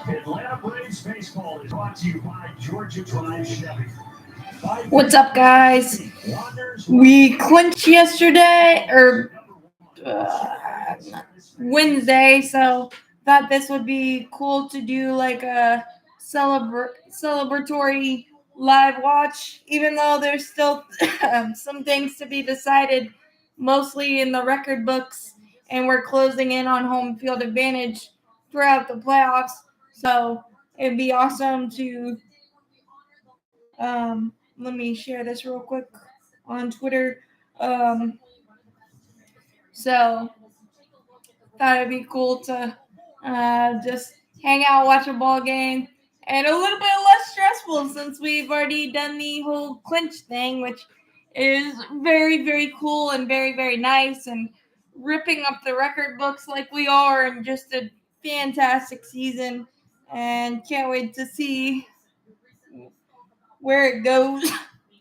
Atlanta Braves baseball is brought to you by Georgia Drive Chevy. What's up, guys? We clinched yesterday, or Wednesday, so thought this would be cool to do like a celebratory live watch, even though there's still some things to be decided, mostly in the record books, and we're closing in on home field advantage throughout the playoffs. So it'd be awesome to let me share this real quick on Twitter. So thought it'd be cool to just hang out, watch a ball game, and a little bit less stressful since we've already done the whole clinch thing, which is very, very cool and very, very nice, and ripping up the record books like we are, and just a fantastic season, and can't wait to see where it goes.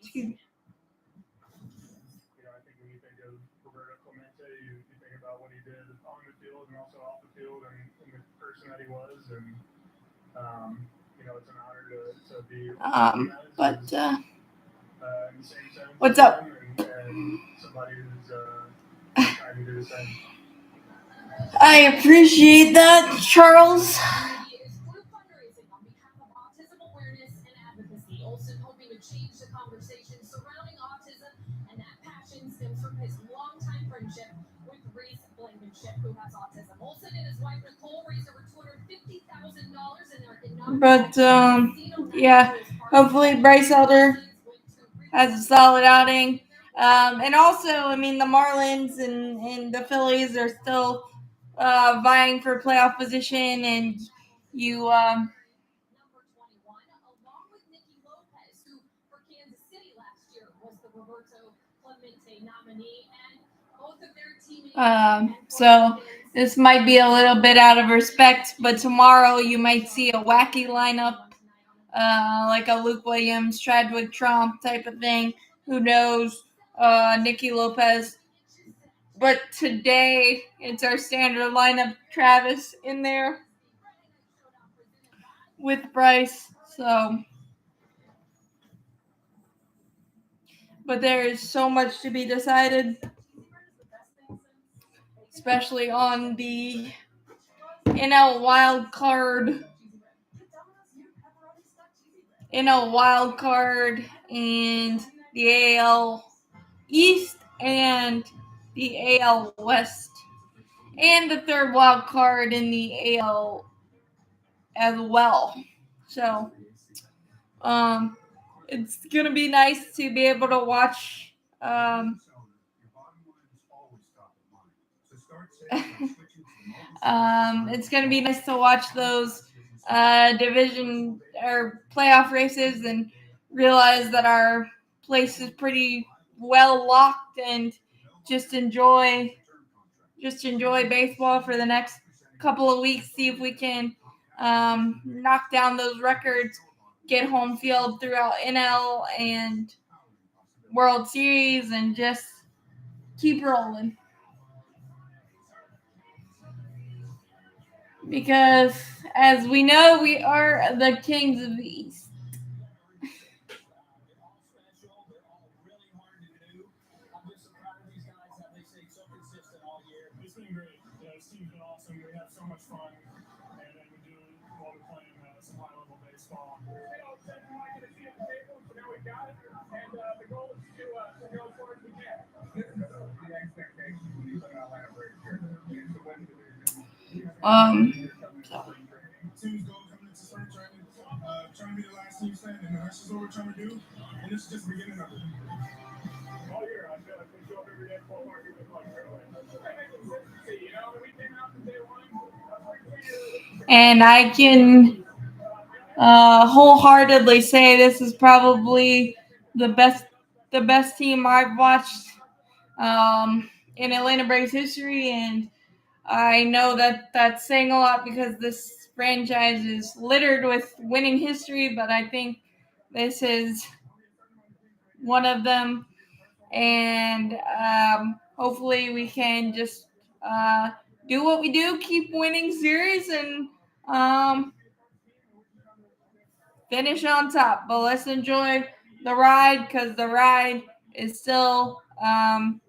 Excuse me. I think when you think of Roberto Clemente, you think about what he did on the field and also off the field, and the person that he was, and it's an honor to be. But in the same sense, what's up? And somebody who's trying to do the same. I appreciate that, Charles. But yeah, hopefully Bryce Elder has a solid outing. And also, I mean, the Marlins and the Phillies are still vying for playoff position, and you so this might be a little bit out of respect, but tomorrow you might see a wacky lineup, like a Luke Williams, Chadwick Trump type of thing. Who knows? Nicky Lopez. But today it's our standard lineup. Travis in there with Bryce. So, but there is so much to be decided, especially on the NL wild card. And the AL East and the AL West, and the third wild card in the AL as well. So, it's gonna be nice to be able to watch. It's gonna be nice to watch those division or playoff races and realize that our place is pretty well locked, and just enjoy baseball for the next couple of weeks. See if we can knock down those records, get home field throughout NL and World Series, and just keep rolling. Because, as we know, we are the kings of the East. It's been great. This team's been awesome. We have so much fun, and then we do while we're playing some high-level baseball. Second line to the seat of the table, so now we've got it, and the goal is to go as far as we can. The expectation when you put out lineup right here is to win the division. Teams go coming into spring training, trying to be the last team standing, and that's just what we're trying to do, and this is just the beginning of it. All year, I feel like we show up every day full market with like consistency, we came out from day one. And I can wholeheartedly say this is probably the best team I've watched in Atlanta Braves history, and I know that that's saying a lot because this franchise is littered with winning history, but I think this is one of them, and hopefully we can just do what we do, keep winning series, and finish on top. But let's enjoy the ride because the ride is still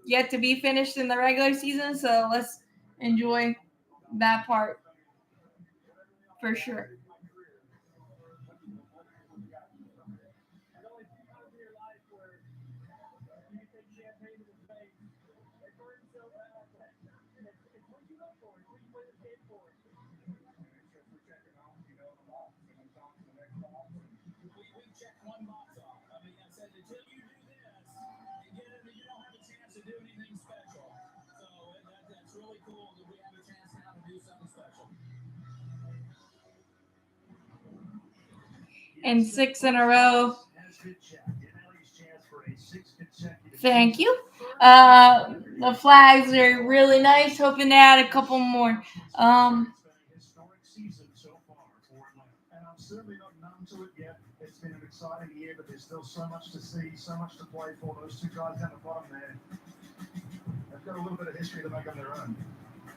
yet to be finished in the regular season. So let's enjoy that part for sure. Check one box off. I mean, I said until you do this, you don't have a chance to do anything special. So that's really cool that we have a chance now to do something special. And 6 in a row. Thank you. The flags are really nice. Hoping to add a couple more. Historic season so far for Atlanta. And I'm certainly not numb to it yet. It's been an exciting year, but there's still so much to see, so much to play for. Those two guys down the bottom there, they've got a little bit of history to make on their own.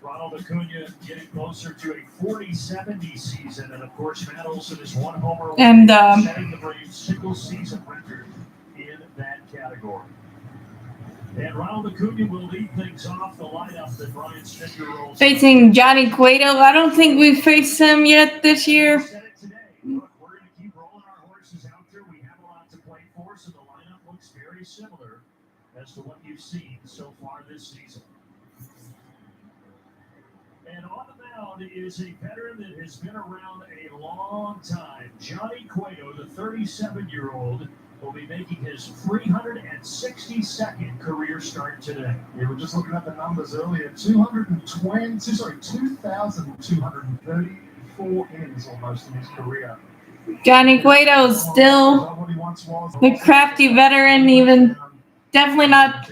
Ronald Acuna getting closer to a 40-70 season, and of course Matt Olson is one homer away, And setting the Braves' single season record in that category. And Ronald Acuna will lead things off the lineup that Brian Snitker rolls. Facing Johnny Cueto. I don't think we've faced him yet this year. Look, we're going to keep rolling our horses out there. We have a lot to play for, so the lineup looks very similar as to what you've seen so far this season. And on the mound is a veteran that has been around a long time. Johnny Cueto, the 37-year-old, will be making his 362nd career start today. We were just looking at the numbers earlier. 2,234 innings almost in his career. Johnny Cueto is still the crafty veteran, even definitely not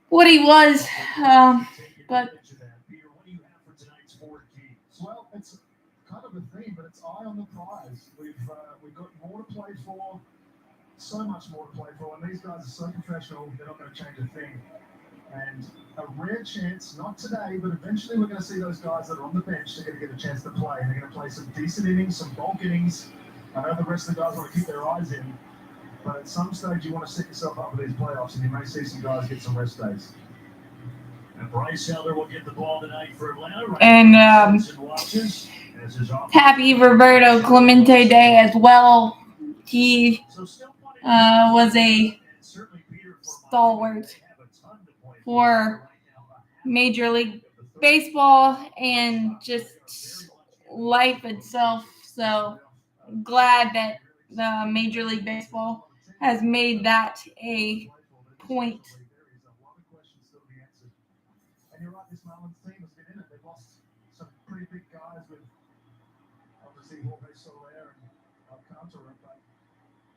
what he was. But Well, it's kind of a theme, but it's eye on the prize. We've got more to play for, so much more to play for, and these guys are so professional, they're not going to change a thing. And a rare chance, not today, but eventually we're going to see those guys that are on the bench, they're going to get a chance to play, and they're going to play some decent innings, some bulk innings. I know the rest of the guys want to keep their eyes in, but at some stage you want to set yourself up for these playoffs, and you may see some guys get some rest days. And Bryce Elder will get the ball tonight for Atlanta. Right, and happy Roberto Clemente Day as well. He was a stalwart for Major League Baseball and just life itself. So glad that the Major League Baseball has made that a point. And you're right, this Marlins team has been in it. They've lost some pretty big guys with obviously Jorge Soler and Alcantara, but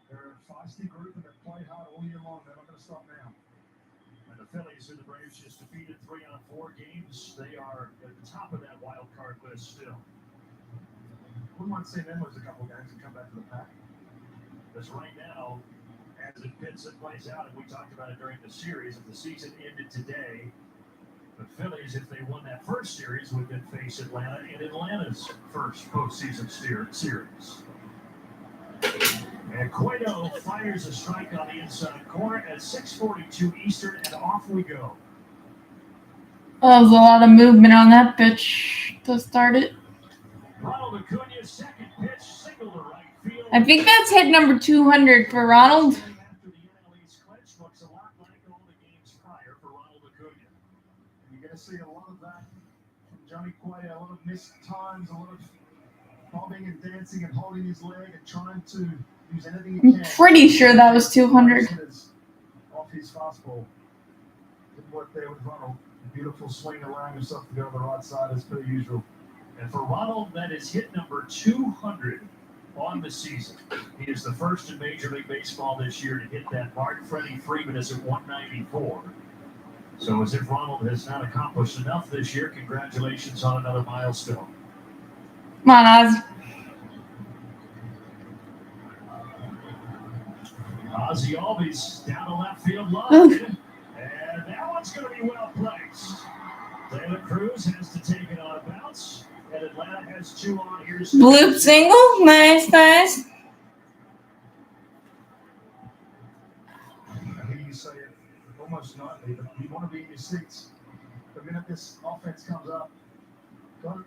they're a feisty group and they've played hard all year long. They're not going to stop now. And the Phillies, who the Braves just defeated 3 out of 4 games, they are at the top of that wild card list still. Wouldn't mind seeing them lose a couple of games and come back to the pack. Because right now, as it plays out, and we talked about it during the series, if the season ended today, the Phillies, if they won that first series, would then face Atlanta in Atlanta's first postseason series. And Cueto fires a strike on the inside corner at 6:42 Eastern, and off we go. That was a lot of movement on that pitch to start it. Ronald Acuna's second pitch, single to right field. I think that's hit number 200 for Ronald. After the NLE's clinch, looks a lot like all the games prior for Ronald Acuna. You're going to see a lot of that from Johnny Cueto, a lot of missed times, a lot of bobbing and dancing and holding his leg and trying to use anything he can. I'm pretty sure that was 200. Off his fastball. Didn't work there with Ronald. A beautiful swing, allowing himself to go to the right side as per usual. And for Ronald, that is hit number 200 on the season. He is the first in Major League Baseball this year to hit that mark. Freddie Freeman is at 194. So as if Ronald has not accomplished enough this year, congratulations on another milestone. Come on, Oz. Ozzie Albies down the left field line. And that one's going to be well placed. Taylor Cruz has to take it on a bounce. And Atlanta has 2 on here. Bloop single. Nice. almost nightly, but you want to be in your seats. The minute this offense comes up, got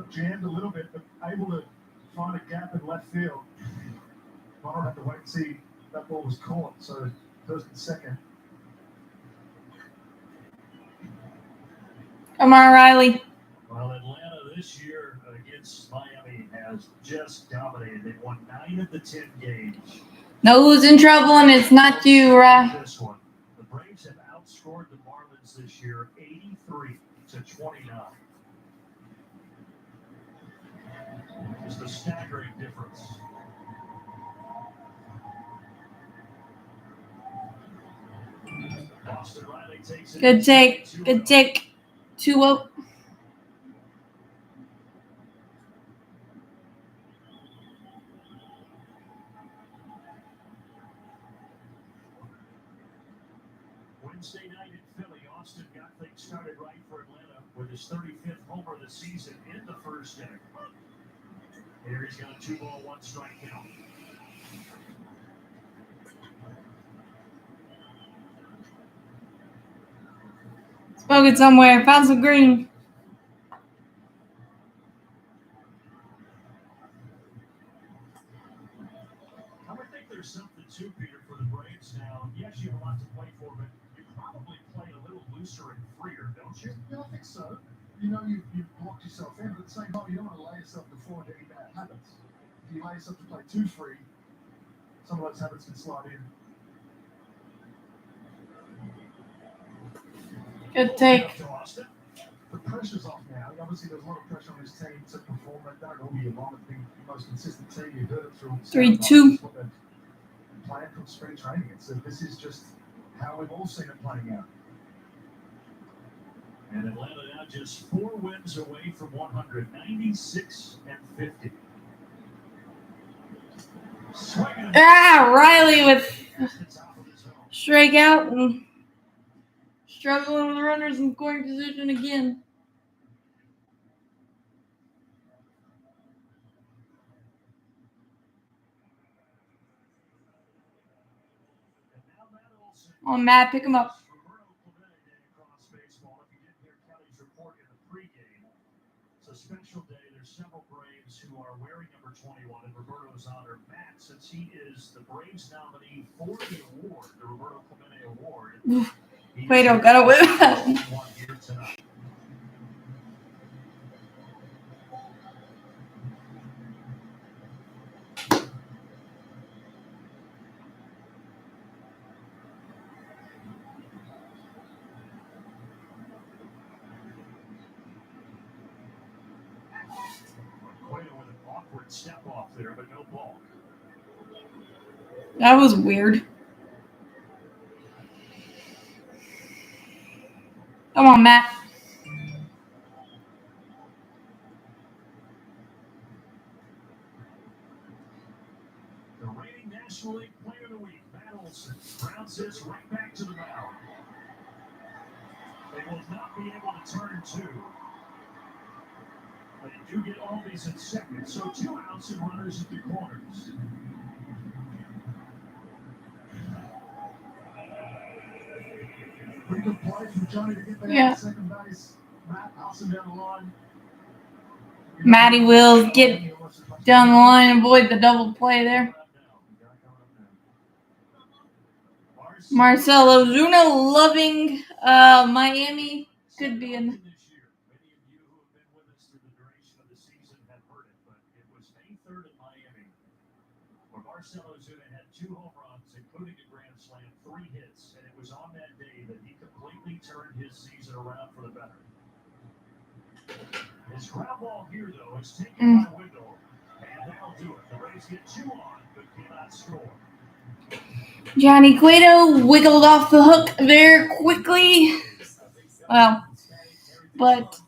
jammed a little bit, but able to find a gap in left field. Might not have to wait and see that ball was caught, so first and second. Come on, Riley. Well, Atlanta this year against Miami has just dominated. They've won 9 of the 10 games. No who's in trouble, and it's not you, This one. The Braves have outscored the Marlins this year 83-29. Just a staggering difference. Austin Riley takes it. Good take. Good take. 2-0. Wednesday night in Philly, Austin got things started right for Atlanta with his 35th homer of the season in the first inning. Here he's got a 2-ball, 1-strike count. Spoke it somewhere. Found some green. I would think there's something too, Peter, for the Braves now. Yes, you have a lot to play for, but you probably play a little looser and freer, don't you? Yeah, I think so. You know, you've locked yourself in, but at the same time, you don't want to lay yourself to fall into any bad habits. If you allow yourself to play too free, some of those habits can slide in. Good take. The pressure's off now. Obviously, there's a lot of pressure on this team to perform. They've done it all year long. It's been the most consistent team. You've heard it through 3-2. what they've planned from spring training. So this is just how we've all seen it playing out. And Atlanta now just 4 wins away from 196-50. Riley with strikeout and struggling with runners in scoring position again. Oh, Matt, pick him up. It's a special day. There's several Braves who are wearing number 21 in Roberto's honor. Matt, since he is the Braves nominee for the award, the Roberto Clemente Award. Cueto got away with that. Here tonight. Cueto with an awkward step off there, but no ball. That was weird. Come on, Matt. The reigning National League Player of the Week, Matt Olson, grounds this right back to the mound. They will not be able to turn 2. But they do get all these in second, so 2 outs and runners at the corners. Pretty good play from Johnny to get there Yeah. at second base. Matt Hudson down the line. Matty Wills get down the line, avoid the double play there. Marcelo Zuna loving Miami. Could be in. Many of you who have been with us through the duration of the season have heard it, but it was May 3rd in Miami, where Marcelo Zuna had 2 home runs, including a grand slam, 3 hits, and it was on that day that he completely turned his season around for the better. His ground ball here, though, is taken by Wendell, and that'll do it. The Rays get 2 on, but cannot score. Johnny Cueto wiggled off the hook very quickly. Well, but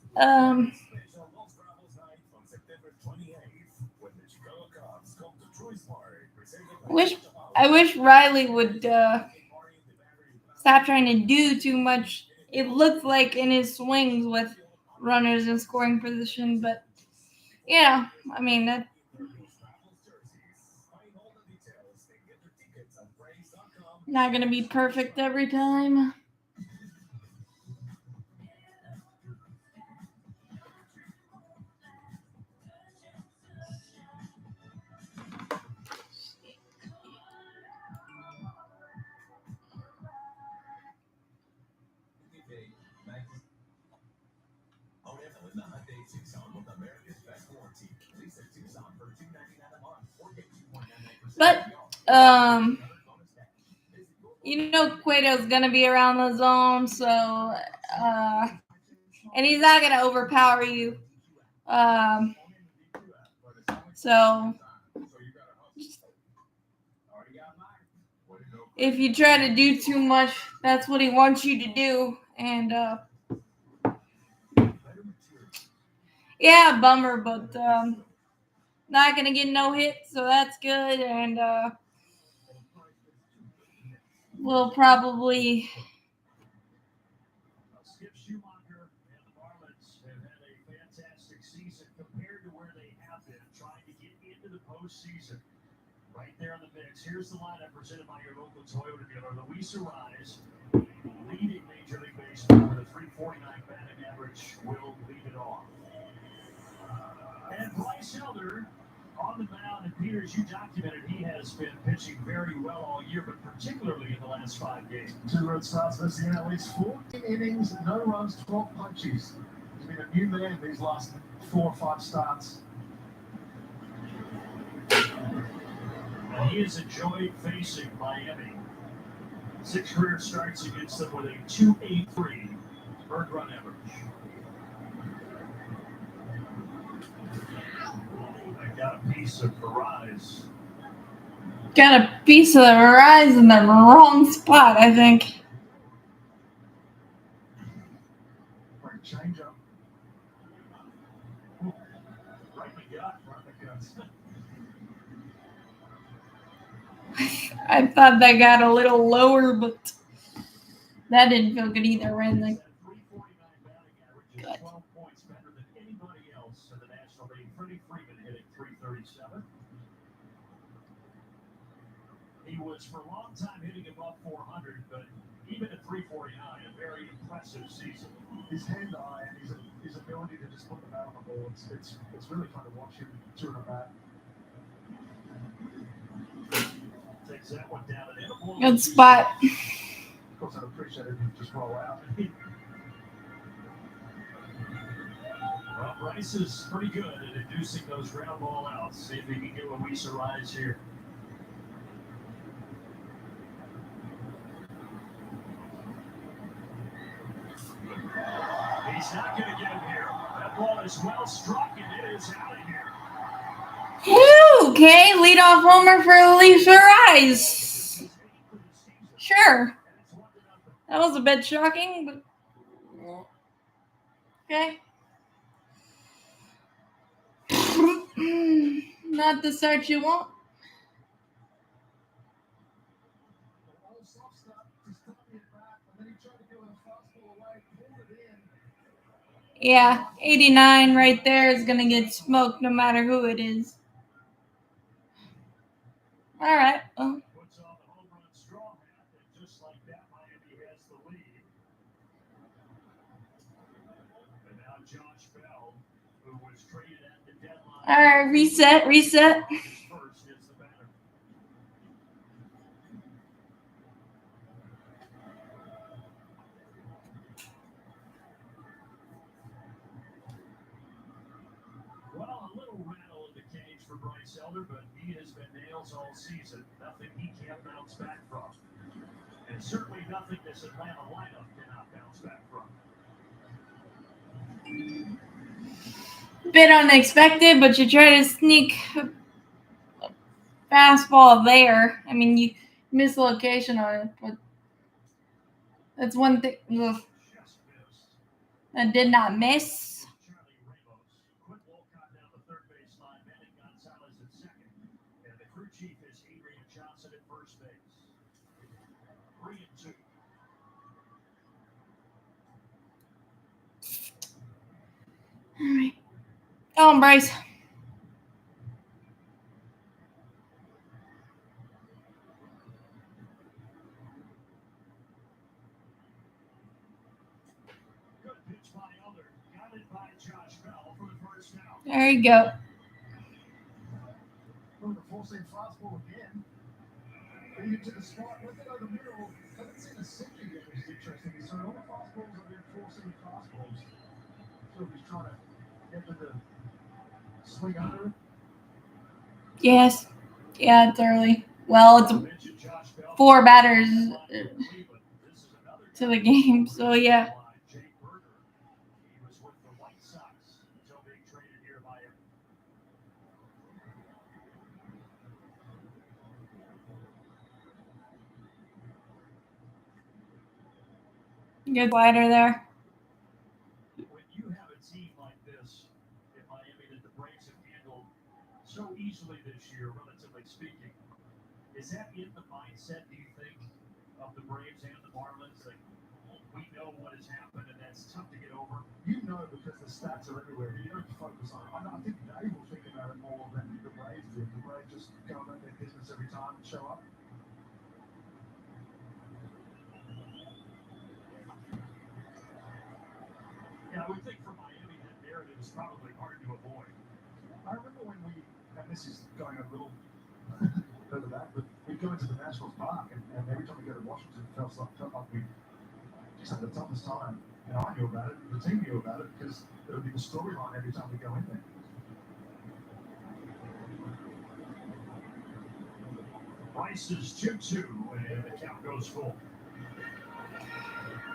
I wish Riley would stop trying to do too much. It looked like in his swings with runners in scoring position, but yeah, I mean that. Not gonna be perfect every time. But Cueto's gonna be around the zone, so and he's not gonna overpower you. So if you try to do too much, that's what he wants you to do. And yeah, bummer, but not gonna get no hits, so that's good. And we'll probably. Skip Schumacher and the Marlins have had a fantastic season compared to where they have been, trying to get into the postseason. Right there in the mix. Here's the lineup presented by your local Toyota dealer. Luis Ariz, leading Major League Baseball with a 349 batting average, will lead it off. And Bryce Elder on the mound, and Peters, you documented he has been pitching very well all year, but particularly in the last 5 games. 2 road starts this year, at least 14 innings, no runs, 12 punchies. He's been a new man these last 4 or 5 starts. And he has enjoyed facing Miami. 6 career starts against them with a 2.83 earned run average. I got a piece of Ariz. Got a piece of the Verizon in the wrong spot, I think. Like change up. Right in the gut. Right in the guts. I thought that got a little lower, but that didn't feel good either. Right in the 349 batting average is 12 points better than anybody else in the National League. Freddie Freeman hitting 337. He was for a long time hitting above 400, but even at 349, a very impressive season. His hand-eye and his ability to just put the bat on the ball, it's really fun to watch him chewing a bat. Takes that one down and in a ball. good spot. Of course, I'd appreciate it if you just roll out. Well, Bryce is pretty good at inducing those ground ball outs. See if he can get Luis Ariz here. He's not going to get him here. That ball is well struck, and it is out of here. Okay, leadoff homer for Alicia Rise. Sure. That was a bit shocking, but okay. Not the start you want. Yeah, 89 right there is going to get smoked no matter who it is. All right. Well. Puts on the home run straw hat, and just like that, Miami has the lead. And now Josh Bell, who was traded at the deadline. All right, reset. First is the batter. Well, a little rattle in the cage for Bryce Elder, but he has been nails all season. Nothing he can't bounce back from. And certainly nothing this Atlanta lineup cannot bounce back from. Bit unexpected, but you try to sneak a fastball there. I mean, you miss location on it, but that's one thing. Ugh. That did not miss. Charlie Ramos, Quinn Wolcott down the third baseline, Manny Gonzalez at second, and the crew chief is Adrian Johnson at first base. 3-2. All right. Go on, Bryce. There you go. With the four-seam fastball again. Beat it to the spot, left it over the middle. Haven't seen a sinker yet, which is interesting. So all the fastballs have been four-seam fastballs. So he's trying to get to the swing under it. Yes. Yeah, it's early. Well, it's 4 batters to the game, so yeah. Good slider there. When you have a team like this in Miami that the Braves have handled so easily this year, relatively speaking, is that in the mindset, do you think, of the Braves and the Marlins? Like, we know what has happened, and that's tough to get over. You know, because the stats are everywhere. You don't focus on it. I think they will think about it more than the Braves did. The Braves just go about their business every time and show up. Yeah, I would think for Miami that narrative is probably hard to avoid. I remember when we, and this is going a little further back, but we'd go into the Nationals Park, and every time we go to Washington, it felt like we just had the toughest time. And I knew about it, the team knew about it, because there would be the storyline every time we go in there. Price is 2-2, and the count goes full.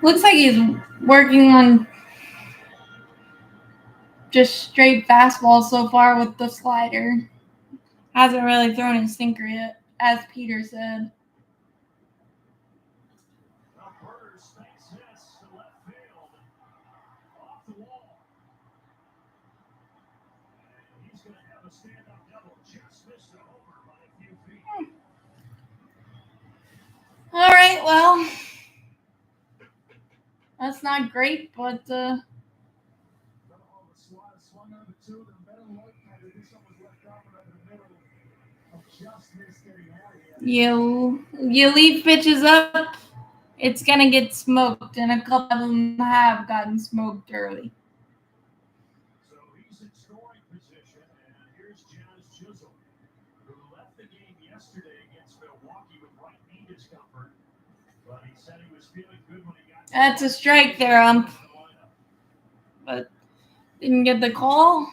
Looks like he's working on just straight fastball so far with the slider. Hasn't really thrown his sinker yet, as Peter said. Burner snakes this to left field, off the wall. And he's going to have a stand-up double, just missed a homer by a few feet. All right, well, that's not great, but Swung over two of them, better located. This one was left up and over the middle. Just missed getting out of here. you leave pitches up, it's gonna get smoked, and a couple of them have gotten smoked early. So he's in scoring position, and here's Jazz Chisholm, who left the game yesterday against Milwaukee with right knee discomfort, but he said he was feeling good when he got. That's a strike there, but didn't get the call.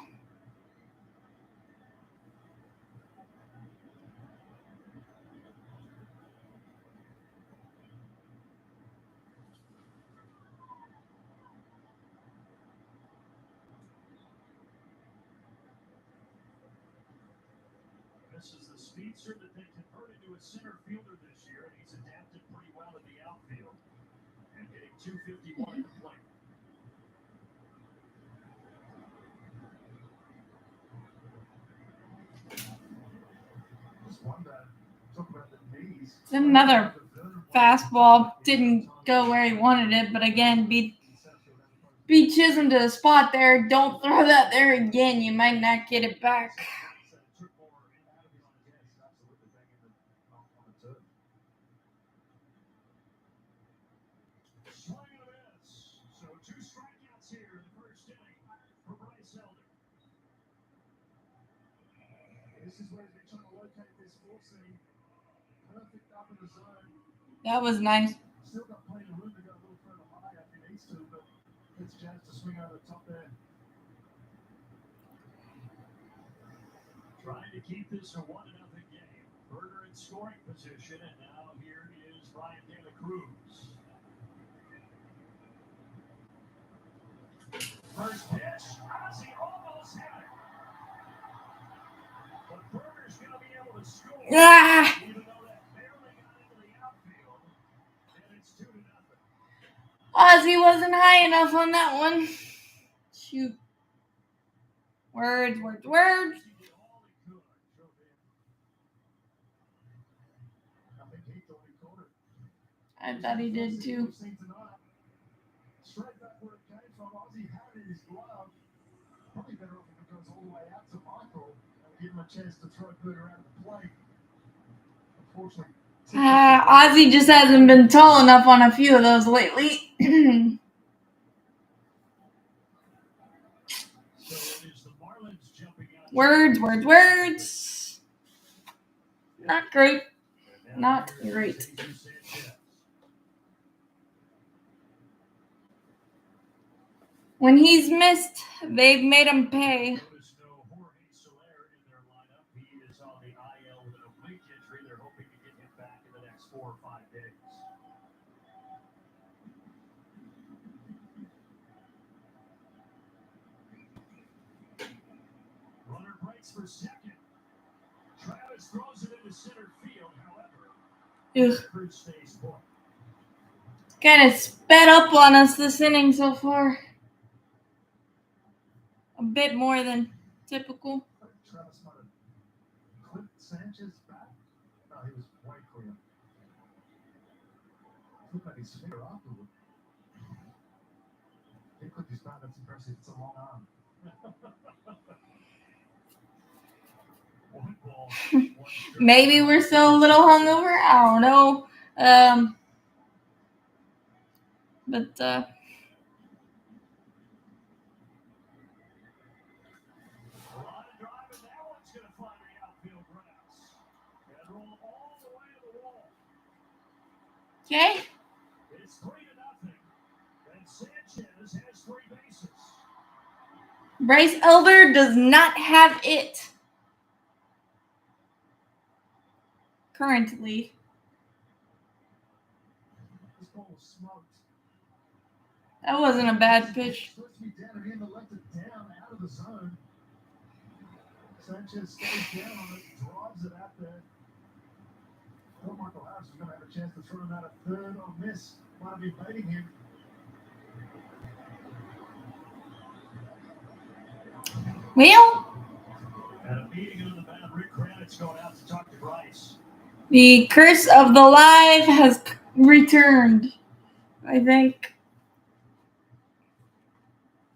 This is the speedster that they converted to a center fielder this year, and he's adapted pretty well to the outfield and hitting 251 at the plate. Talk about the knees. It's another fastball. Didn't go where he wanted it, but again, beat Chisholm to the spot there. Don't throw that there again. You might not get it back. Swing and a miss. So 2 strikeouts here in the first inning for Bryce Elder. This is where he's been trying to locate this four-seam. Perfect up in the zone. That was nice. Still got plenty of room to go a little further high if he needs to, but it's Jazz to swing over the top there. Trying to keep this a 1-0 game. Burner in scoring position, and now here is Ryan De La Cruz. First pitch, Ozzie almost had it. But Burner's going to be able to score, even though that barely got into the outfield, and it's 2-0. Ozzie wasn't high enough on that one. Shoot. Words. I thought he did too. Straight back where it came from, Ozzie had it in his glove. Probably better off if it goes all the way out to Michael and give him a chance to throw Burner out of the plate. Unfortunately, Ozzie just hasn't been tall enough on a few of those lately. So it is the Marlins Words. Not great. Not great. When he's missed, they've made him pay. Notice no Jorge Soler in their lineup. He is on the IL with an oblique injury. They're hoping to get him back in the next 4 or 5 days. Runner breaks for second. Travis throws it into center field. However, Cruz stays put. Kind of sped up on us this inning so far. A bit more than typical. Travis might have clipped Sanchez back. No, he was way clear. Looked like his finger afterward. He clipped his bat. That's impressive. It's a long arm. One ball, Maybe we're still a little hungover. I don't know. But a lot of driving. That one's going to find the outfield grass and roll all the way to the wall. okay. It's 3-0, and Sanchez has 3 bases. Bryce Elder does not have it currently. This ball was smoked. That wasn't a bad pitch. Supposed to be down and in, but left it down out of the zone. Sanchez stays down on it, drives it out there. Thought Michael Harris was going to have a chance to throw him out at third on miss. Might have been baiting him. Well, At a meeting on the mound, Rick Kranitz going out to talk to Bryce. the curse of the live has returned, I think.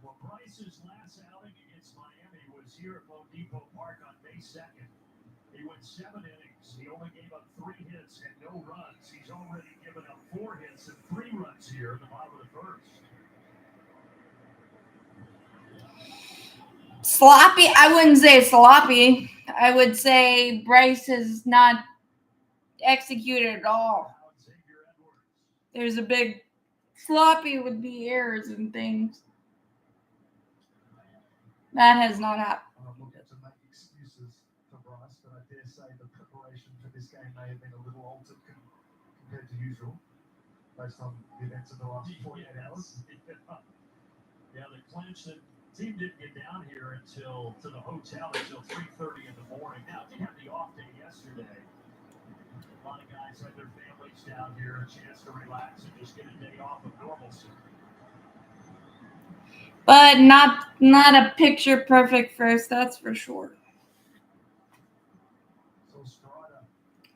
Well, Bryce's last outing against Miami was here at Loan Depot Park on May 2nd. He went 7 innings. He only gave up 3 hits and no runs. He's already given up 4 hits and 3 runs here in the bottom of the first. Sloppy. I wouldn't say sloppy. I would say Bryce has not executed at all. Xavier Edwards. There's a big sloppy would be errors and things. That has not happened. I'm not looking to make excuses for Bryce, but I dare say the preparation for this game may have been a little altered compared to usual, based on the events of the last 48 hours. Yeah, the clinch that team didn't get down here until to the hotel until 3:30 in the morning. Now, they had the off day yesterday. A lot of guys had their families down here, a chance to relax and just get a day off of normalcy. But not a picture perfect first, that's for sure. So Strider,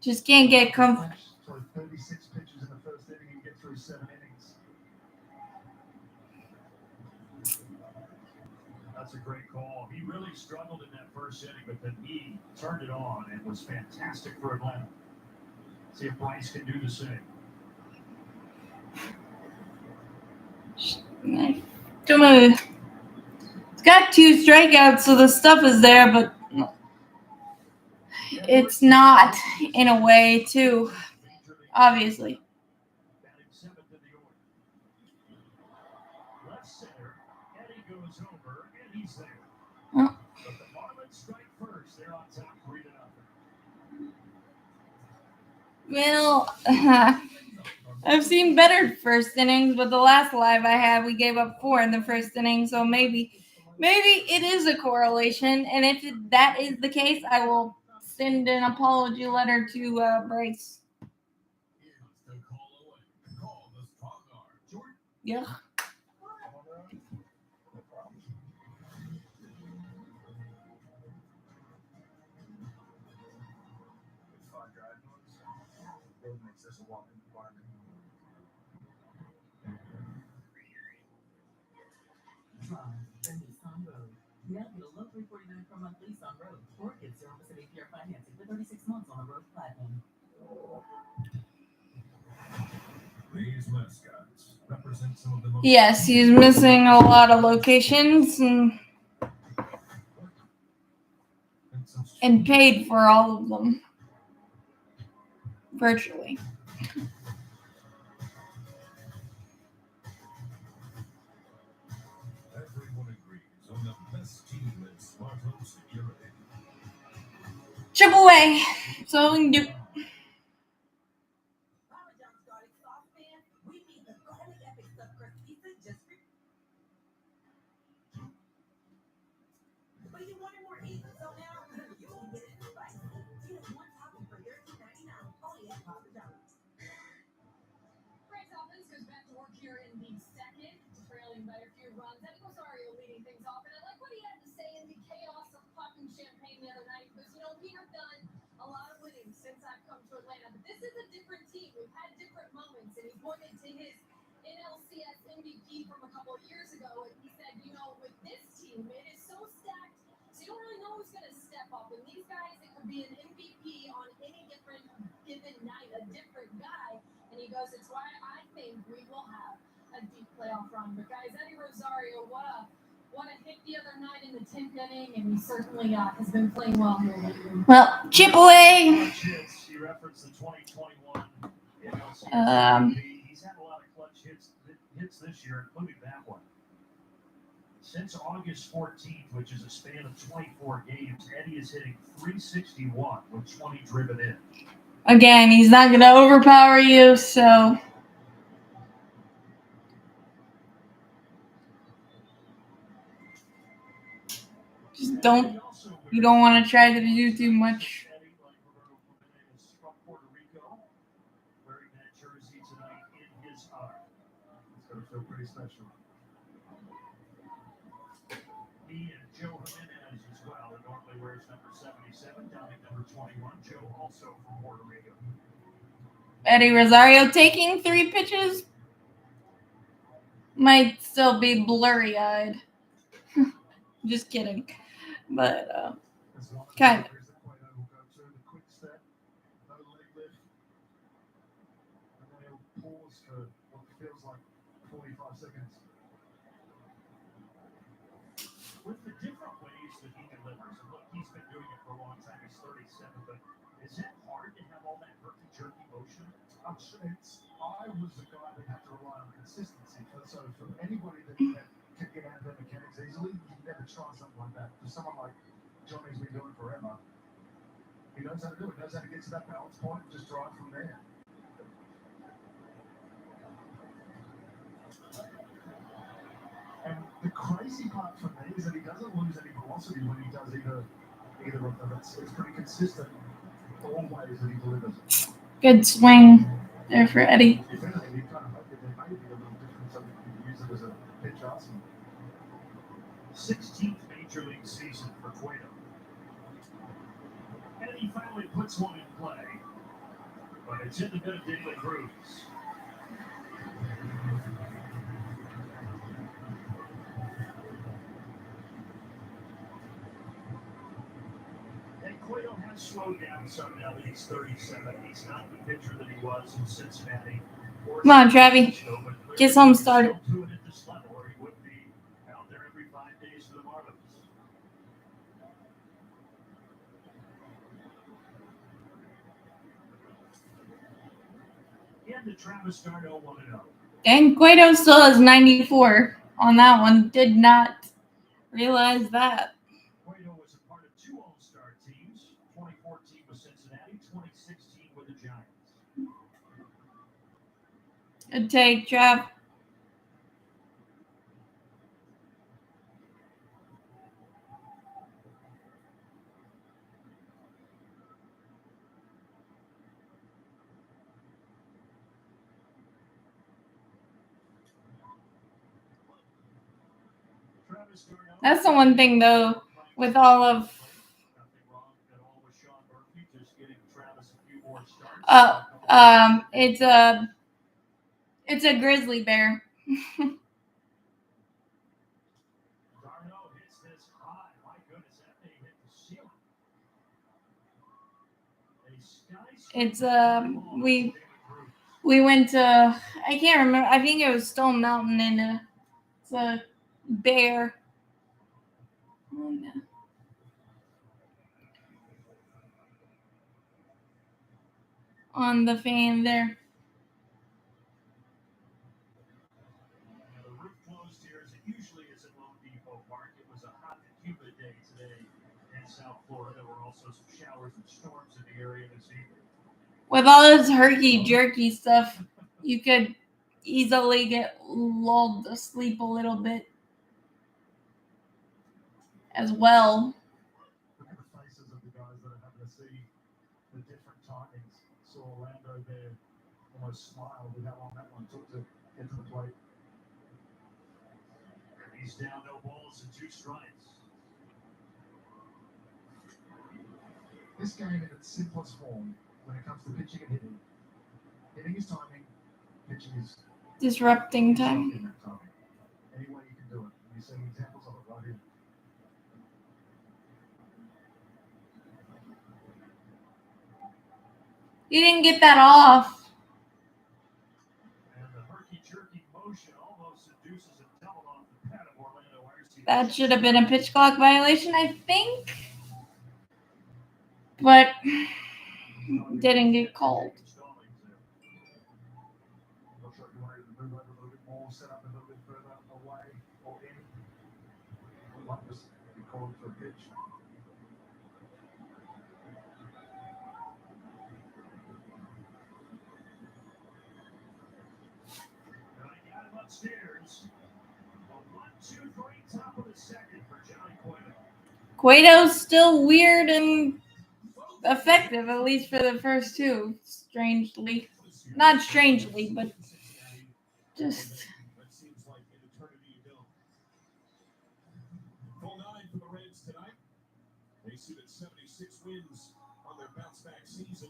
Just can't get comfortable. so 36 pitches in the first inning and get through 7 innings. That's a great call. He really struggled in that first inning, but then he turned it on and was fantastic for Atlanta. See if Bryce can do the same. It's got 2 strikeouts, so the stuff is there, but it's not in a way too, obviously. Batting 7th in the order. Left center, Eddie goes over, and he's there. Oh. But the Marlins strike first. They're on top 3-0. Well, I've seen better first innings, but the last live I had, we gave up 4 in the first inning, so maybe it is a correlation, and if that is the case, I will send an apology letter to Bryce. Yeah. Makes this a walk in the park. The Nissan Road. Now get a low $349 per month lease on road, or get 0% APR financing for 36 months on a road platinum. These mascots represent some of the most. Yes, he's missing a lot of locations, and and paid for all of them virtually. Everyone agrees on the best team in smart home security. Triple A. So we can do. Papa John's garlic sauce pan. We made the garlic epic stuffed crust pizza just for. But you wanted more heat, so now you can get it spicy. Get one topping for $13.99 only at Papa John's. Frank's offense goes back to work here in the second, trailing by a few runs. Eddie Rosario leading things off, and I like what he had to say in the chaos of popping champagne the other night because, we have done a lot of winning since I've come to Atlanta, but this is a different team. We've had different moments, and he pointed to his NLCS MVP from a couple of years ago, and he said, with this team, it is so stacked, so you don't really know who's going to step up. And these guys, it could be an MVP on any different given night, a different guy. And he goes, it's why I think we will have a deep playoff run. But guys, Eddie Rosario, what a hit the other night in the 10th inning, and he certainly has been playing well here lately. Well, Triple A. He referenced the 2021 NLCS MVP. He's had a lot of clutch hits this year, including that one. Since August 14th, which is a span of 24 games, Eddie is hitting .361 with 20 driven in. Again, he's not going to overpower you, so just you don't want to try to do too much. Wearing that jersey tonight in his honor. It's going to feel pretty special. He and Joe Jimenez as well. He normally wears number 77, down at number 21. Joe also from Puerto Rico. Eddie Rosario taking 3 pitches. Might still be blurry-eyed. Just kidding. But, kind of. Will go through the quick step, no leg lift, and then he'll pause for what feels like 45 seconds. With the different ways that he delivers, and look, he's been doing it for a long time. He's 37, but is it hard to have all that herky-jerky motion? I'm sure I was the guy that had to rely on consistency. So for anybody that can get out of their mechanics easily, you can never try something like that. For someone like Johnny's been doing it forever, he knows how to do it. He knows how to get to that balance point and just drive from there. And the crazy part for me is that he doesn't lose any velocity when he does either of them. It's pretty consistent all ways that he delivers. Good swing there for Eddie. If anything, you kind of hope that there may be a little difference so that you can use it as a pitch arsenal. 16th Major League season for Cueto. And he finally puts one in play, but it's in the bit of De La Cruz. And Cueto has slowed down some now that he's 37. He's not the pitcher that he was in Cincinnati. Come on, Travi. Get some started. Doing it this level, or he would be out there every 5 days for the Marlins. And to Travis Darno 1-0. And Cueto still has 94 on that one. Did not realize that. Cueto was a part of 2 All-Star teams, 2014 with Cincinnati, 2016 with the Giants. Good take, Trav. That's the one thing, though, with all of it's a grizzly bear. It's we went to, I can't remember, I think it was Stone Mountain, and it's a bear. on the fan there. Now, the roof closed here as it usually is at Lone Depot Park. It was a hot and humid day today in South Florida. There were also some showers and storms in the area this evening. With all this herky-jerky stuff, you could easily get lulled to sleep a little bit as well. Look at the faces of the guys that are having to see the different timings. Saw Orlando there almost smile with how long that one took to get to the plate. He's down, no balls and 2 strikes. This game in its simplest form when it comes to pitching and hitting. Hitting is timing, pitching is Disrupting time. disrupting that timing. Any way you can do it. You're seeing examples of it right here. You didn't get that off. And the herky-jerky motion almost induces a double off the pad of Orlando Arce. That should have been a pitch clock violation, I think. But didn't get called. Not sure if you wanted to move over a little bit more, set up a little bit further away or in. We might just be called for a pitch. I got him upstairs. A 1-2-3 top of the second for Johnny Cueto. Cueto's still weird and effective, at least for the first 2. Strangely. Not strangely, but just... That seems like an eternity ago. Full 9 for the Reds tonight. They sit at 76 wins on their bounce-back season.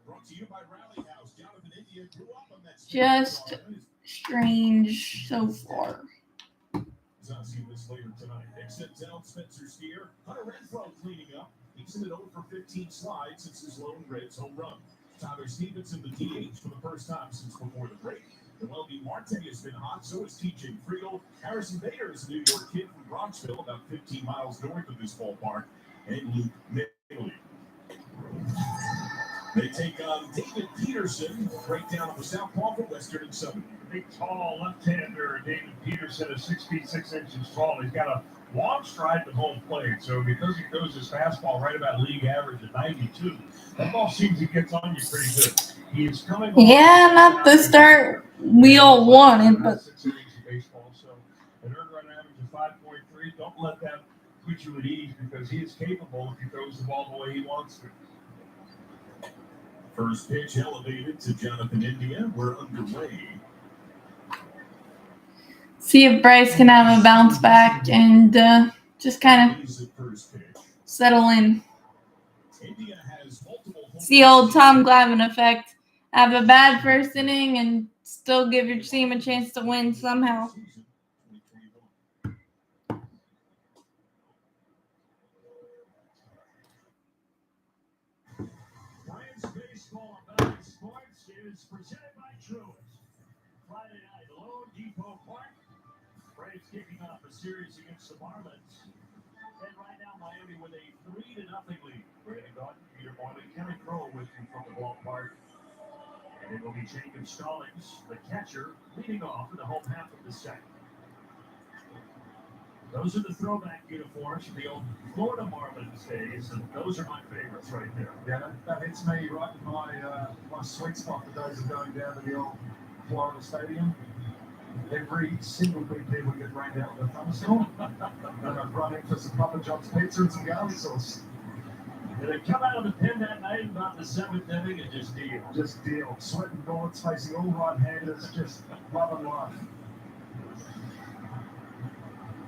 Brought to you by Rally House. Jonathan India grew up on that. Just strange so far. Zazie was later tonight. Except down Spencer Steer. Hunter Renfroe cleaning up. He's hit 0 for 15 slides since his lone Reds home run. Tyler Stevenson, the DH, for the first time since before the break. Noelvi Marte has been hot, so is TJ Friedl. Harrison Bader is a New York kid from Bronxville, about 15 miles north of this ballpark. And Luke Bailey. They take on David Peterson, breakdown of the southpaw from Western and Southern. Big, tall left-hander David Peterson is 6 feet 6 inches tall. He's got a long stride to home plate, so because he throws his fastball right about league average at 92, that ball seems he gets on you pretty good. He is coming. Yeah, not the start we all wanted, but 6 innings of baseball, so an earned run average of 5.3. Don't let that put you at ease because he is capable if he throws the ball the way he wants to. First pitch elevated to Jonathan India. We're underway. see if Bryce can have a bounce back and just kind of He's at first pitch. settle in. India has multiple home It's the old runs. Tom Glavine effect. Have a bad first inning and still give your team a chance to win somehow. Season 2021. Braves Baseball Valley Sports is presented by Truist. Friday night, Lone Depot Park. Braves kicking off a series against the Marlins. And right now, Miami with a 3-0 lead. Brandon Gaunt, Peter Boyle, Kelly Crow with you from the ballpark. And it will be Jacob Stallings, the catcher, leading off in the home half of the second. Those are the throwback uniforms from the old Florida Marlins days, and those are my favorites right there. Yeah, that hits me right in my sweet spot the days of going down to the old Florida Stadium. Every single BP would get rained out with a thunderstorm. And I'd run in for some Papa John's pizza and some garlic sauce. Did it come out of the pen that night about the 7th inning and just deal? Just deal. Sweating bullets facing all right-handers, just loving life.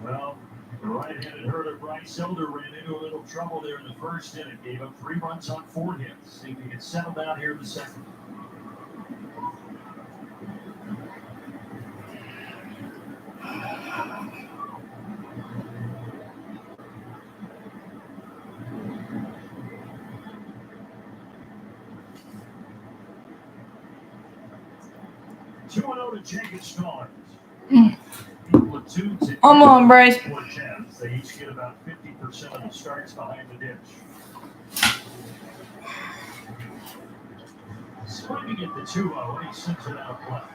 Well, the right-handed hurler Bryce Elder ran into a little trouble there in the first inning. Gave up 3 runs on 4 hits. Seemed to get settled out here in the second. Two and 0 to Jacob Stallings. Platoon to Come on, Bryce. four Chats. They each get about 50% of the starts behind the ditch. Swinging at the 2-0, and he sends it out left.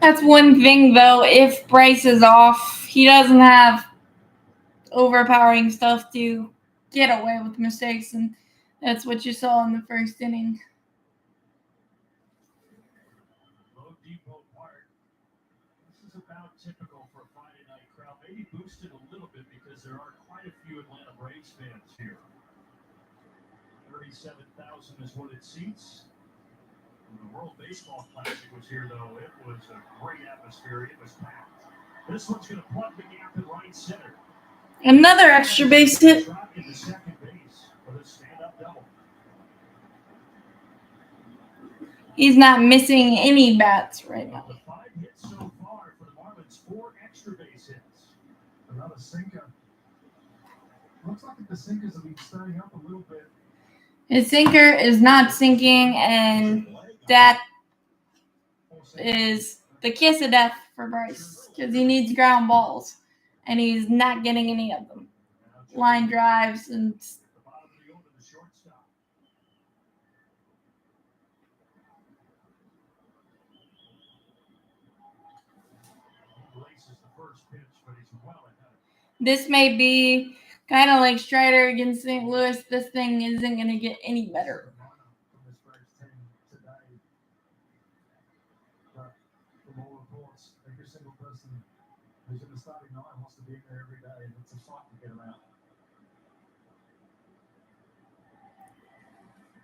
That's one thing, though. If Bryce is off, he doesn't have overpowering stuff to get away with mistakes, and that's what you saw in the first inning. Low Depot Park. This is about typical for a Friday night crowd. Maybe boosted a little bit because there are quite a few Atlanta Braves fans here. 37,000 is what it seats. When the World Baseball Classic was here, though, it was a great atmosphere. It was packed. This one's going to plug the gap in right center. Another extra base hit. Drop into second base for the stand-up double. He's not missing any bats right now. The 5 hits so far for the Marlins, 4 extra base hits. Another sinker. Looks like the sinkers have been staying up a little bit. His sinker is not sinking, and that is the kiss of death for Bryce because he needs ground balls, and he's not getting any of them. Line drives and The bottom of the order, the shortstop. He laces the first pitch, but he's well ahead. this may be kind of like Strider against St. Louis. This thing isn't going to get any better. From this Braves team today. But from all reports, every single person who's in the starting nine wants to be in there every day, and it's a fight to get them out.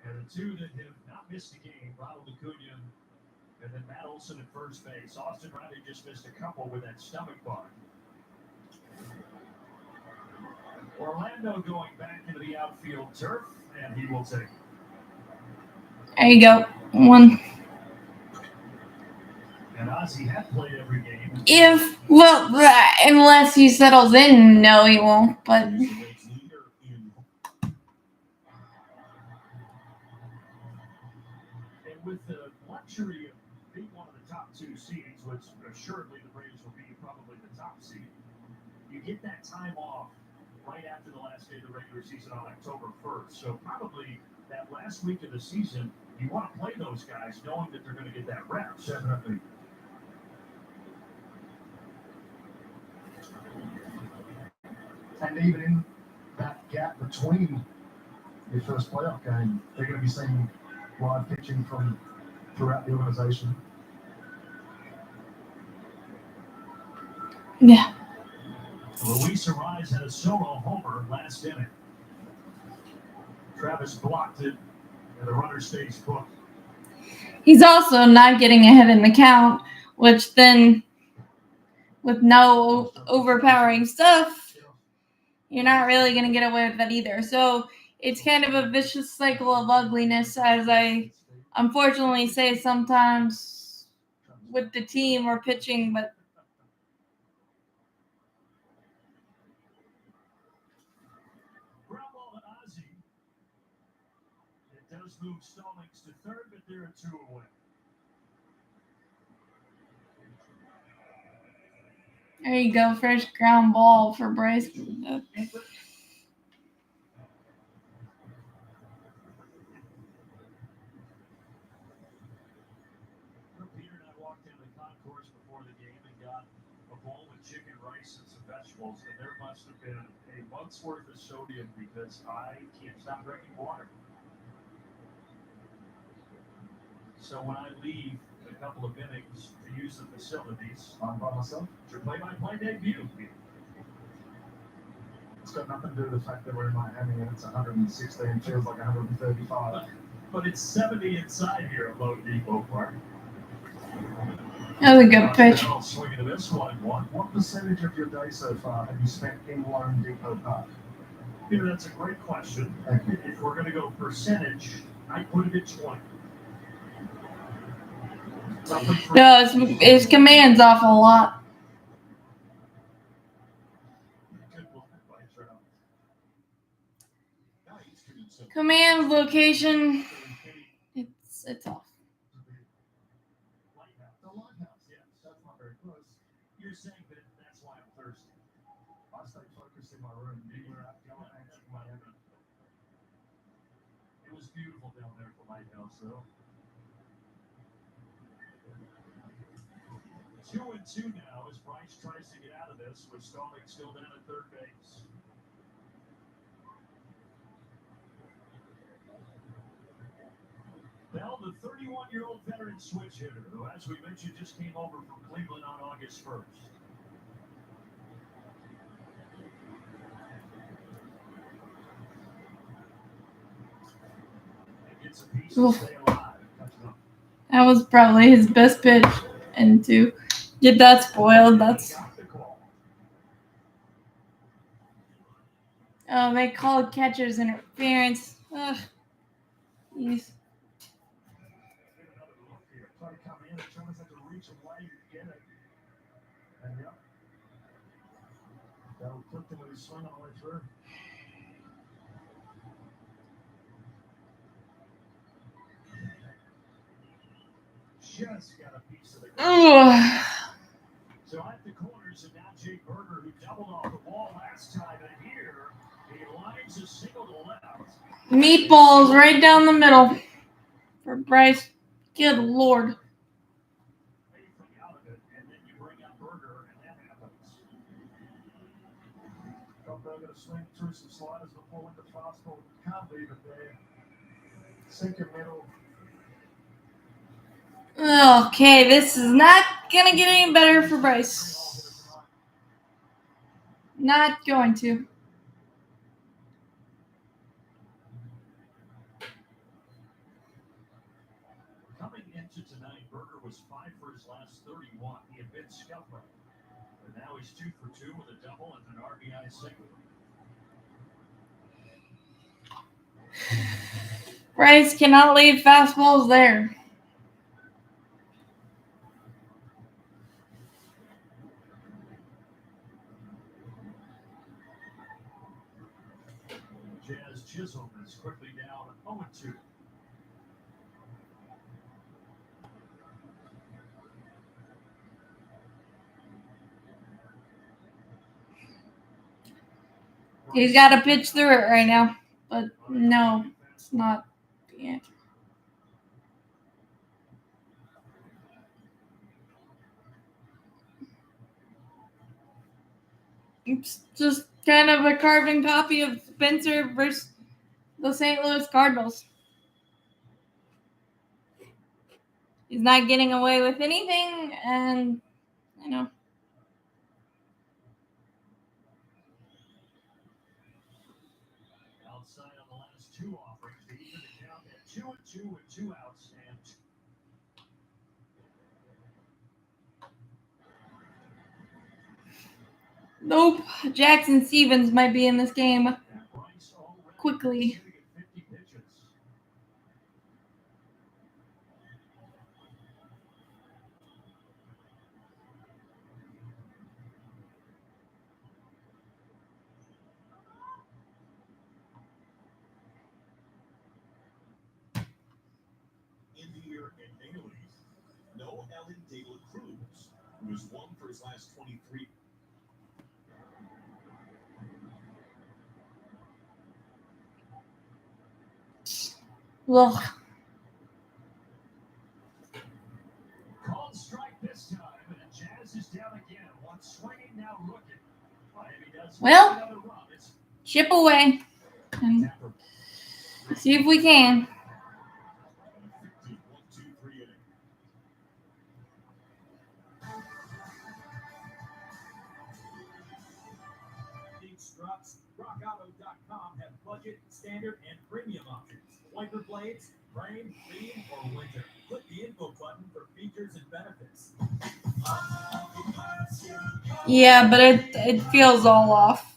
And the 2 that have not missed a game, Ronald Acuna and then Matt Olson at first base. Austin Riley just missed a couple with that stomach bug. Orlando going back into the outfield turf, and he will take. There you go. One. And Ozzie had played every game. Unless he settles in, no, he won't. But And with the luxury of being one of the top 2 seeds, which assuredly the Braves will be probably the top seed, you get that time off right after the last day of the regular season on October 1st. So probably that last week of the season, you want to play those guys knowing that they're going to get that rep. Definitely. And even in that gap between your first playoff game, they're going to be seeing live pitching from throughout the organization. yeah, Luis Ariz had a solo homer last inning. Travis blocked it, and the runner stays put. he's also not getting ahead in the count, which then, with no overpowering stuff, you're not really going to get away with that either. So it's kind of a vicious cycle of ugliness, as I unfortunately say sometimes with the team or pitching, but Ground ball to Ozzie. It does move Stallings to third, but they're a 2 away. there you go. First ground ball for Bryce. Peter and I walked into the concourse before the game and got a bowl with chicken, rice, and some vegetables, and there must have been a month's worth of sodium because I can't stop drinking water. So when I leave a couple of innings to use the facilities, I'm by myself. it's your play-by-play debut. It's got nothing to do with the fact that we're in Miami and it's 116, feels like 135. But it's 70 inside here at Low Depot Park. That was a good pitch. Swinging to this one. What percentage of your day so far have you spent in Lone Depot Park? Peter, that's a great question. Thank you. If we're going to go percentage, I put it at 20. No, his command's off a lot. Command location, it's off. The lighthouse, Yes, that's not very close. You're saying that that's why I'm thirsty. I stay focused in my room. You were out going out to Miami. It was beautiful down there for Lighthouse, though. 2-2 now as Bryce tries to get out of this with Stallings still down at third base. Bell, the 31-year-old veteran switch hitter, who, as we mentioned, just came over from Cleveland on August 1st. And gets a piece to stay alive. That was probably his best pitch. And to get that spoiled, that's... Oh, they called catcher's interference. Ugh. Jeez. Try to come in, and Thomas had to reach away to get it. And yep. That'll clip him with his swing on the way through. Just got a piece of the Ugh. So at the corners, and now Jake Berger, who doubled off the wall last time, and here he lines a single to left. Meatballs right down the middle for Bryce. Good Lord. Anything out of it, and then you bring out Berger, and that happens. Got Berger to swing through some sliders before with the fastball. Can't leave it there. Sink and middle. Okay, this is not gonna get any better for Bryce. Not going to. Coming into tonight, Berger was 5 for his last 31. He had been scuffling, but now he's 2 for 2 with a double and an RBI single. Bryce cannot leave fastballs there. Jazz Chisholm is quickly down 0-2. He's got to pitch through it right now. But no, it's not the answer. It's just kind of a carbon copy of Spencer versus the St. Louis Cardinals. He's not getting away with anything, and, you know. Outside on the last 2 offerings, to even the count at 2-2 with 2 outs and Nope. Jackson Stevens might be in this game quickly. India and Bailey. No Ellen De La Cruz, who has 1 for his last 23. Ugh. called strike this time, and the Jazz is down again. One swinging, now looking. Miami does Well, another run. It's chip away and see if we can. 1-2-3 inning. Struts, rockauto.com have budget, standard, and premium options. Wiper blades, rain, lean, or winter. Click the info button for features and benefits. Yeah, but it feels all off.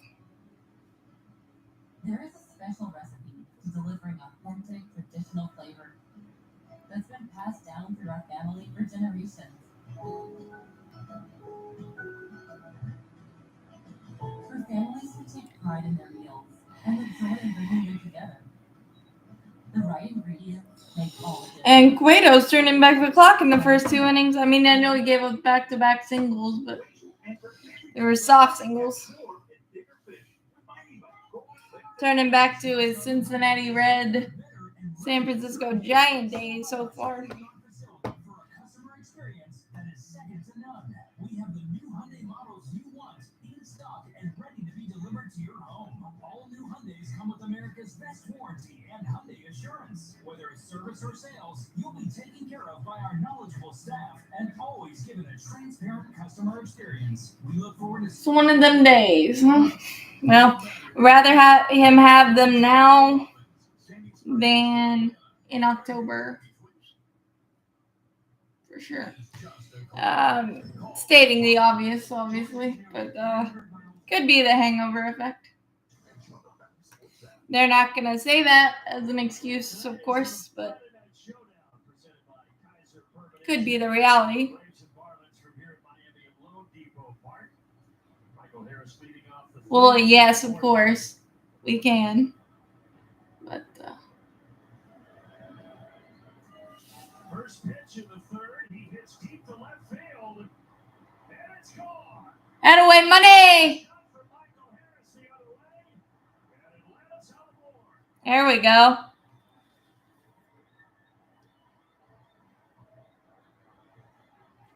There is a special recipe to delivering authentic, traditional flavor that's been passed down through our family for generations. For families who take pride in their meals and the joy in bringing them together. The right ingredients make all the difference. And Cueto's turning back the clock in the first 2 innings. I mean, I know he gave up back-to-back singles, but they were soft singles. turning back to his Cincinnati Red, San Francisco Giant days so far. For a customer experience that is second to none. We have the new Hyundai models you want in stock and ready to be delivered to your home. All new Hyundais come with America's best warranty and Hyundai Assurance. Whether it's service or sales, you'll be taken care of by our knowledgeable staff and always given a transparent customer experience. We look forward to It's one of them days. Huh? Well, rather have them now than in October, for sure. Stating the obvious, obviously, but could be the hangover effect. They're not going to say that as an excuse, of course, but could be the reality. Well, yes, of course, we can. But First pitch in the third, he hits deep to left field, and it's gone. Attaway money! There we go.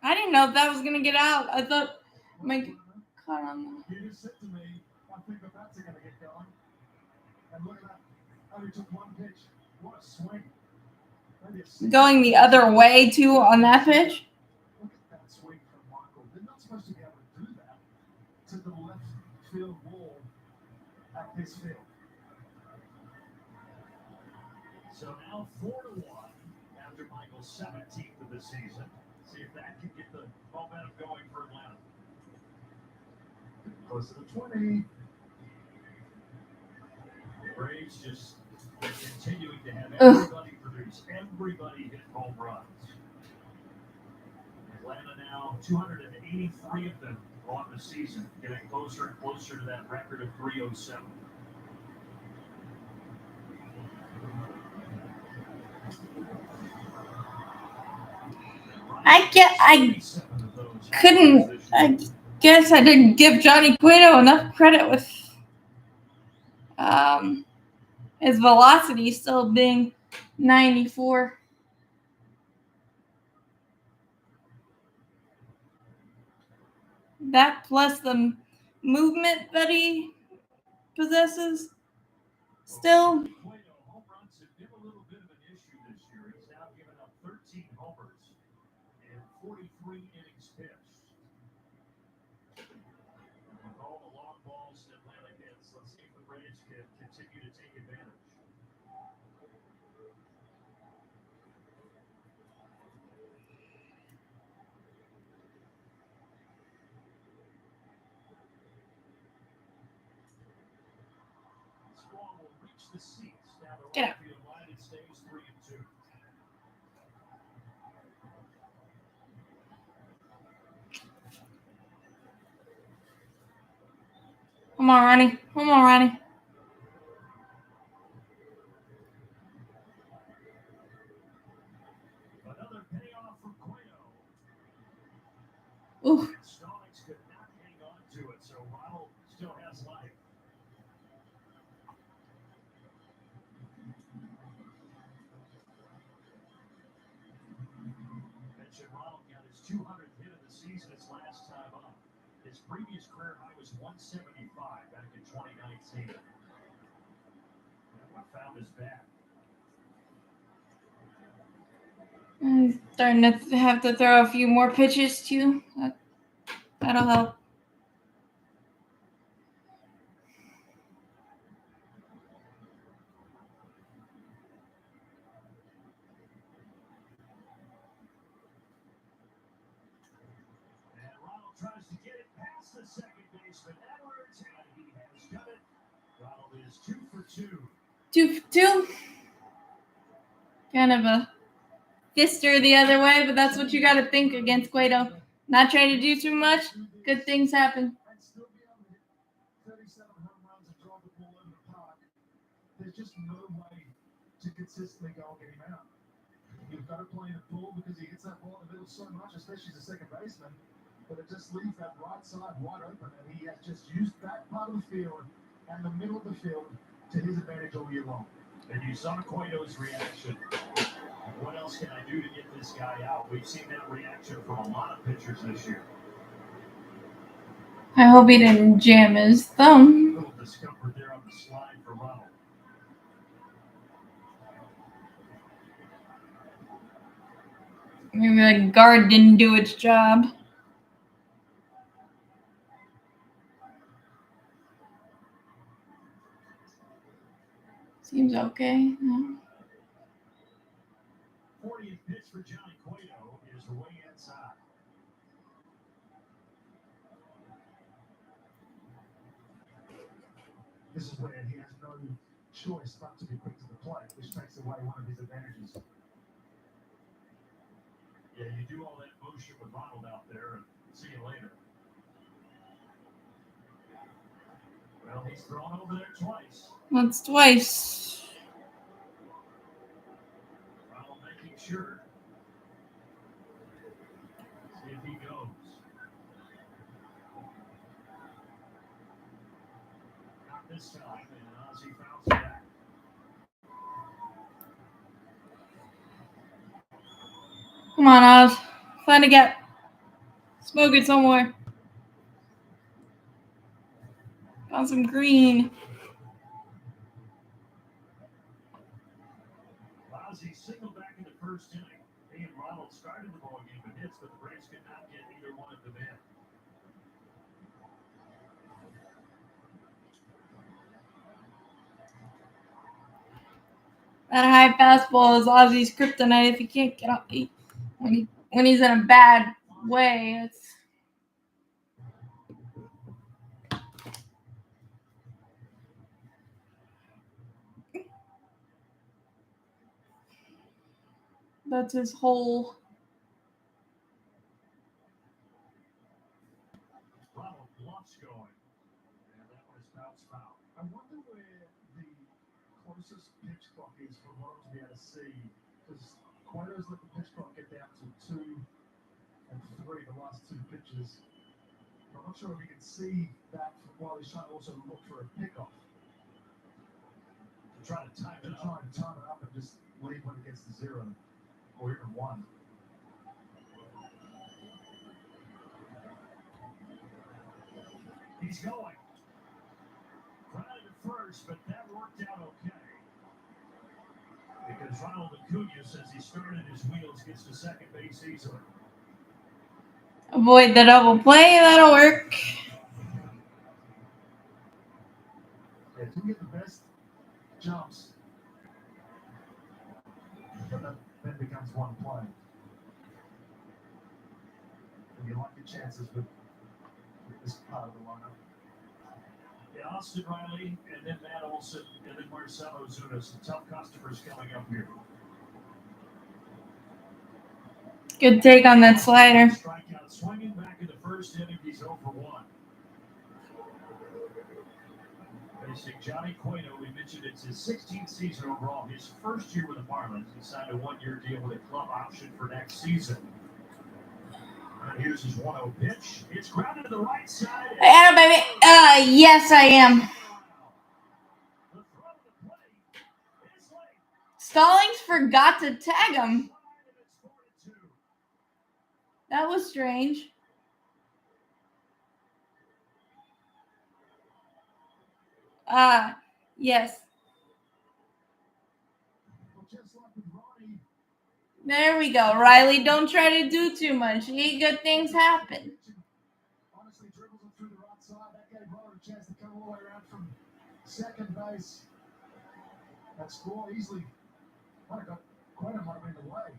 I didn't know if that was gonna get out. I thought my caught on. You just said to me, I think the bats are going to get going. And look at that. Only took one pitch. What a swing. Going the other way too on that pitch. Look at that swing from Michael. They're not supposed to be able to do that to the left field wall at this field. So now 4-1 after Michael's 17th of the season. See if that can get the momentum going for Atlanta. Close to the 20. Braves just continuing to have everybody produce, everybody hit home runs. Atlanta now 283 of them on the season, getting closer and closer to that record of 307. I guess I didn't give Johnny Cueto enough credit with his velocity still being 94. That plus the movement that he possesses still. Cueto, home runs have been a little bit of an issue this year. He's now given up 13 homers in 43 innings pitched. And with all the long balls that Atlanta hits, let's see if the Braves can continue to take advantage. This ball will reach the seats. Now the Get right out. field line, it stays 3-2. Come on, Ronnie. Come on, Ronnie. Another payoff from Cueto. Ooh. And Stallings could not hang on to it, so Ronald still has life. Mentioned Ronald got his 200th hit of the season his last time up. His previous career high was 175 back in 2019. That one found his bat. I'm starting to have to throw a few more pitches too. That'll help. And Ronald tries to get it past the second baseman Edwards, and he has done it. Ronald is 2 for 2. 2 for 2. Kind of a fister the other way, but that's what you got to think against Cueto. Not trying to do too much. Good things happen. And still be able to hit 37 home runs and drive the ball over the park. There's just no way to consistently go and get him out. You've got to play in the pool because he hits that ball in the middle so much, especially as a second baseman. But it just leaves that right side wide open, and he has just used that part of the field and the middle of the field to his advantage all year long. And you saw Cueto's reaction. What else can I do to get this guy out? We've seen that reaction from a lot of pitchers this year. I hope he didn't jam his A thumb. little discomfort there on the slide for Ronald. Maybe the guard didn't do its job. Seems okay. No. 40th pitch for Johnny Cueto is way inside. This is where he has no choice but to be quick to the plate, which takes away one of his advantages. Yeah, you do all that motion with Ronald out there and see you later. Well, he's thrown over there twice. That's twice. Ronald making sure. See if he goes. Not this time, and Ozzie fouls it back. Come on, Oz. Find a gap. Smoke it somewhere. Found some green. Ozzie singled back in the first inning. He and Ronald started the ball game with hits, but the Braves could not get either one of them in. That high fastball is Ozzie's kryptonite. If he can't get up, when he's in a bad way, that's his whole. Ronald bluffs going. And that was bounce foul. I wonder where the closest pitch clock is for Ronald to be able to see, because Cueto's let the pitch clock get down to 2 and 3, the last two pitches. I'm not sure if he can see that while he's trying to also look for a pickoff. To try to time it up. Trying to time it up and just leave when it gets to 0 or even 1. He's going. Grounded at first, but that worked out okay. Because Ronald Acuna says he started his wheels, gets to second base easily. Avoid the double play. That'll work. Yeah, if you get the best jumps, but that then becomes one play. And you like your chances with this part of the lineup. Yeah, Austin Riley, and then Matt Olson, and then Marcelo Ozuna. Some tough customers coming up here. Good take on that slider. Strikeout swinging back in the first inning. He's 0 for 1. Facing Johnny Cueto, we mentioned it's his 16th season overall. His first year with the Marlins. He signed a 1-year deal with a club option for next season. And here's his 1-0 pitch. It's grounded to the right side. Anna, baby. Yes, I am. The throw to the plate is late. Stallings forgot to tag him. And it's 4-2. That was strange. Yes. Well, just like with Ronnie, There we go. Riley, don't try to do too much. Good things happen. honestly dribbles it through the right side. That gave Ronald a chance to come all the way around from second base and score easily. Might have got Cueto might have been in the way.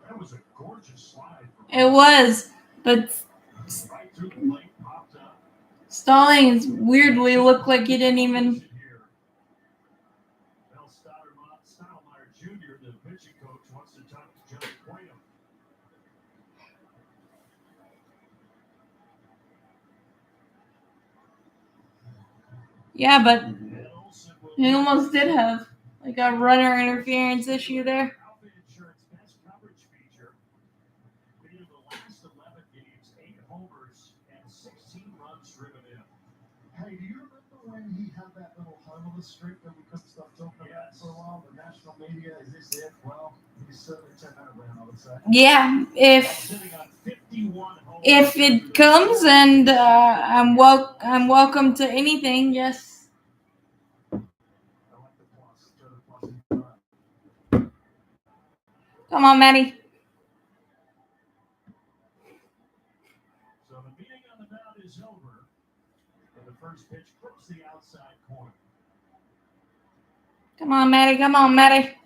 That was a gorgeous slide. It was, but Right through the plate, popped up. Stallings weirdly looked like he didn't even. Mel Stottlemyre Jr., the pitching coach, wants to talk to Johnny Cueto. Yeah, but And Olsen will he almost did have like a runner interference issue there. Outfit Insurance best coverage feature. Leading the last 11 games, 8 homers and 16 runs driven in. Hey, do you remember when he had that little homeless streak that we couldn't stop talking about Yes. for a while? The national media, is this it? Well, he's certainly turned that around, I would say. Yeah, Sitting on 51 home if runs it after the comes and I'm welcome to anything. Yes. I like the plus. Throw the plus in front. Come on, Maddie. So the meeting on the mound is over. And the first pitch clips the outside corner. Come on, Maddie. Come on, Maddie.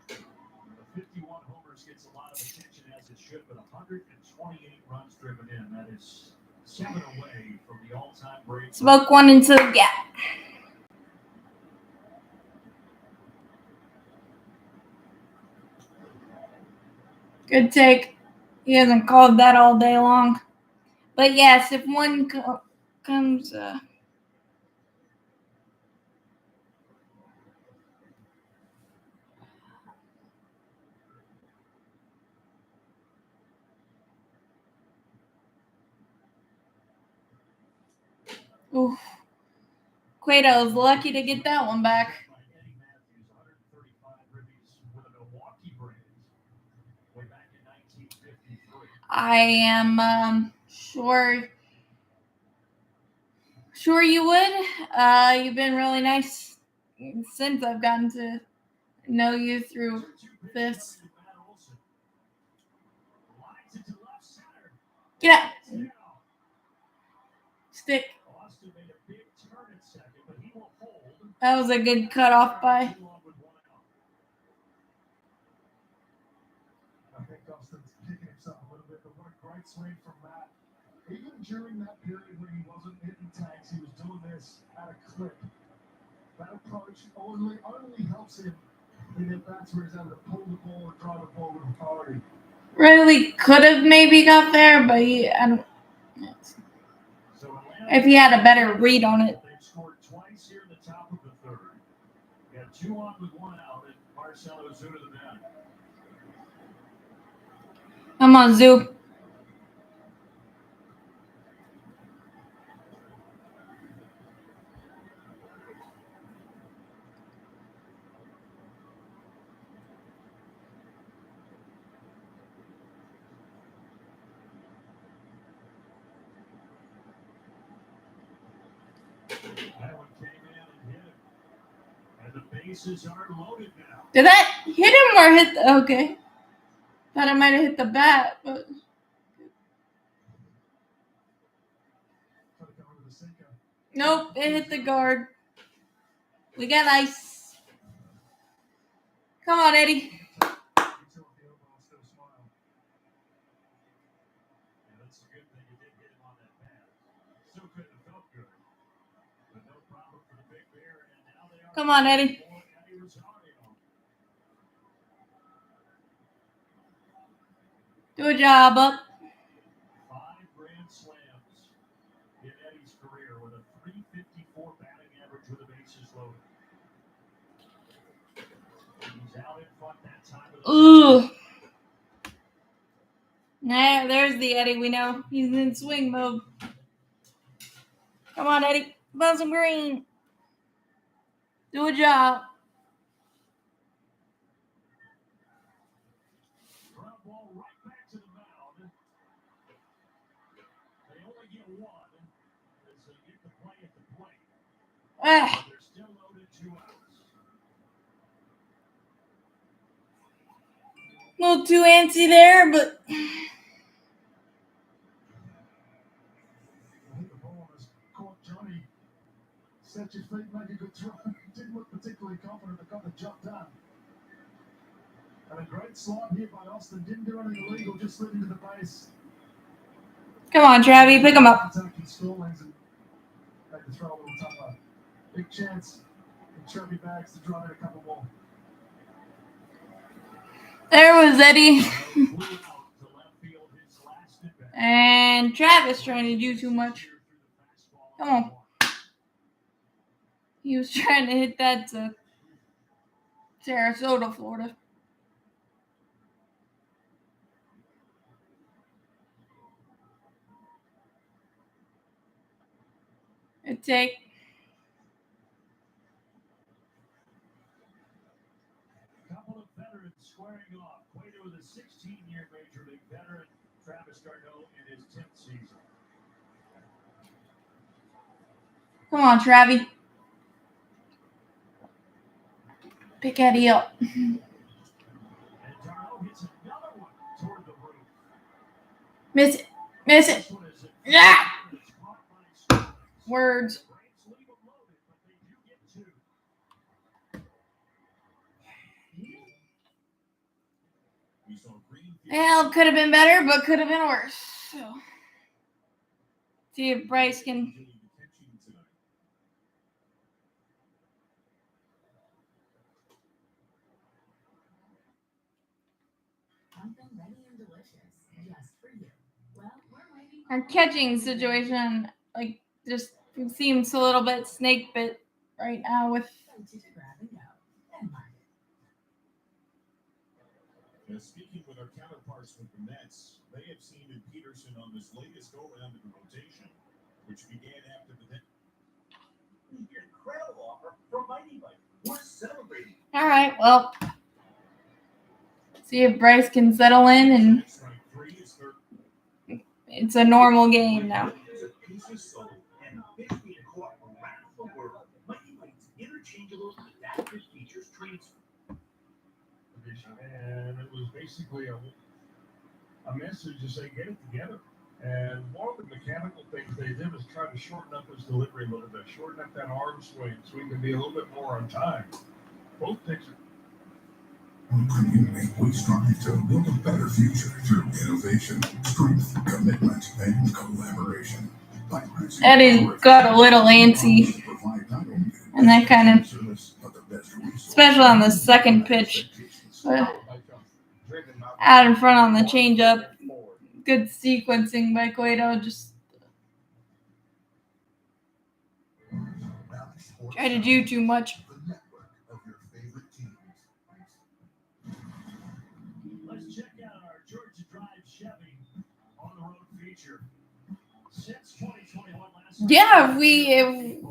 The 51 homers gets a lot of attention as it should, but 128 runs driven in. That is 7 away from the all-time break. Smoke one into the gap. Good take. He hasn't called that all day long. But yes, if one comes. Oof. Cueto's lucky to get that one back. By Eddie Matthews, 135 ribbies with a Milwaukee Braves way back in 1953. I am sure you would. You've been really nice since I've gotten to know you through this. Get out. Stick. Austin made a big turn at second, but he will hold. That was a good cutoff by. I think Austin's kicking himself a little bit, but what a great swing from Matt. Even during that period when he wasn't hitting tags, he was doing this at a clip. That approach only helps him in at bats where he's able to pull the ball and drive the ball with authority. Really could have maybe got there, but I don't. If he had a better read on it. They've scored twice here in the top of the third. Got 2 on with 1 out, and Marcelo Zuna the man. Come on, Zoo. That one came in and hit him. And the bases are loaded now. Did that hit him or hit the. Okay. Thought I might have hit the bat, but. Nope, it hit the guard. We got ice. Come on, Eddie. Yeah, that's a good thing you did hit him on that bat. Still couldn't have felt good. But no problem for the Big Bear, and now they are. Come on, Eddie. Do a job up. 5 grand slams in Eddie's career with a .354 batting average with the bases loaded. He's out in front that time of the Ooh. Nah, there's the Eddie we know. He's in swing mode. Come on, Eddie. Buzz him green. Do a job. Ground ball right back to the mound. They only get 1 as they get the play at the plate. Ah. They're still loaded 2 outs. A little too antsy there, but. I think the ball has caught Johnny. Set your feet, make a good throw. Didn't look particularly confident, but got the job done. And a great slide here by Austin. Didn't do anything illegal, just slid into the base. Come on, Travi, pick him up. Attacking Stallings and make the throw a little tougher. Big chance for Trevi Bags to drive in a couple more. There was Eddie. And Travis trying to do too much. Come on. He was trying to hit that to Sarasota, Florida. It take. Couple of veterans squaring off. Cueto with a 16-year Major League veteran. Travis Darno in his 10th season. Come on, Travi. Pick Eddie up. And Darno hits another one toward the roof. Miss it. Miss it. This one is a Yeah. it's caught by strikes. Words. The Braves leave them loaded, but they do get two. We saw Greenfield. Well, could have been better, but could have been worse. So, see if Bryce can. Doing the catching tonight. Something ready and delicious, just for you. Well, we're waiting. Our catching situation, like, just seems a little bit snake bit right now with. So to grab and go and mark it. Now, speaking with our counterparts with the Mets, they have seen in Peterson on this latest go-round of the rotation, which began after the Incredible offer from Mighty Bite. We're celebrating. All right, well, see if Bryce can settle in, and strike three is third. it's a normal game now. There's a piece of soul and fish being caught around the world. Mighty Bite's interchangeable adaptive features transfer. And it was basically a message to say, get it together. And one of the mechanical things they did was try to shorten up his delivery a little bit, shorten up that arm swing so he could be a little bit more on time. Both pictures. Community, we strive to build a better future through innovation, strength, commitment, and collaboration. Eddie got a little antsy, and that kind of, especially on the second pitch, out in front on the changeup. Good sequencing by Cueto. Just try to do too much. Let's check out our Georgia Drive Chevy on the road feature. Since 2021 last Yeah, we 16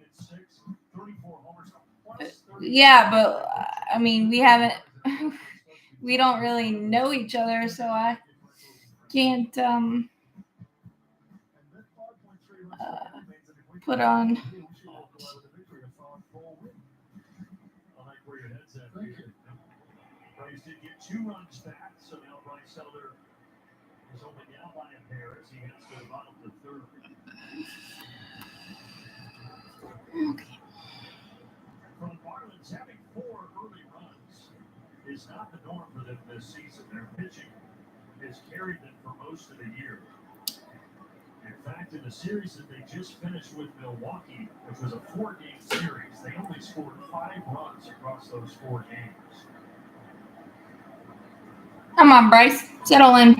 and 6, 34 homers. Plus 30 yeah, but I mean we haven't. We don't really know each other, so I can't put on. I like where your head's at. Bryce did get 2 runs back, so now Bryce Elder is only down by a pair as he has to the bottom of the third. Okay. For the Marlins, having 4 early runs is not the norm for them this season. Their pitching has carried them for most of the year. In fact, in the series that they just finished with Milwaukee, which was a 4-game series, they only scored 5 runs across those 4 games. Come on, Bryce, settle in.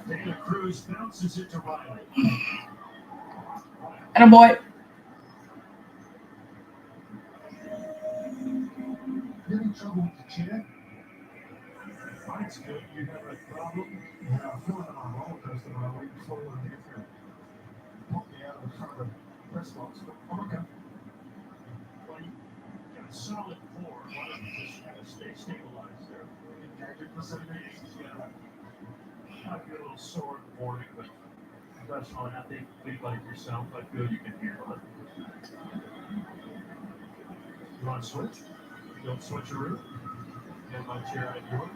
Taylor Cruz bounces it to Riley. Attaboy. Having trouble with the chair? Mine's good. You have a problem? Yeah, I'm feeling it on a roller coaster, but I'm waiting for someone to pop me out of the front of the press box. But I'm okay. Well, you got a solid core. Why don't you just kind of stay stabilized there? Gadget for 7 days. Yeah. Might be a little sore in the morning, but that's fine. I think be like yourself. I feel you can handle it. You want to switch? You don't switch your room? Get my chair out of yours?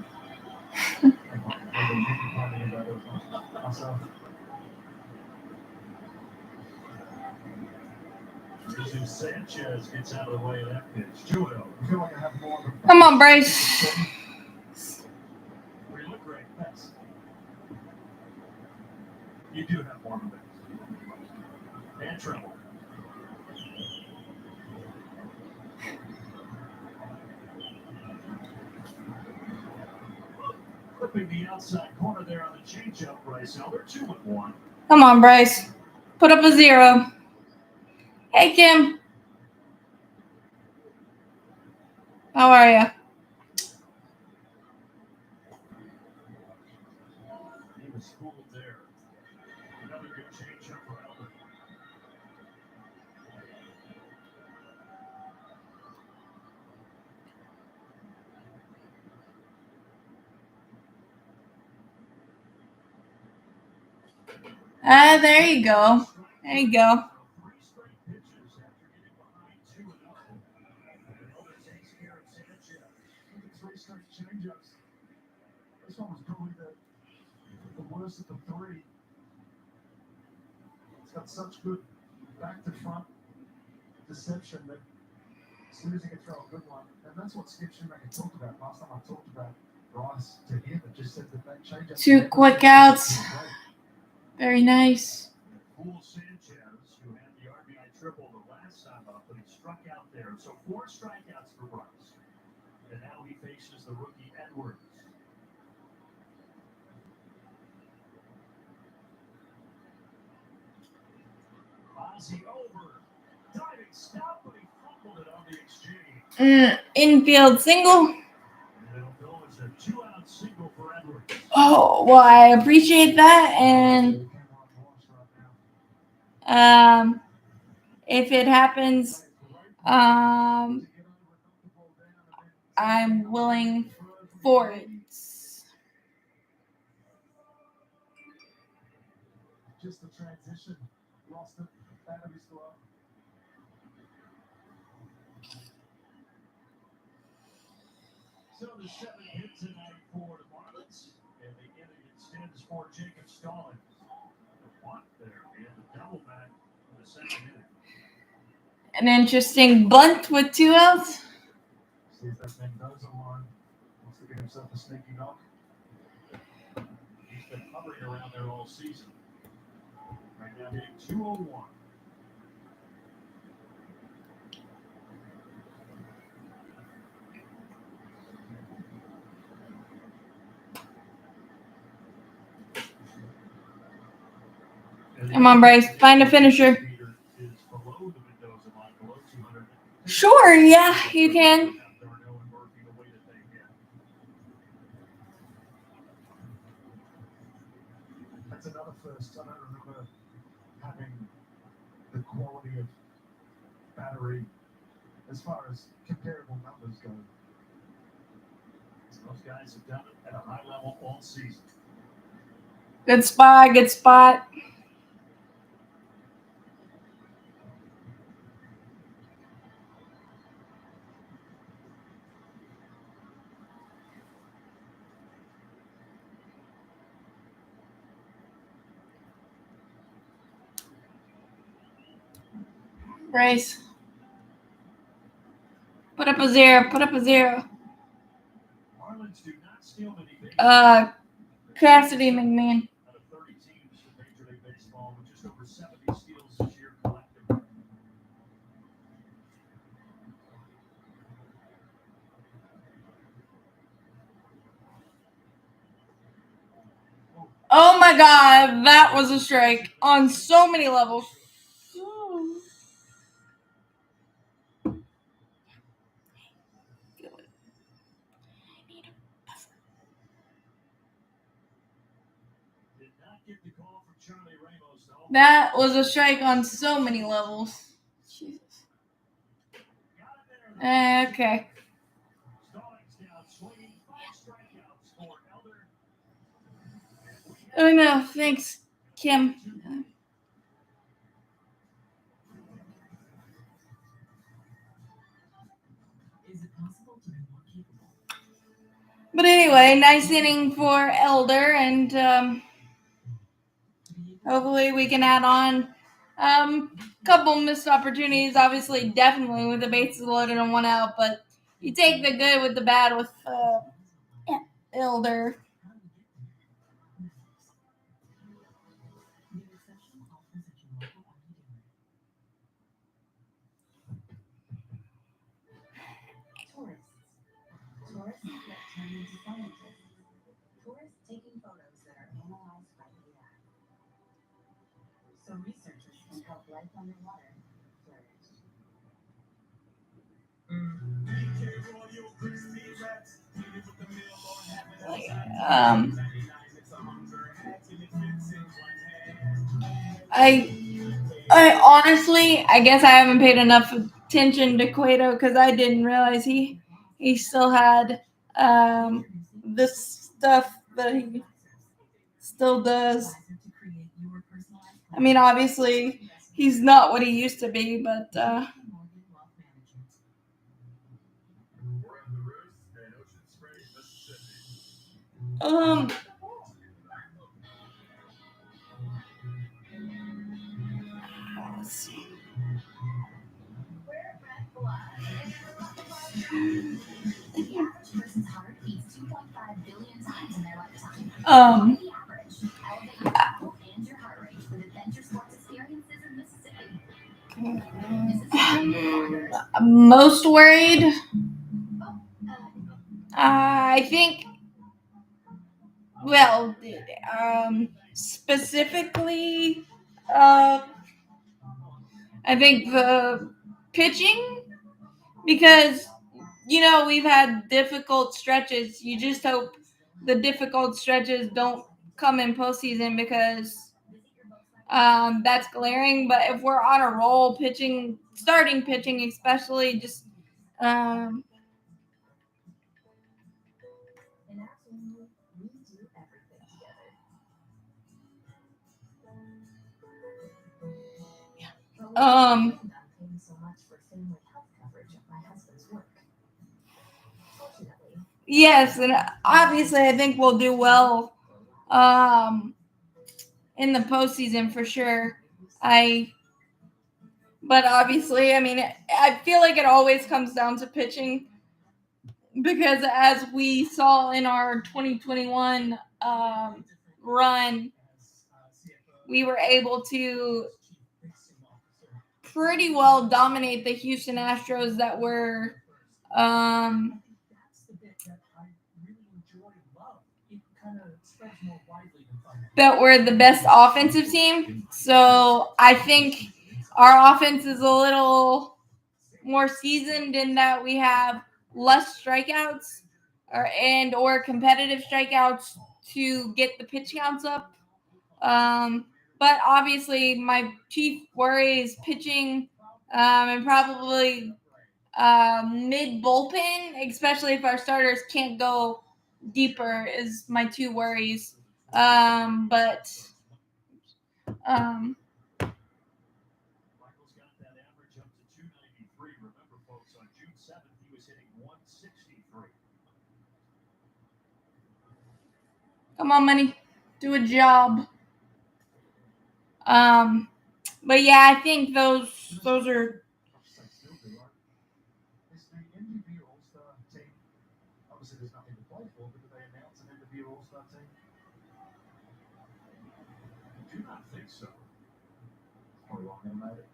Jesus Sanchez gets out of the way of that pitch. 2-0. I feel like I have more of a... Come on, Bryce. We look great. Thanks. You do have more of a and trouble. Clipping the outside corner there on the changeup, Bryce Elder. 2-1. Come on, Bryce. Put up a 0. Hey, Kim. How are you? another good changeup for Elder. There you go. There you go. Three straight pitches after getting behind 2-0. And Elder takes care of Sanchez. Look at 3 straight changeups. This one was probably the worst of the 3. It's got such good back to front deception that as soon as he can throw a good one, and that's what Skip Schumacher talked about last time I talked about Bryce to him. It just said that changeup. 2 quick outs. Very nice. Fool Sanchez, who had the RBI triple the last time up, but he struck out there. So 4 strikeouts for Bryce. And now he faces the rookie Edwards. Ozzie over. Diving stop, but he fumbled it on the exchange. Infield single. And it'll go as a 2-out single for Edwards. Oh, well, I appreciate that. And if it happens, I'm willing for it. Just the transition. Lost it. Battery's still up. So the 7 hits tonight for the Marlins, and the inning extends for Jacob Stallings. The bunt there and the double back in the 2nd inning. An interesting bunt with 2 outs. See if that Mendoza line wants to get himself a sneaky knock. He's been hovering around there all season. Right now hitting 201. Come on, Bryce. Find a finisher. Sure, yeah, you can. That's another first. I don't remember having the quality of battery as far as comparable numbers go. Those guys have done it at a high level all season. Good spot, good spot. Bryce. Put up a 0. Put up a 0. Marlins do not steal many bases. Cassidy McMahon. Out of 30 teams in Major League Baseball, with just over 70 steals this year collectively. Oh my God, that was a strike on so many levels. Did not get the call from Charlie Ramos, though. That was a strike on so many levels. Jesus. Okay. Stallings down swinging 5 strikeouts for Elder. Oh no, thanks, Kim. Is it possible to be more capable? But anyway, nice inning for Elder, and hopefully we can add on couple missed opportunities. Obviously, definitely with the bases loaded and 1 out, but you take the good with the bad with Elder. Tourists get turned into scientists. Tourists taking photos that are analyzed by AI. So researchers can help life underwater flourish. I honestly, I guess I haven't paid enough attention to Cueto because I didn't realize he still had this stuff that he still does. I mean, obviously, he's not what he used to be, but We're on the roof in Ocean Springs, Mississippi. let's see. The average person's heart beats 2.5 billion times in their lifetime. Um, The average. Elevate your tempo and your heart rate with adventure sports experiences in Mississippi. Most worried. I think. Well, specifically, I think the pitching, because we've had difficult stretches. You just hope the difficult stretches don't come in postseason because that's glaring. But if we're on a roll, starting pitching especially, just We do everything together. um I'm paying so much for family health coverage at my husband's work. Fortunately, yes, and obviously I think we'll do well in the postseason for sure. But obviously, I mean, I feel like it always comes down to pitching because as we saw in our 2021 run, we were able to pretty well dominate the Houston Astros that were That's the bit that I really enjoy and love. It kind of spreads more widely than fun. the best offensive team. So I think our offense is a little more seasoned in that we have less strikeouts or competitive strikeouts to get the pitch counts up. But obviously, my chief worry is pitching and probably mid bullpen, especially if our starters can't go deeper, is my two worries. But Michael's got that average up to 293. Remember, folks, on June 7th, he was hitting 163. come on, money, do a job. But yeah, I think those are. Is the MVP All-Star team, obviously there's nothing to play for, but do they announce an MVP All-Star team? I do not think so. Probably wrong, I made it.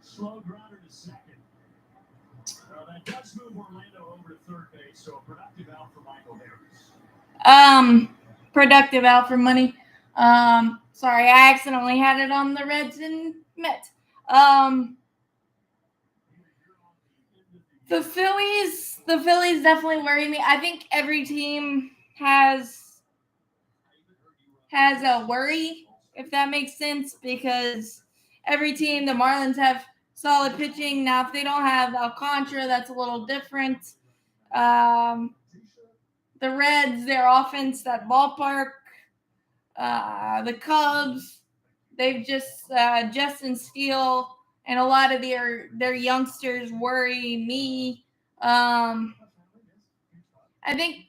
Slow grounder to second. That does move Orlando over to third base, so a productive out for Michael Harris. Productive out for money. Sorry, I accidentally had it on the Reds and Mets. The Phillies definitely worry me. I think every team has a worry, if that makes sense, because every team, the Marlins have solid pitching. Now, if they don't have Alcantara, that's a little different. The Reds, their offense, that ballpark. The Cubs, they've just Justin Steele and a lot of their youngsters worry me. I think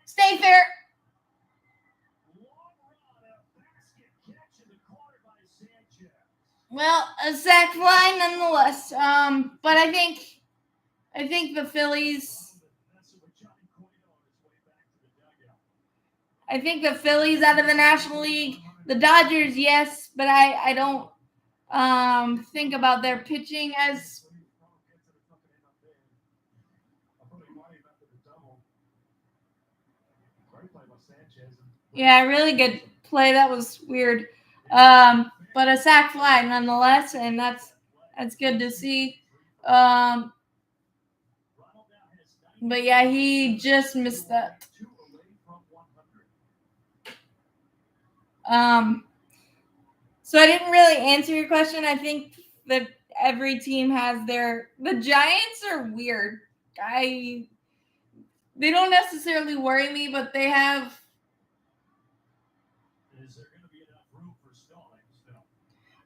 stay fair. Well, a sac fly nonetheless. But I think the Phillies. I think the Phillies out of the National League. The Dodgers, yes, but I don't think about their pitching as. Yeah, really good play. That was weird. But a sac fly nonetheless, and that's good to see. But yeah, he just missed that. So I didn't really answer your question. I think that every team has the Giants are weird. They don't necessarily worry me, but they have Is there going to be enough room for stalling? No.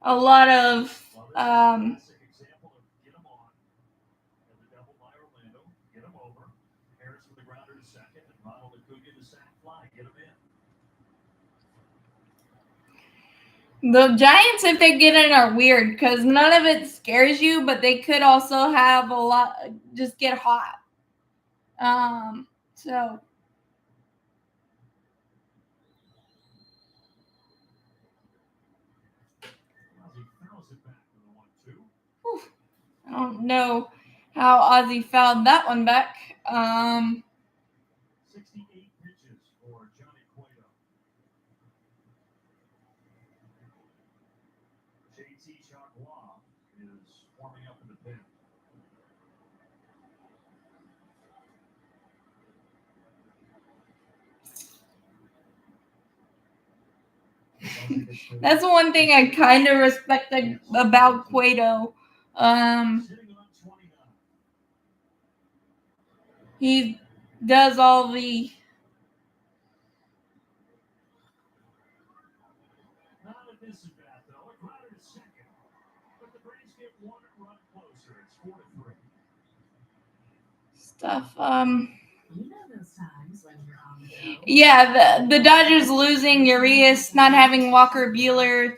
a lot of Classic example of get them on. And the double by Orlando, get them over. Harris with the grounder to second, and Ronald Acuna to sack fly, get them in. the Giants, if they get in, are weird because none of it scares you, but they could also have a lot just get hot. So Ozzie throws it back with a 1-2. I don't know how Ozzie fouled that one back. 68 pitches for Johnny Cueto. JT Chargois is warming up in the pen. That's the one thing I kind of respect about Cueto. He does all the Not at this at bat, though. A grounder to second. But the Braves get one run closer. It's 4-3. stuff. You know those times when you're on the go. Yeah, the Dodgers losing Urias, not having Walker Buehler.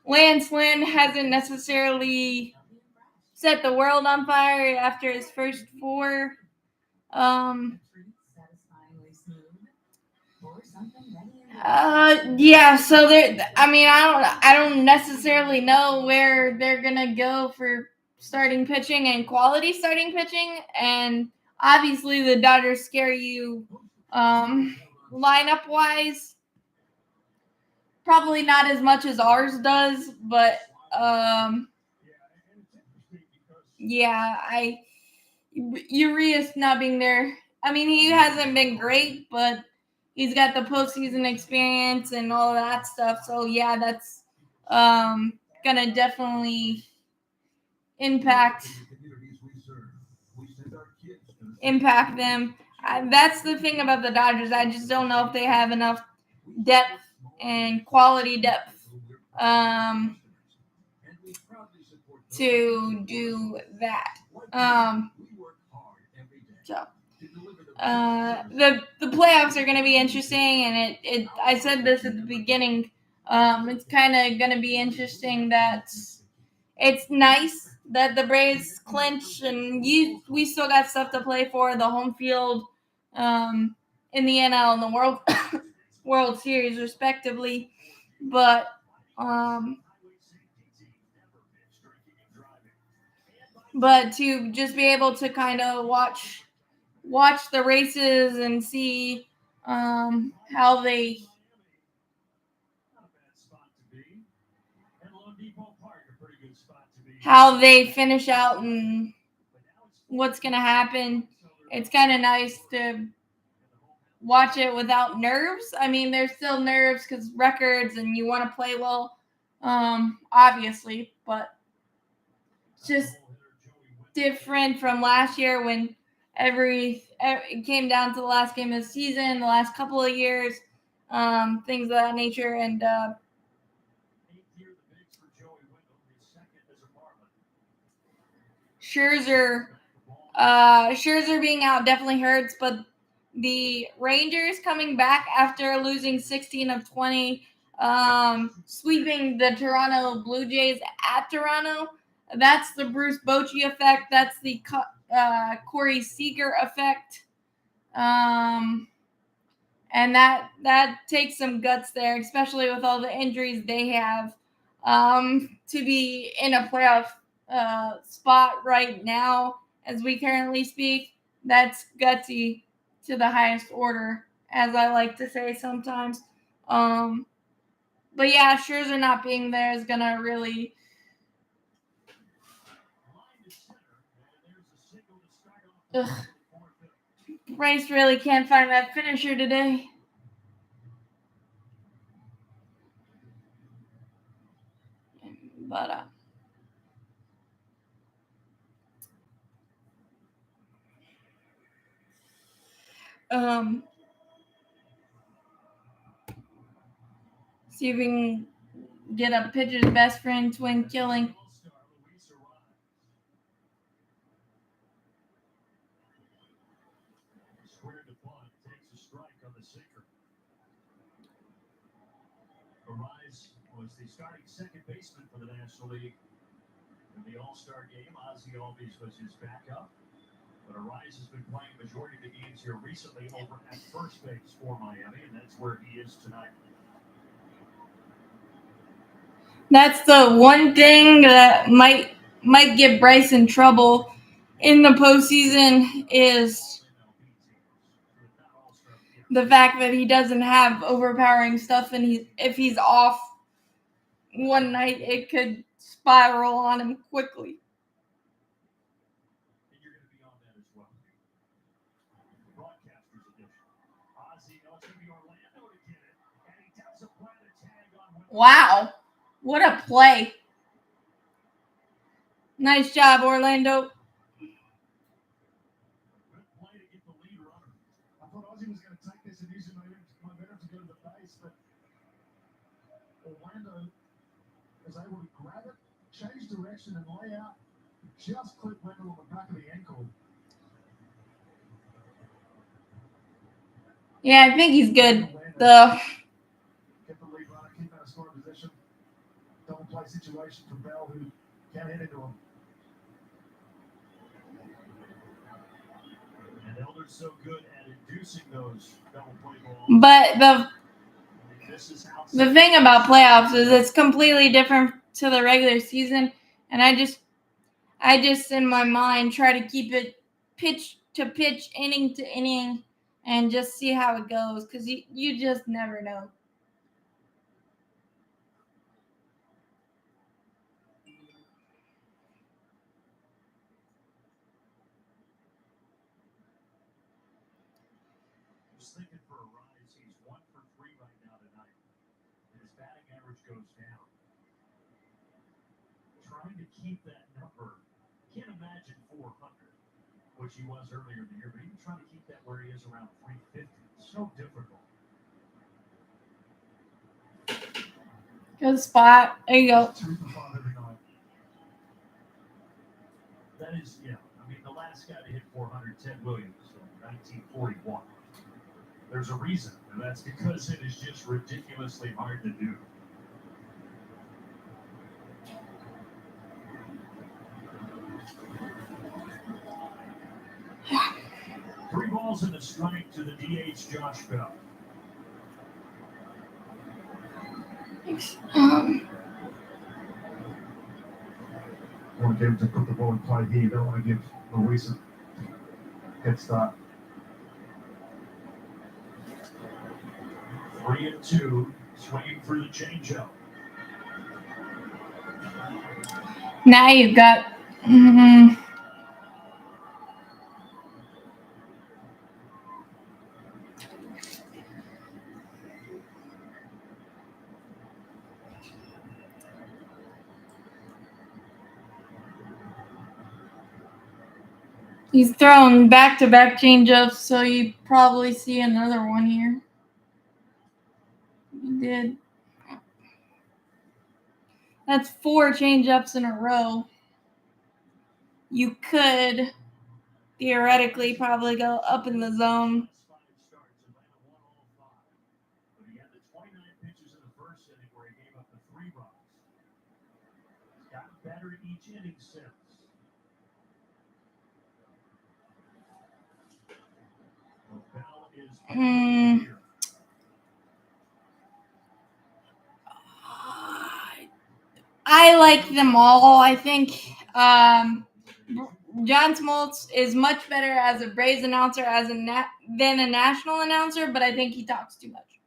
Lance Lynn hasn't necessarily set the world on fire after his first 4. Satisfyingly smooth. Or something ready in Yeah, so I don't necessarily know where they're gonna go for starting pitching and quality starting pitching, and obviously the Dodgers scare you lineup wise. Probably not as much as ours does, but yeah, Urias not being there. I mean, he hasn't been great, but he's got the postseason experience and all of that stuff. So yeah, that's gonna definitely impact them. That's the thing about the Dodgers. I just don't know if they have enough depth and quality depth to do that. The playoffs are going to be interesting, and it I said this at the beginning. It's kind of going to be interesting that it's nice that the Braves clinch, and we still got stuff to play for, the home field, in the NL and the World Series respectively, but to just be able to kind of watch the races and see how they finish out and what's going to happen. It's kind of nice to watch it without nerves. I mean, there's still nerves because records and you want to play well, obviously, but it's just different from last year when it came down to the last game of the season, the last couple of years, things of that nature, and Scherzer being out definitely hurts, but the Rangers coming back after losing 16 of 20, sweeping the Toronto Blue Jays at Toronto. That's the Bruce Bochy effect. That's the Corey Seager effect. And that takes some guts there, especially with all the injuries they have. To be in a playoff spot right now, as we currently speak, that's gutsy to the highest order, as I like to say sometimes. But yeah, Scherzer not being there is gonna really. Ugh. Bryce really can't find that finisher today. But see if we can get a pitcher's best friend twin killing. Squared to bunt, takes a strike on the sinker. Arise was the starting second baseman for the National League in the All-Star game. Ozzie Albies was his backup. But Arise has been playing majority of the games here recently over at first base for Miami, and that's where he is tonight. That's the one thing that might get Bryce in trouble in the postseason is the fact that he doesn't have overpowering stuff, and if he's off one night, it could spiral on him quickly. And you're going to be on that as well. Broadcasters edition. Ozzie, no, it's going to be Orlando to get it, and he doesn't play the tag on. Wow, what a play! Nice job, Orlando. Good play to get the lead runner. I thought Ozzie was going to take this and use him momentum to go to the base, but Orlando was able to grab it, change direction, and lay out. Just clipped Wendell on the back of the ankle. Yeah, I think he's good. Get the lead runner, keep out of scoring position. Double play situation for Bell, who can't hit into him. And Elder's so good at inducing those double play balls. But the thing about playoffs is it's completely different to the regular season, and I just in my mind try to keep it pitch to pitch, inning to inning, and just see how it goes, because you just never know. Just thinking for Arise, he's 1 for 3 right now tonight, and his batting average goes down. Trying to keep that number, can't imagine 400, which he was earlier in the year, but even trying to keep that where he is around 350. So difficult. Good spot. There you go. 2 for 5 every night. That is, yeah. I mean, the last guy to hit 400, Ted Williams, in 1941. There's a reason, and that's because it is just ridiculously hard to do. Three balls and a strike to the DH, Josh Bell. Want to get him to put the ball in play here. You don't want to give Luis a head start. 3-2, swinging for the changeup. Now you've got. He's thrown back-to-back changeups, so you probably see another one here. He did. That's 4 changeups in a row. You could theoretically probably go up in the zone. But he had the 29 pitches in the first inning where he gave up the 3 runs. He's gotten better each inning since. Bell is I like them all. I think John Smoltz is much better as a Braves announcer than a national announcer, but I think he talks too much.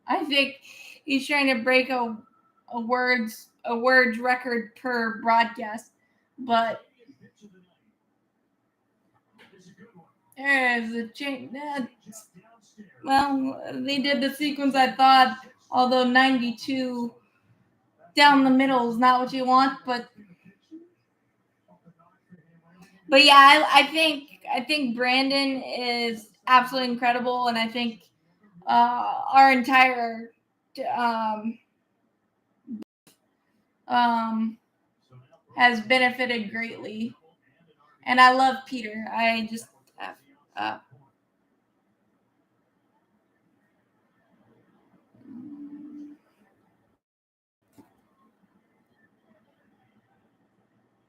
I think he's trying to break a words record per broadcast, but There's a change. Well, they did the sequence I thought, although 92 down the middle is not what you want, but yeah, I think Brandon is absolutely incredible, and I think our entire has benefited greatly, and I love Peter. I just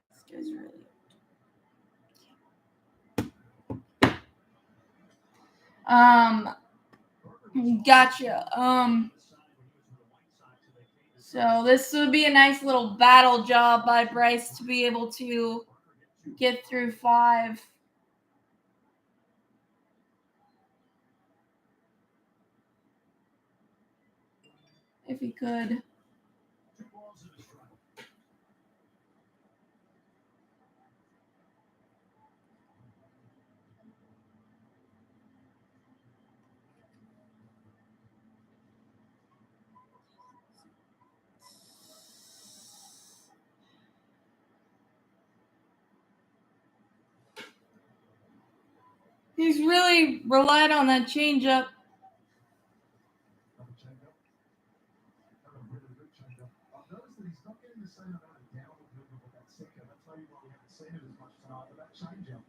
this guy's really. Gotcha. So this would be a nice little battle job by Bryce to be able to get through 5. If he could. He's really relied on that changeup. I've noticed that he's not getting the same amount of downward movement with that sinker. That's maybe why we haven't seen it as much tonight. But that changeup,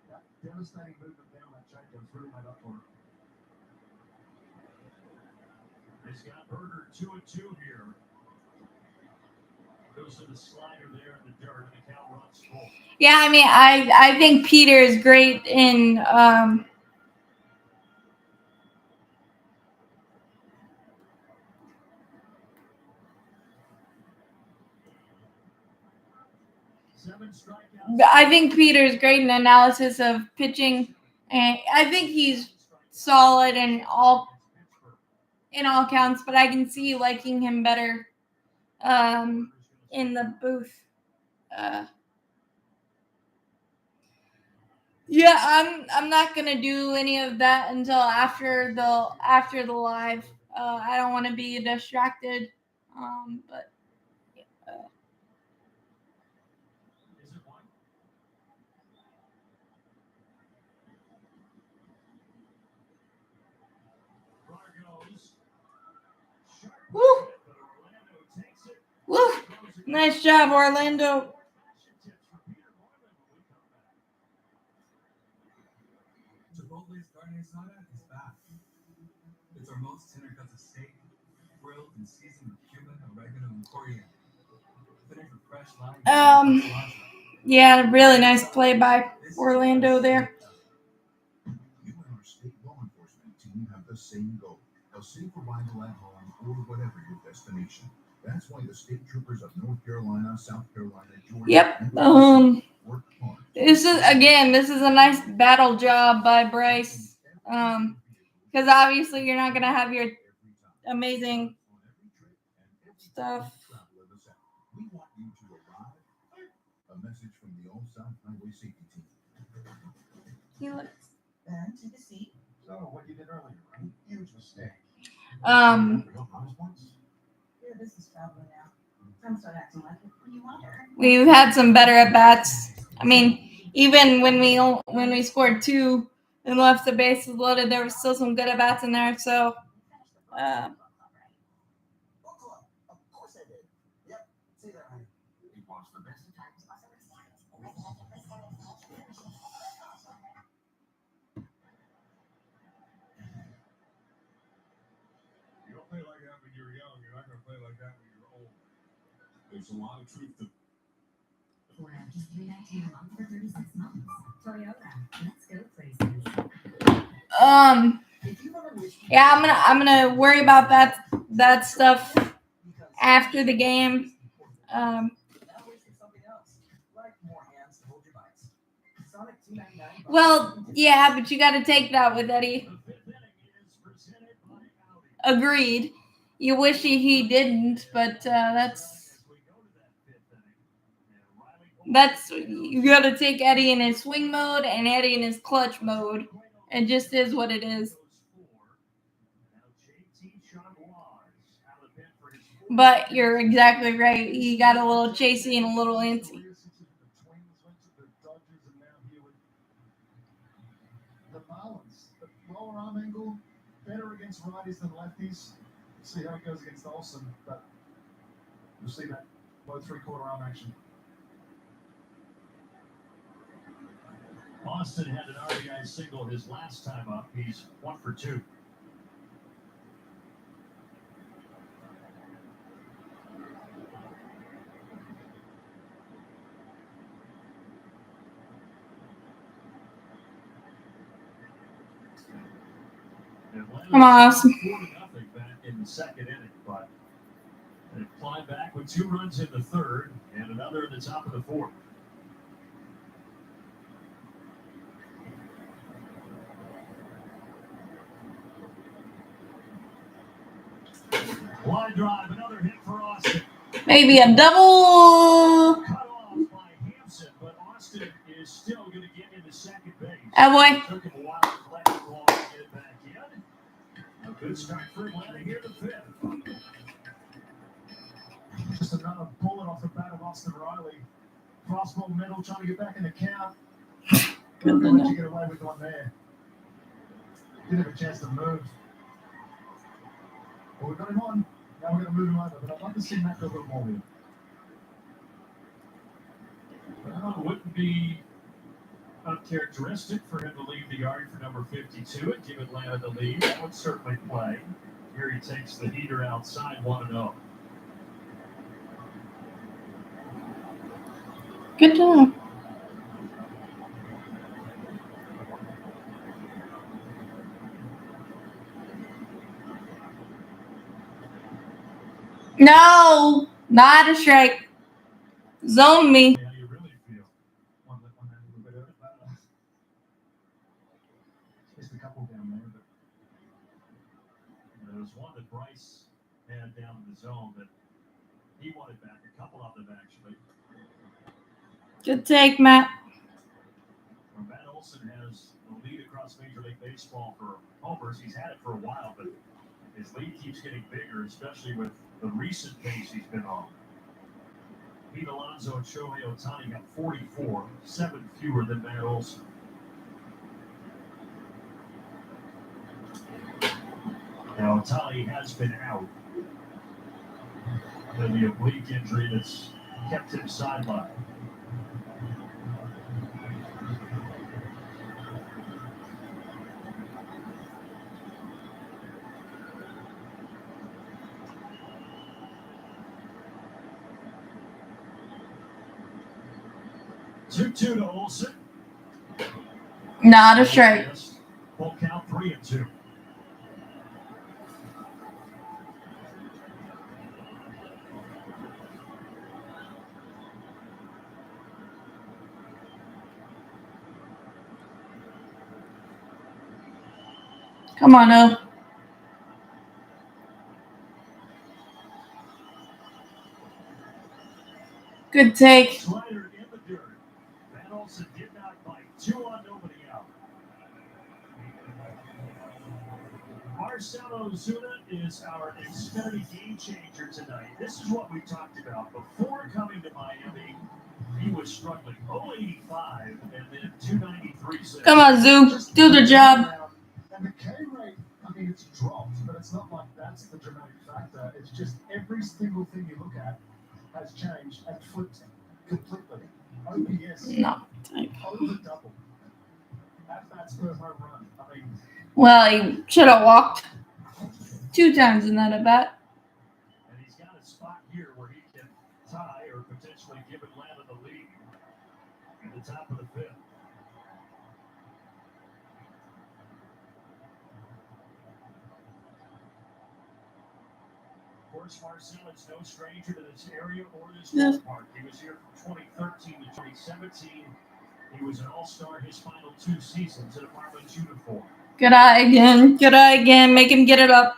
that devastating movement down that changeup's really made up for it. He's got Berger 2-2 here. Goes to the slider there in the dirt, and the count runs full. Yeah, I mean, I think Peter is great in I think Peter's great in analysis of pitching, and I think he's solid in all counts. But I can see liking him better in the booth. Yeah, I'm not gonna do any of that until after the live. I don't want to be distracted. But. Woo! Woo! Nice job, Orlando. Chipotle's carne asada is back. It's our most tender cuts of steak, grilled and seasoned with cumin, oregano, and coriander. Finished with fresh lime. Yeah, really nice play by Orlando there. You and our state law enforcement team have the same goal: a safe arrival at home or whatever your destination. That's why the state troopers of North Carolina, South Carolina, Georgia, Yep. work hard. This is a nice battle job by Bryce. Because obviously you're not gonna have your amazing stuff. We want you to arrive. A message from the Old South Highway Safety Team. And to the seat. So what you did earlier, right? Huge mistake. Yeah, this is traveling now. Time to start acting like it when you want her. We've had some better at bats. I mean, even when we scored 2 and left the bases loaded, there was still some good at bats in there. So. Of course I did. Yep. Say that right. We watched the best of times. You don't play like that when you're young. You're not going to play like that when you're old. There's a lot of truth to. For just $3.19 a month for 36 months. Toyota. Let's go places. Yeah, I'm gonna worry about that stuff after the game. Well, yeah, but you got to take that with Eddie. Agreed. You wish he didn't, but that's. That's you got to take Eddie in his swing mode and Eddie in his clutch mode. It just is what it is. But you're exactly right. He got a little chasey and a little antsy. The Marlins, the lower arm angle, better against righties than lefties. See how it goes against Olsen, but you'll see that low three-quarter arm action. Austin had an RBI single his last time up. He's 1 for 2. Come on, Austin. 4-0 back in the second inning, but they climbed back with 2 runs in the third and another in the top of the fourth. Line drive, another hit for Austin. Maybe a double. Cut off by Hampson, but Austin is still going to get into second base. Oh boy. It took him a while to collect the ball and get it back in. A good start for Atlanta here in the fifth. Just another bullet off the bat of Austin Riley. Fastball middle, trying to get back in the count. Not going to let you get away with one there. Didn't have a chance to move. Well, we've got him on. Now we're going to move him over, but I'd like to see Matt go a little more here. Well, it wouldn't be uncharacteristic for him to leave the yard for number 52 and give Atlanta the lead. That would certainly play. Here he takes the heater outside 1-0. Good job. No, not a strike. Zone me. How you really feel? One that a little bit of it. Just a couple down there, but There was one that Bryce had down in the zone that he wanted back. A couple of them, actually. Good take, Matt. Well, Matt Olson has the lead across Major League Baseball for homers. He's had it for a while, but his lead keeps getting bigger, especially with the recent pace he's been on. Pete Alonso and Shohei Ohtani got 44, 7 fewer than Matt Olson. Now, Ohtani has been out. The oblique injury that's kept him sidelined. Two to Olsen. Not a strike. Full count 3-2. Come on, O. Good take. Slider in the dirt. Matt Olson did not bite. 2 on, nobody out. Marcell Ozuna is our Xfinity game changer tonight. This is what we talked about. Before coming to Miami, he was struggling. 085 and then 293. Come on, Zoo. Do the job. And the K rate, I mean, it's dropped, but it's not like that's the dramatic factor. It's just every single thing you look at has changed and flipped completely. OPS, No. over double. That's per home run. I mean, Well, he should have walked 2 times in that at bat. And he's got a spot here where he can tie or potentially give Atlanta the lead at the top of the fifth. Of course, Marcell is no stranger to this area or this Yes. ballpark. He was here from 2013 to 2017. He was an all-star his final 2 seasons in a Marlins uniform. Good eye again. Good eye again. Make him get it up.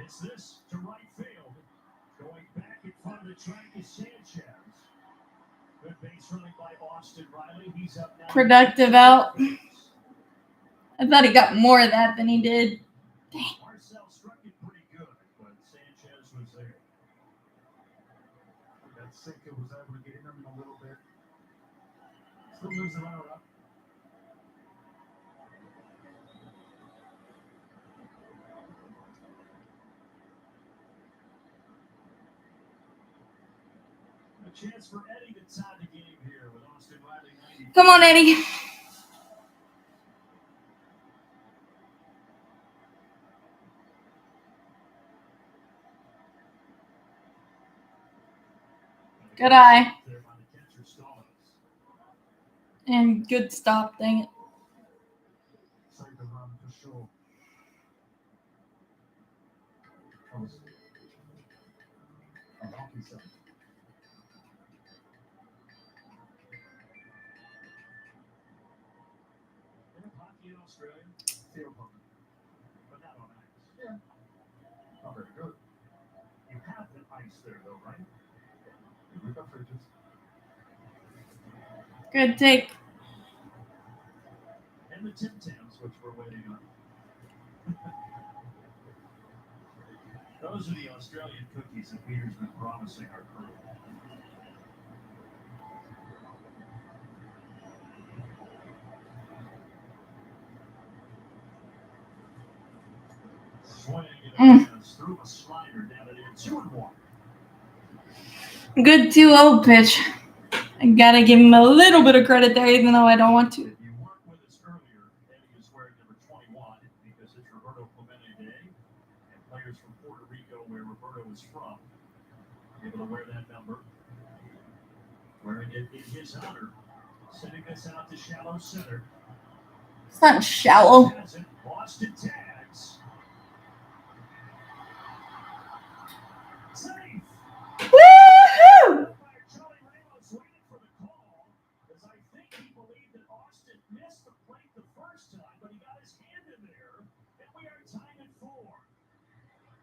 Hits this to right field. Going back in front of the track is Sanchez. Good base running by Austin Riley. He's up now. Productive out. I thought he got more of that than he did. Marcel struck it pretty good, but Sanchez was there. That sinker was able to get in him a little bit. Still moves the runner up. A chance for Eddie to tie the game here with Austin Riley 90. Come on, Eddie. Good eye. There by the catcher Stallings. And good stop, dang it. Save the run for sure. Oh, hockey side. They have hockey in Australia, Field hockey. but not on ice. Yeah. Not very good. You have the ice there, though, right? We've got fridges. Good take. And the Tim Tams, which we're waiting on. Those are the Australian cookies that Peter's been promising our crew. Swing and threw a slider down it in 2-1. Good 2-0 pitch. I gotta give him a little bit of credit there, even though I don't want to. If you weren't with us earlier, Eddie is wearing number 21 because it's Roberto Clemente Day, and players from Puerto Rico, where Roberto is from, able to wear that number. Wearing it in his honor, sending this out to shallow center. It's not shallow. Boston tags. Safe. Woohoo! Charlie Ramos waiting for the call, as I think he believed that Austin missed the plate the first time, but he got his hand in there, and we are tied at 4.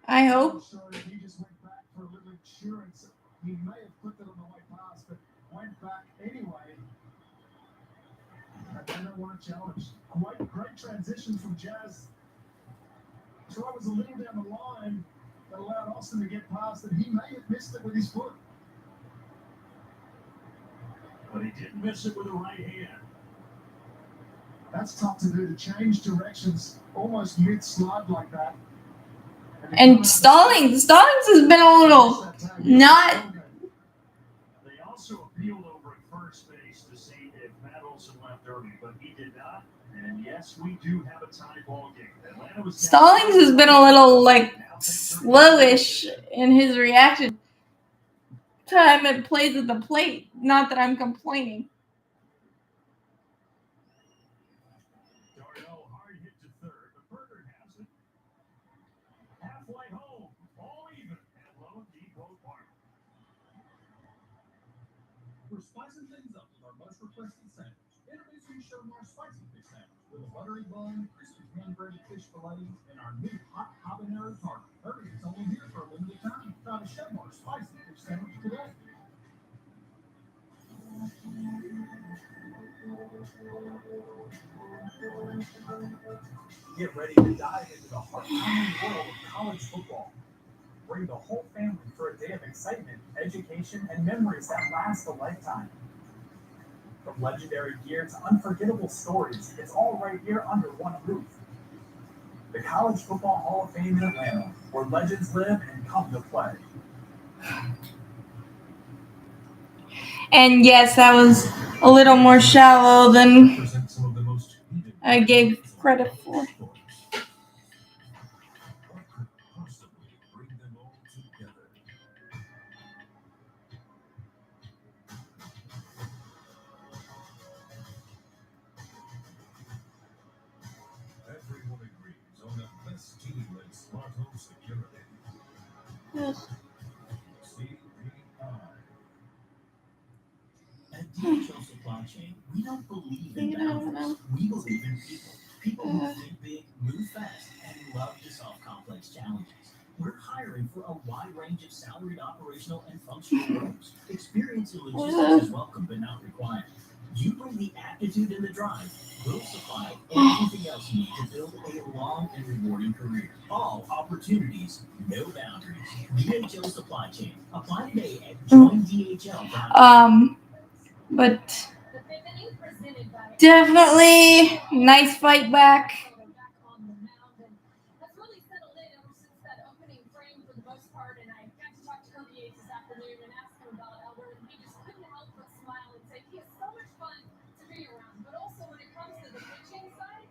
I hope. So he just went back for a little insurance. He may have put it on the way past, but went back anyway. And they don't want to challenge. Great transition from Jazz. Try was a little down the line that allowed Austin to get past, and he may have missed it with his foot. But he didn't miss it with the right hand. That's tough to do, to change directions almost mid-slide like that. And Stallings has been a little not. They also appealed over at first base to see if Matt Olson left early, but he did not. And yes, we do have a tie ball game. Atlanta was Stallings has been a little slowish in his reaction time it plays at the plate. Not that I'm complaining. Darno hard hit to third, but Berger has it. Halfway home, all even at Lone Depot Park. We're spicing things up with our most requested sandwich. Introducing Shomar's Spicy Fish Sandwich with a buttery bun, crispy hand-breaded fish fillets, and our new hot habanero tartar. Hurry, it's only here for a limited time. Try the Shomar's Spicy Fish Sandwich today. Get ready to dive into the heart-pounding world of college football. Bring the whole family for a day of excitement, education, and memories that last a lifetime. From legendary gear to unforgettable stories, it's all right here under one roof. The College Football Hall of Fame in Atlanta, where legends live and come to play. And yes, that was a little more shallow than I gave credit for. Everyone agrees on the best team in Slotto security. Yes. At DHL Supply Chain, we don't believe in boundaries. We believe in people. People who think big, move fast, and love to solve complex challenges. We're operational and functional roles. Experience in logistics is welcome but not required. You bring the aptitude and the drive. We'll supply everything else you need to build a long and rewarding career. All opportunities, no boundaries. DHL Supply Chain. Apply today at joindhl.com. But definitely nice fight back. Has really settled in ever since that opening frame for the most part. And I got to talk to Kirby Yates this afternoon and ask him about Elder, and he just couldn't help but smile and say he is so much fun to be around. But also when it comes to the pitching side,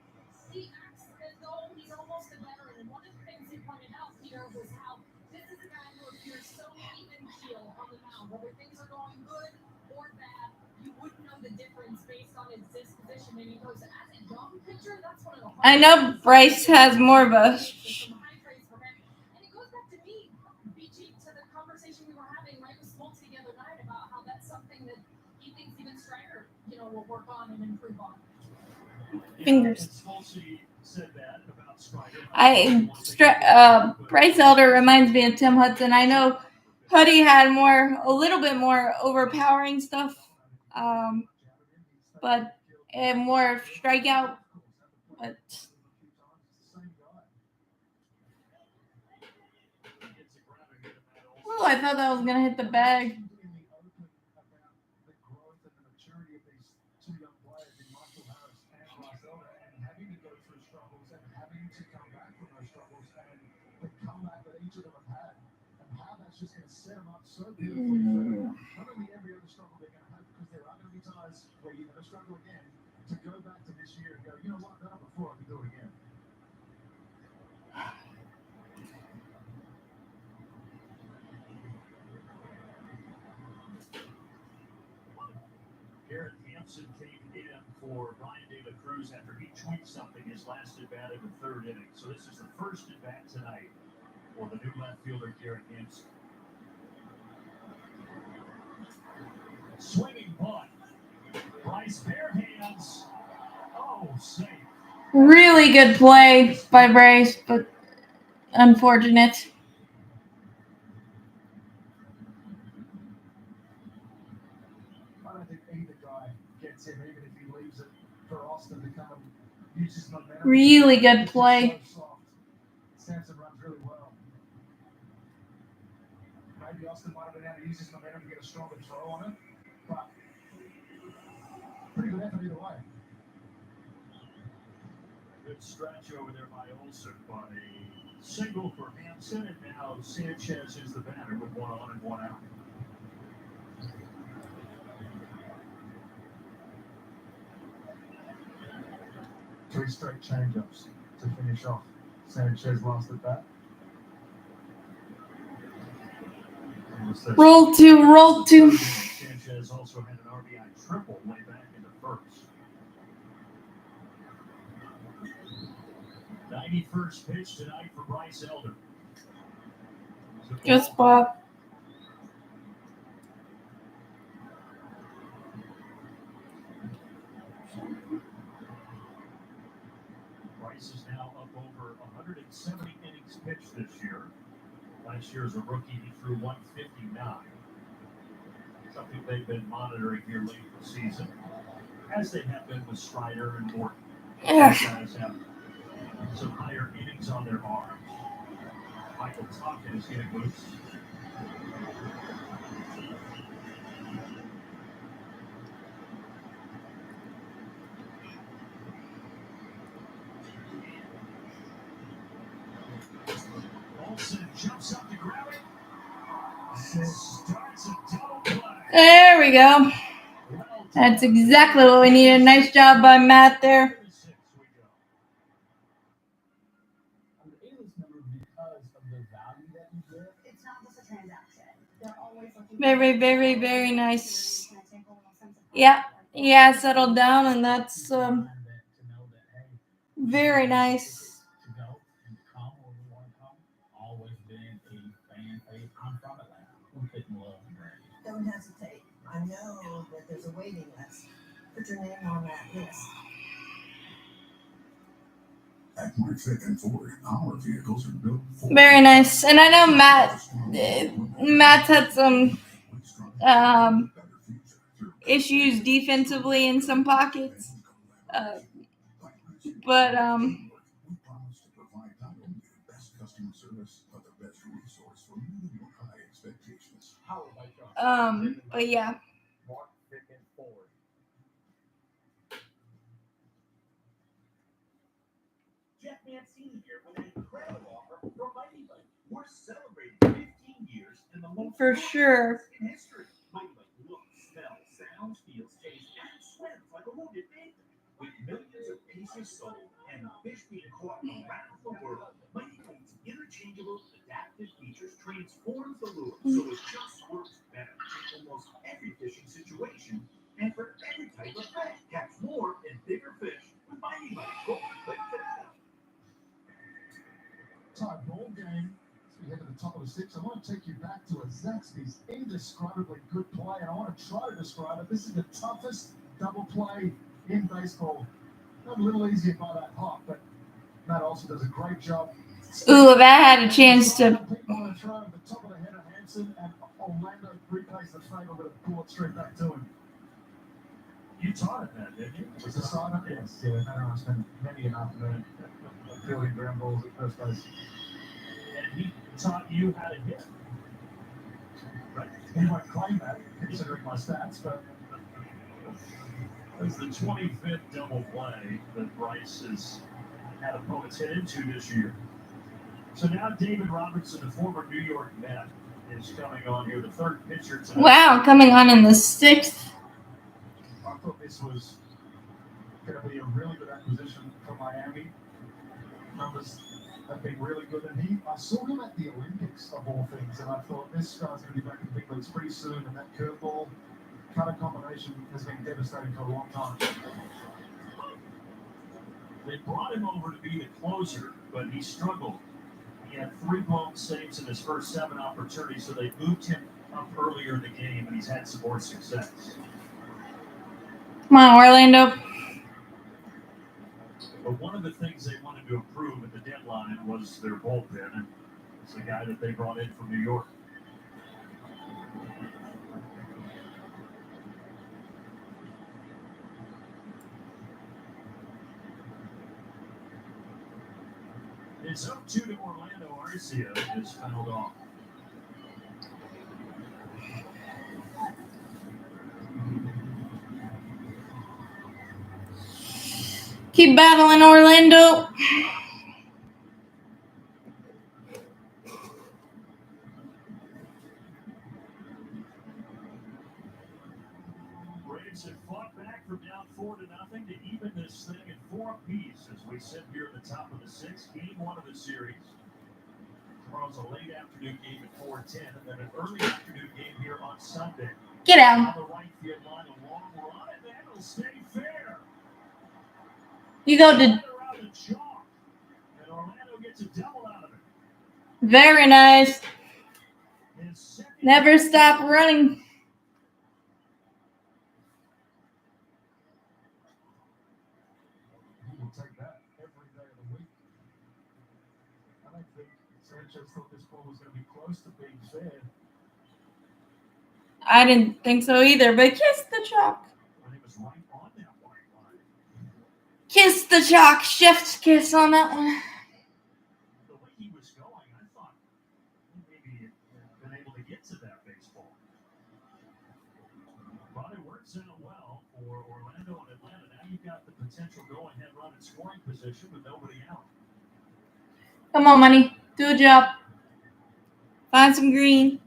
he acts as though he's almost a veteran. And one of the things he pointed out, Peter, was how this is a guy who appears so even keel on the mound. Whether things are going good or bad, you wouldn't know the difference based on his disposition. And he goes, as a young pitcher, that's one of the hardest. I know Bryce has more of a. And it goes back to me, BG, to the conversation we were having right with Smoltz the other night about how that's something that he thinks even Strider, will work on and improve on. Fingers. Said that about Strider. Bryce Elder reminds me of Tim Hudson. I know Huddy had a little bit more overpowering stuff, but more strikeout. But I thought that was gonna hit the bag. Just going to set them up so beautifully for not only every other struggle they're going to have, because there are going to be times where you're going to struggle again, to go back to this year and go, you know what, done it before, I can do it again. Garrett Hampson came in for Ryan De La Cruz after he tweaked something his last at bat in the third inning. So this is the first at bat tonight for the new left fielder, Garrett Hampson. Swinging bunt. Bryce bare hands. Oh, safe. Really good play by Bryce, but unfortunate. I don't think either guy gets him, even if he leaves it for Austin to come and use his momentum. Really good play. So soft. Sampson runs really well. Maybe Austin might have been able to use his momentum to get a stronger throw on it, but pretty good effort either way. Good stretch over there by Olsen, but a single for Hampson, and now Sanchez is the batter with 1 on and 1 out. Three straight change-ups to finish off Sanchez last at bat. Roll two. Sanchez also had an RBI triple way back in the first. 91st pitch tonight for Bryce Elder. Good spot. Bryce is now up over 170 innings pitched this year. Last year as a rookie, he threw 159. Something they've been monitoring here late in the season, as they have been with Strider and Morton. These guys have some higher innings on their arms. Michael Tompkins is getting loose. Olsen jumps up to grab it and starts a double play. There we go. That's exactly what we needed. Nice job by Matt there. I'm the A-list member because of the value that you give. It's not just a transaction. They're always looking. Very, very, very nice. Yeah, settled down, and that's very nice. To go and come where we want to come. Always been a fan favorite. I'm from Atlanta. Who couldn't love the brand? Don't hesitate. I know that there's a waiting list. Put your name on that list. At Mark Fit and Ford, our vehicles are built for Very nice. And I know Matt's had some issues defensively in some pockets. But we promise to provide not only the best customer service, but the best resource for meeting your high expectations. but yeah. Mark, Vic, and Ford. Jeff Mancini here with an incredible offer from Mighty Bike. We're celebrating 15 years in the most For sure. in history. Mighty Bike looks, smells, sounds, feels, tastes, and swims like a wounded pig. With millions of pieces sold and fish being caught around the world, Mighty Bike's interchangeable adaptive features transforms the lure so it just works better in almost every fishing situation and for every type of fish. Catch more and bigger fish with Mighty Bike. Go on, click today. Tie ball game. As we head to the top of the sixth, I want to take you back to a Zaxby's indescribably good play, and I want to try to describe it. This is the toughest double play in baseball. Not a little easier by that hop, but Matt also does a great job. Ooh, if I had a chance to. Pick one and throw at the top of the head of Hansen, and Orlando replays the favor with a bullet straight back to him. You taught him that, didn't you? Was the sign up? Yes. Yeah, Matt and I spent many an afternoon fielding ground balls at first base. And he taught you how to hit. Right. He might claim that, considering my stats, but It's the 25th double play that Bryce has had opponents hit into this year. So now David Robertson, the former New York Met, is coming on here, the third pitcher tonight. Wow, coming on in the sixth. I thought this was going to be a really good acquisition for Miami. Numbers have been really good, and I saw him at the Olympics of all things, and I thought this guy's going to be back in the big leagues pretty soon, and that curveball cutter combination has been devastating for a long time. They brought him over to be the closer, but he struggled. He had 3 blown saves in his first 7 opportunities, so they moved him up earlier in the game, and he's had some more success. Come on, Orlando. But one of the things they wanted to improve at the deadline was their bullpen, and it's the guy that they brought in from New York. It's 0-2 to Orlando. Arcia is fouled off. Keep battling, Orlando. Braves have fought back from down 4-0 to even this thing at 4 apiece as we sit here at the top of the 6th. Game 1 of the series. Tomorrow's a late afternoon game at 4:10, and then an early afternoon game here on Sunday. Get out. On the right field line, a long run, and that'll stay fair. You go to Around the chalk, and Orlando gets a double out of it. very nice. His second Never stop running. He will take that every day of the week. I don't think Sanchez thought this ball was going to be close to being fair. I didn't think so either, but kiss the chalk. When he was right on that white line. Kiss the chalk. Chef's kiss on that one. The way he was going, I thought he maybe had been able to get to that baseball. But it works out well for Orlando and Atlanta. Now you've got the potential go-ahead run in scoring position with nobody out. Come on, money. Do a job. Find some green.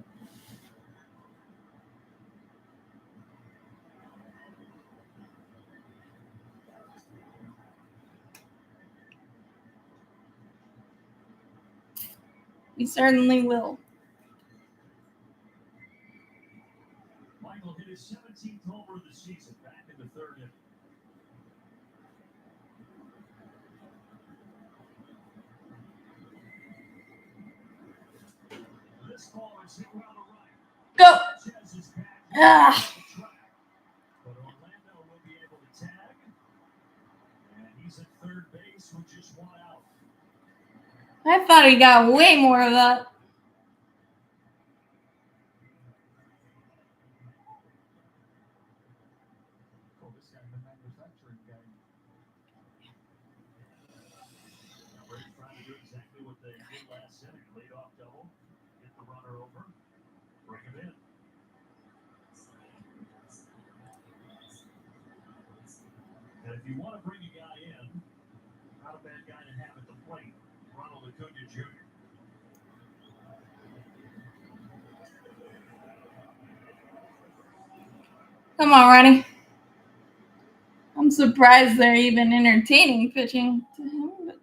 We certainly will. Michael hit his 17th homer of the season back in the 3rd inning. This ball is hit around the right. Go. Sanchez is back. Ah. But Orlando will be able to tag. And he's at third base with just 1 out. I thought he got way more of that. Call this game the manufacturing game. Braves trying to do exactly what they did last inning. Lead off double, get the runner over, bring him in. And if you want to bring a guy in, not a bad guy to have at the plate, Ronald Acuna Jr. Come on, Ronnie. I'm surprised they're even entertaining pitching to him. But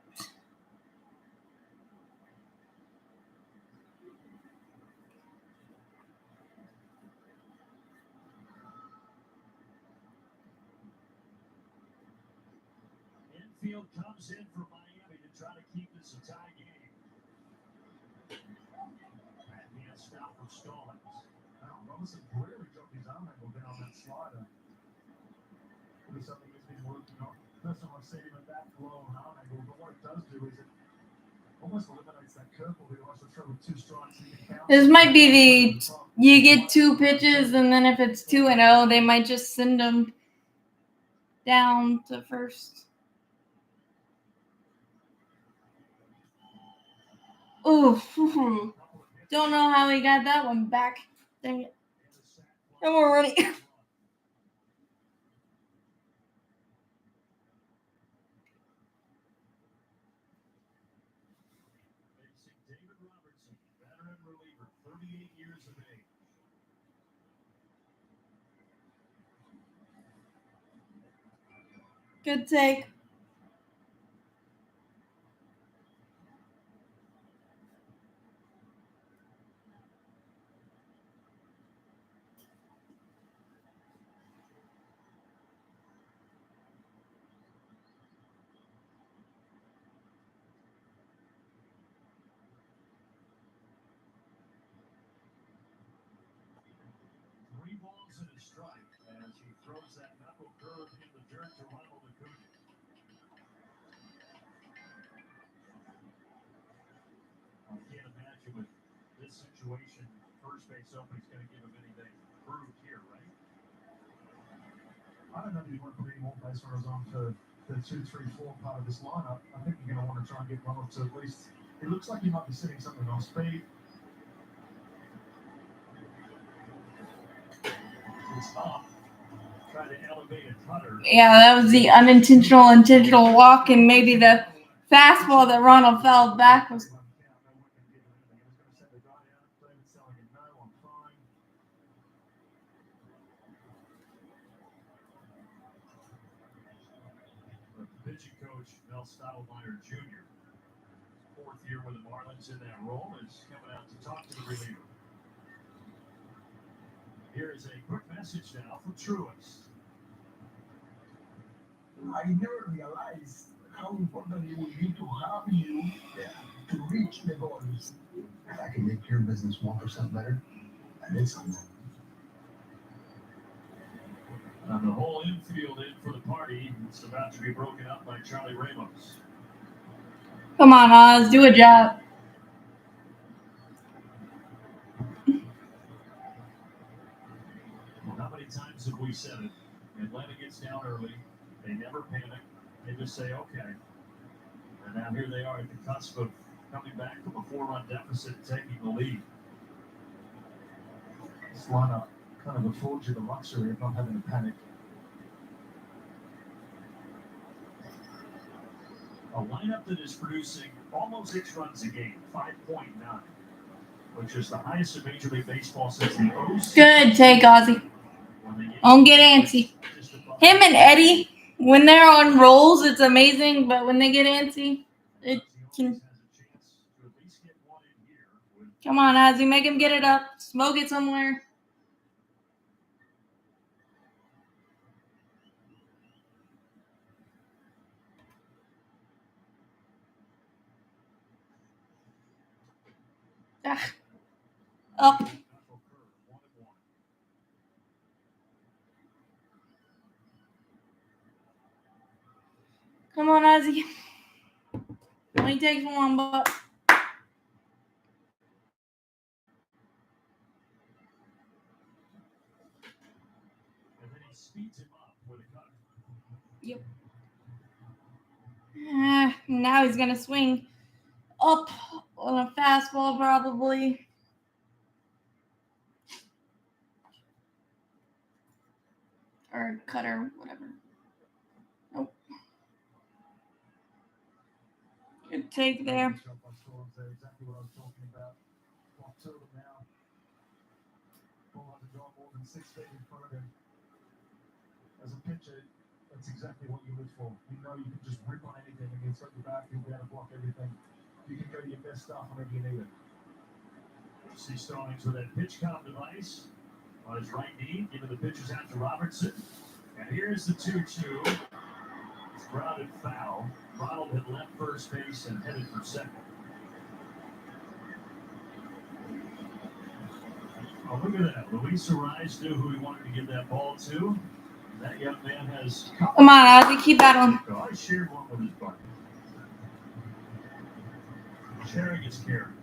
Infield comes in for Miami to try to keep this a tie game. That can't stop from Stallings. Now, Robinson really dropped his arm angle down on that slider. Could be something he's been working on. First time I've seen him at that low on arm angle, but what it does do is it almost eliminates that curveball that he likes to throw with 2 strikes. You can count. this might be you get 2 pitches, and then if it's 2-0, they might just send him down to first. Ooh, don't know how he got that one back. Dang it. Come on, Ronnie. Facing David Robertson, veteran reliever, 38 years of age. Good take. Three balls and a strike as he throws that knuckle curve in the dirt to Ronald Acuna. I can't imagine with this situation, first base open, he's going to give him anything proved here, right? I don't know if you want to put any more base runners on for the 2, 3, 4 part of this lineup. I think you're going to want to try and get Ronald to at least. It looks like he might be sitting something off speed. It's up. Trying to elevate a cutter. Yeah, that was the unintentional intentional walk, and maybe the fastball that Ronald fell back was. Pitching coach Mel Stottlemyre Jr., 4th year with the Marlins in that role, is coming out to talk to the reliever. Here is a quick message now from Truist. I never realized how important it would be to have you to reach the goals. If I can make your business 1% better, I did something. And the whole infield in for the party. It's about to be broken up by Charlie Ramos. Come on, Oz, do a job. Well, how many times have we said it? Atlanta gets down early. They never panic. They just say, okay. And now here they are at the cusp of coming back from a 4-run deficit and taking the lead. This lineup kind of affords you the luxury of not having to panic. A lineup that is producing almost 6 runs a game, 5.9, which is the highest in Major League Baseball since the 06. Good take, Ozzy. Don't get antsy. Him and Eddie, when they're on rolls, it's amazing, but when they get antsy, it can. Come on, Ozzy, make him get it up. Smoke it somewhere. Up. Come on, Ozzy. Only takes one, but Now he's gonna swing up on a fastball probably. Or cutter, whatever. Nope. Good take there. Shot by Storms there, exactly what I was talking about. Block two of them now. Ball hasn't gone more than 6 feet in front of him. As a pitcher, that's exactly what you look for. You know you can just rip on anything and he's got your back, he'll be able to block everything. You can go to your best stuff whenever you need it. See Stallings with that pitch count device on his right knee, giving the pitches out to Robertson. And here's the 2-2. It's grounded foul. Ronald had left first base and headed for second. Oh, look at that. Luis Ariz knew who he wanted to give that ball to. That young man has... Come on, Ozzy, keep battling. I shared one with his buddy. Sharing is caring.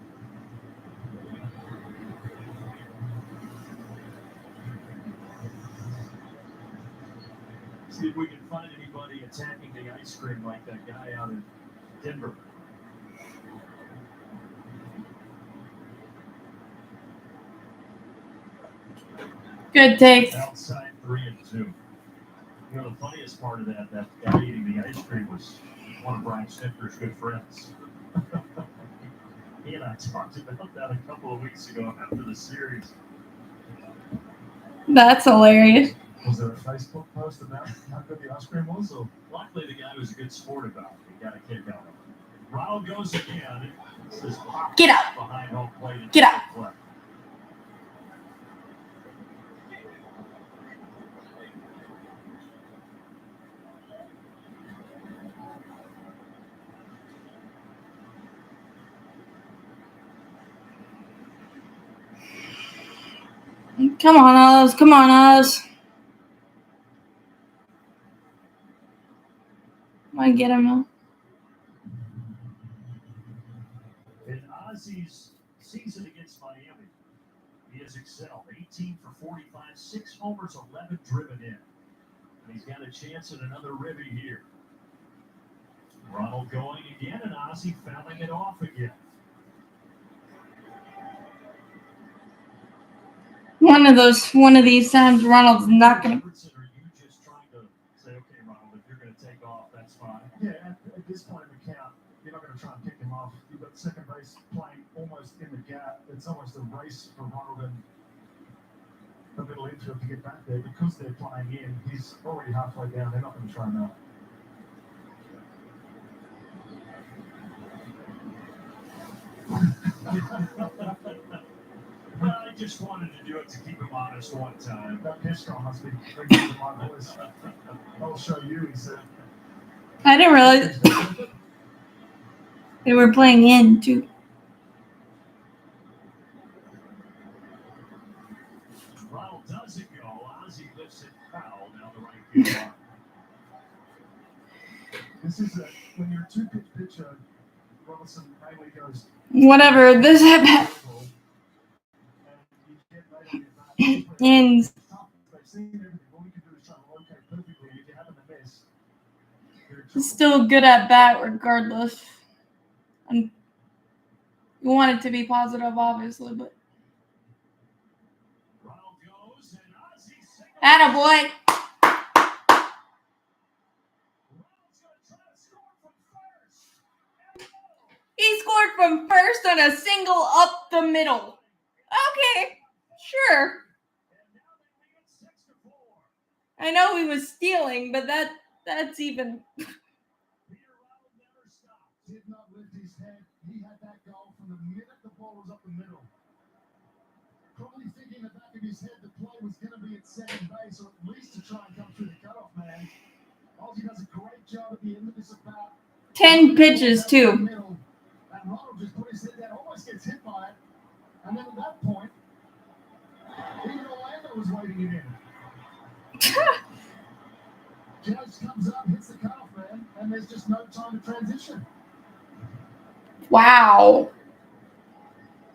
See if we can find anybody attacking the ice cream like that guy out in Denver. Good take. Outside 3-2. You know, the funniest part of that guy eating the ice cream was one of Brian Snifker's good friends. He and I talked about that a couple of weeks ago after the series. That's hilarious. Was there a Facebook post about how good the ice cream was? Or? Luckily, the guy was a good sport about it. He got a kick out of it. Ronald goes again. Says, Get out. Behind home plate. Get out. Play. Come on, Oz. Come on, Oz. I get him now. In Ozzy's season against Miami, he has excelled. 18 for 45, 6 homers, 11 driven in. And he's got a chance at another ribby here. Ronald going again, and Ozzy fouling it off again. One of these times, Ronald's not gonna. Are you just trying to say, okay, Ronald, if you're going to take off, that's fine? Yeah, at this point in the count, you're not going to try and pick him off. You've got second base playing almost in the gap. It's almost a race for Ronald and the middle infield to get back there. Because they're playing in, he's already halfway down. They're not going to try now. Well, I just wanted to do it to keep him honest one time. That pitch strong must be bringing to my voice. I'll show you, he said. I didn't realize they were playing in too. Ronald doesn't go. Ozzy lifts it foul down the right field line. This is when you're a two-pitch pitcher, Robinson mainly goes Whatever. This happened. Ends. He's still good at bat regardless. And you want it to be positive, obviously, but. Attaboy. He scored from first on a single up the middle. Okay, sure. I know he was stealing, but that's even. Did not lift his head. He had that goal from the minute the ball was up the middle. Probably thinking in the back of his head the play was going to be at second base, or at least to try and come through the cutoff man. Ozzy does a great job at the end of this at-bat. 10 pitches, too. And Ronald just put his head down, almost gets hit by it. And then at that point, even Orlando was waiting it in. Judge comes up, hits the cutoff man, and there's just no time to transition. Wow.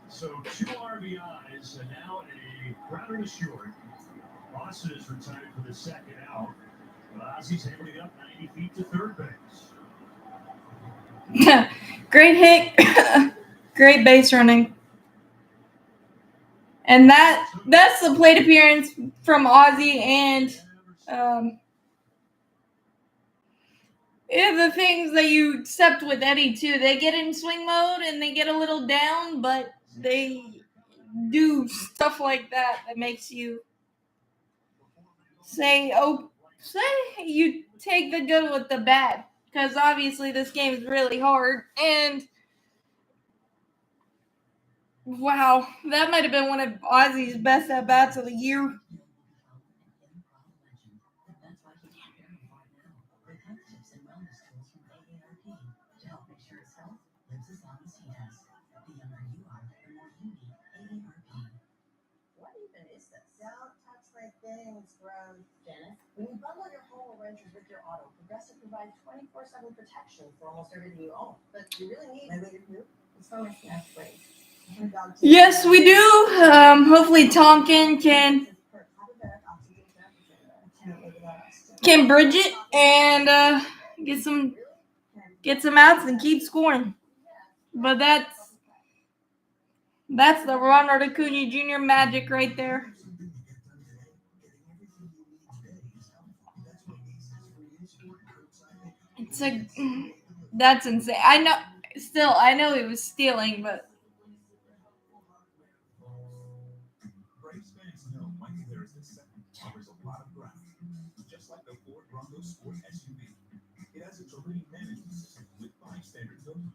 So 2 RBIs, and now a grounded assured. Boston is retired for the second out. Ozzy's handling up 90 feet to third base. Great hit. Great base running. And that's the plate appearance from Ozzy. And the things that you accept with Eddie too. They get in swing mode and they get a little down, but they do stuff like that makes you say you take the good with the bad. Because obviously this game is really hard. And wow, that might have been one of Ozzy's best at-bats of the year. That's why he's preparing for it now. With health tips and wellness tools from AARP to help make sure his health lives as long as he does. The younger you are, the more you need AARP. What even is this? Don't touch my things, bro. Dennis, when you bundle your home or renters with your auto, Progressive provides 24/7 protection for almost everything you own. But you really need my way to poop. It's for my snack waste. Yes, we do. Hopefully Tonkin can bridge it and get some outs and keep scoring. But that's the Ronald Acuna Jr. magic right there. That's insane. I know he was stealing, but Braves fans know Mikey Harris II covers a lot of ground, just like the Ford Bronco Sport SUV. It has a terrain management system with 5 standard filters,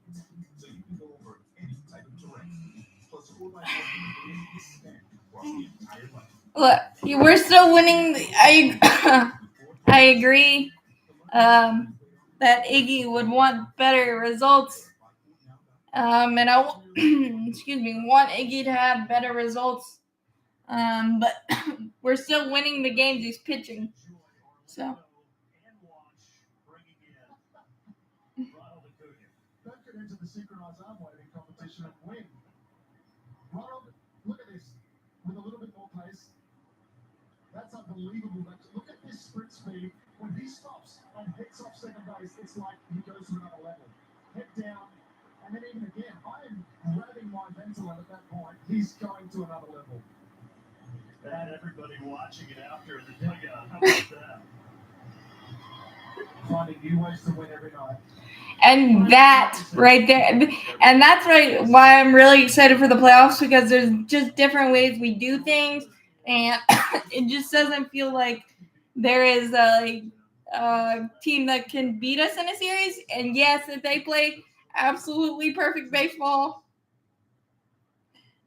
so you can go over any type of terrain. Plus, 4x4 capability is standard across the entire life. look, we're still winning. I agree that Iggy would want better results. And I want Iggy to have better results. But we're still winning the games he's pitching. So. Don't get into the synchronized arm waving competition and win. Ronald, look at this. With a little bit more pace. That's unbelievable. Look at this sprint speed. When he stops and hits off second base, it's like he goes to another level. Head down, and then even again, I am grabbing my ventilator at that point. He's going to another level. And everybody watching it out there in the dugout. How about that? Finding new ways to win every night. And that right there, and that's right why I'm really excited for the playoffs, because there's just different ways we do things, and it just doesn't feel like there is a team that can beat us in a series. And yes, if they play absolutely perfect baseball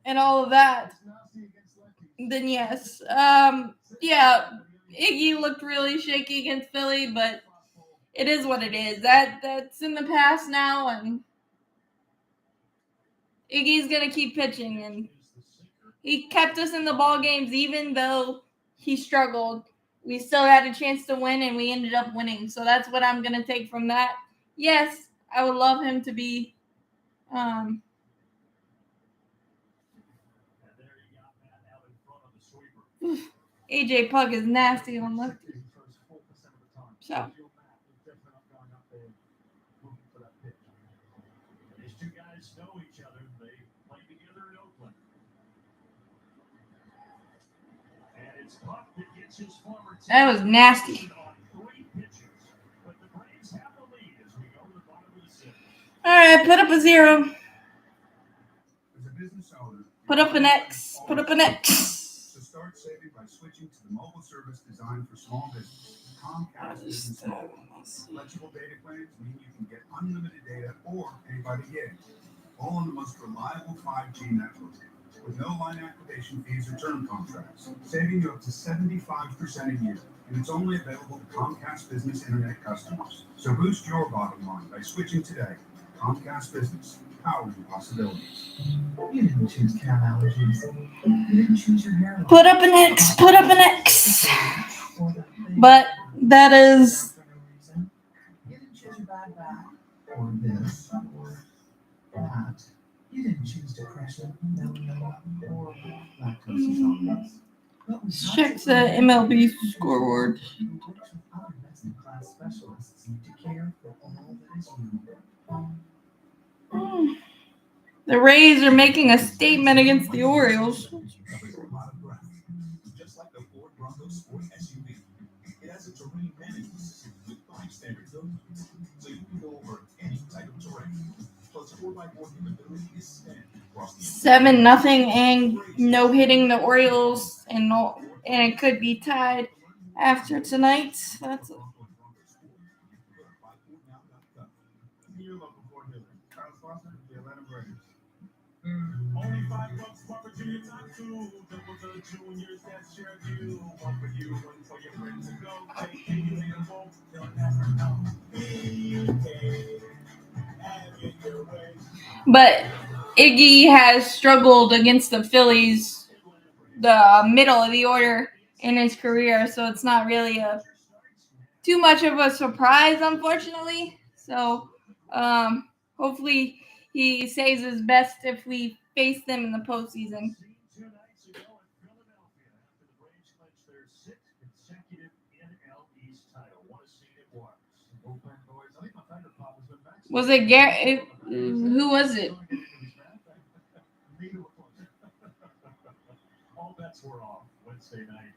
and all of that, then yes. Yeah, Iggy looked really shaky against Philly, but it is what it is. That's in the past now, and Iggy's gonna keep pitching, and he kept us in the ball games even though he struggled. We still had a chance to win, and we ended up winning. So that's what I'm gonna take from that. Yes, I would love him to be. AJ Puck is nasty on lefty. So. These two guys know each other. They played together in Oakland. And it's Puck that gets his former team. That was nasty. On 3 pitches. But the Braves have the lead as we go to the bottom of the 6th. All right, put up a 0. As a business owner, Put up an X. Put up an X. So start saving by switching to the mobile service designed for small business, Comcast Business Mobile. Flexible data plans mean you can get unlimited data or pay by the gig, all on the most reliable 5G network, with no line activation fees or term contracts, saving you up to 75% a year. And it's only available to Comcast Business Internet customers. So boost your bottom line by switching today. Comcast Business, powering possibilities. You didn't choose cat allergies. You didn't choose your hair. Put up an X. Put up an X. But that is. You didn't choose your bad back. Or this. Or that. You didn't choose depression, melanoma, or lactose intolerance. Let's check the MLB scoreboard. Other best-in-class specialists to care for all that is you. The Rays are making a statement against the Orioles. Covers a lot of ground. Just like the Ford Bronco Sport SUV, it has a terrain management system with 5 standard zones, so you can go over any type of terrain. Plus, 4x4 capability is standard across the 7-0 and no hitting the Orioles, and it could be tied after tonight. That's Your local Ford dealer. Carlos Foster, the Atlanta Braves. Only $5 for Virginia time to double the juniors that share you. One for you, one for your friends to go. Take you in a boat, they'll never know. Have it your way. But Iggy has struggled against the Phillies, the middle of the order in his career, so it's not really too much of a surprise, unfortunately. So hopefully he saves his best if we face them in the postseason. 2 nights ago in Philadelphia after the Braves clinched their 6th consecutive NL East title. What a scene it was. Bullpen boys. I think my favorite part was when Max. Was it Garrett? Who was it? All bets were off Wednesday night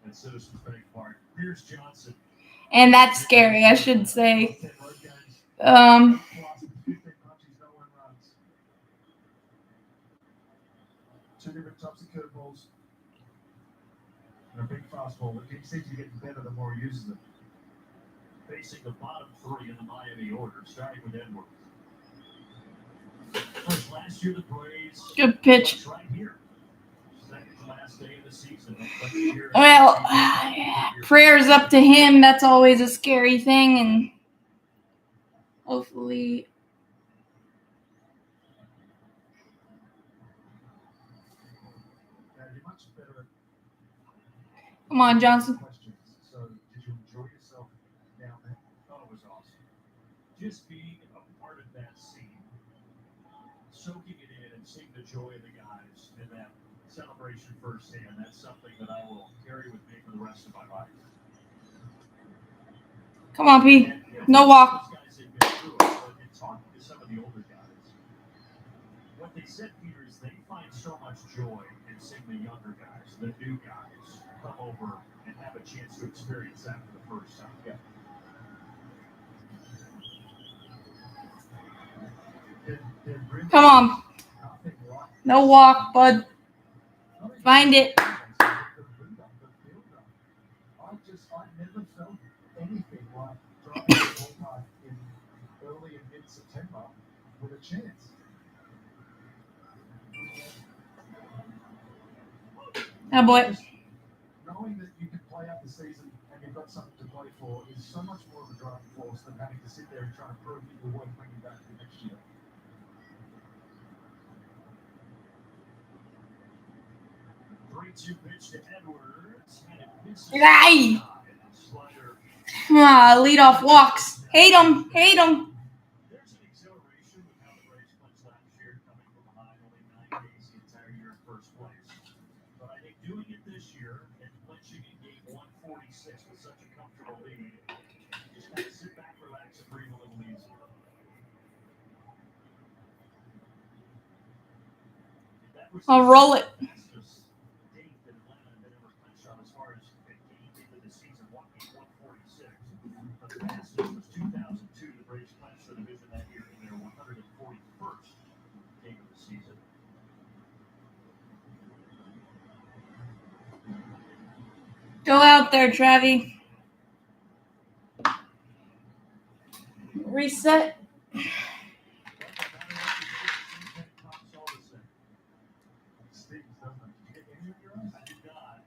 at Citizens Bank Park. Pierce Johnson. And that's scary, I should say. 10 road games. Plus 15 punches, no one runs. 2 different types of curveballs. And a big fastball that seems to be getting better the more he uses it. Facing the bottom 3 in the Miami order, starting with Edwards. First, last year the Braves. Good pitch. Right here. Second to last day of the season. Well, prayers up to him. That's always a scary thing, and hopefully. You're much better at Come on, Johnson. questions. So, did you enjoy yourself down there? Oh, it was awesome. Just being a part of that scene, soaking it in and seeing the joy of the guys in that celebration firsthand, that's something that I will carry with me for the rest of my life. Come on, P. And, No walk. Those guys have been through it, but in talking to some of the older guys, what they said, Peter, is they find so much joy in seeing the younger guys, the new guys, come over and have a chance to experience that for the first time. Yeah. Come on. No walk, bud. Find it. I never felt anything like driving to the ballpark in early and mid-September with a chance. Oh, boy. Just knowing that you can play out the season and you've got something to play for is so much more of a driving force than having to sit there and try to prove that you're worth bringing back for next year. Three-two pitch to Edwards. And it misses. Aye. Slider. Leadoff walks. Hate him. Hate him. There's an exhilaration with how the Braves clinched last year, coming from behind only 9 days the entire year in first place. But I think doing it this year and clinching in game 146 with such a comfortable lead, just kind of sit back, relax, and breathe a little easier. I'll roll it. Fastest date that Atlanta had ever clinched on as far as a game into the season, 146. But the fastest was 2002. The Braves clinched the division that year in their 141st game of the season. Go out there, Travi. Reset. I did not.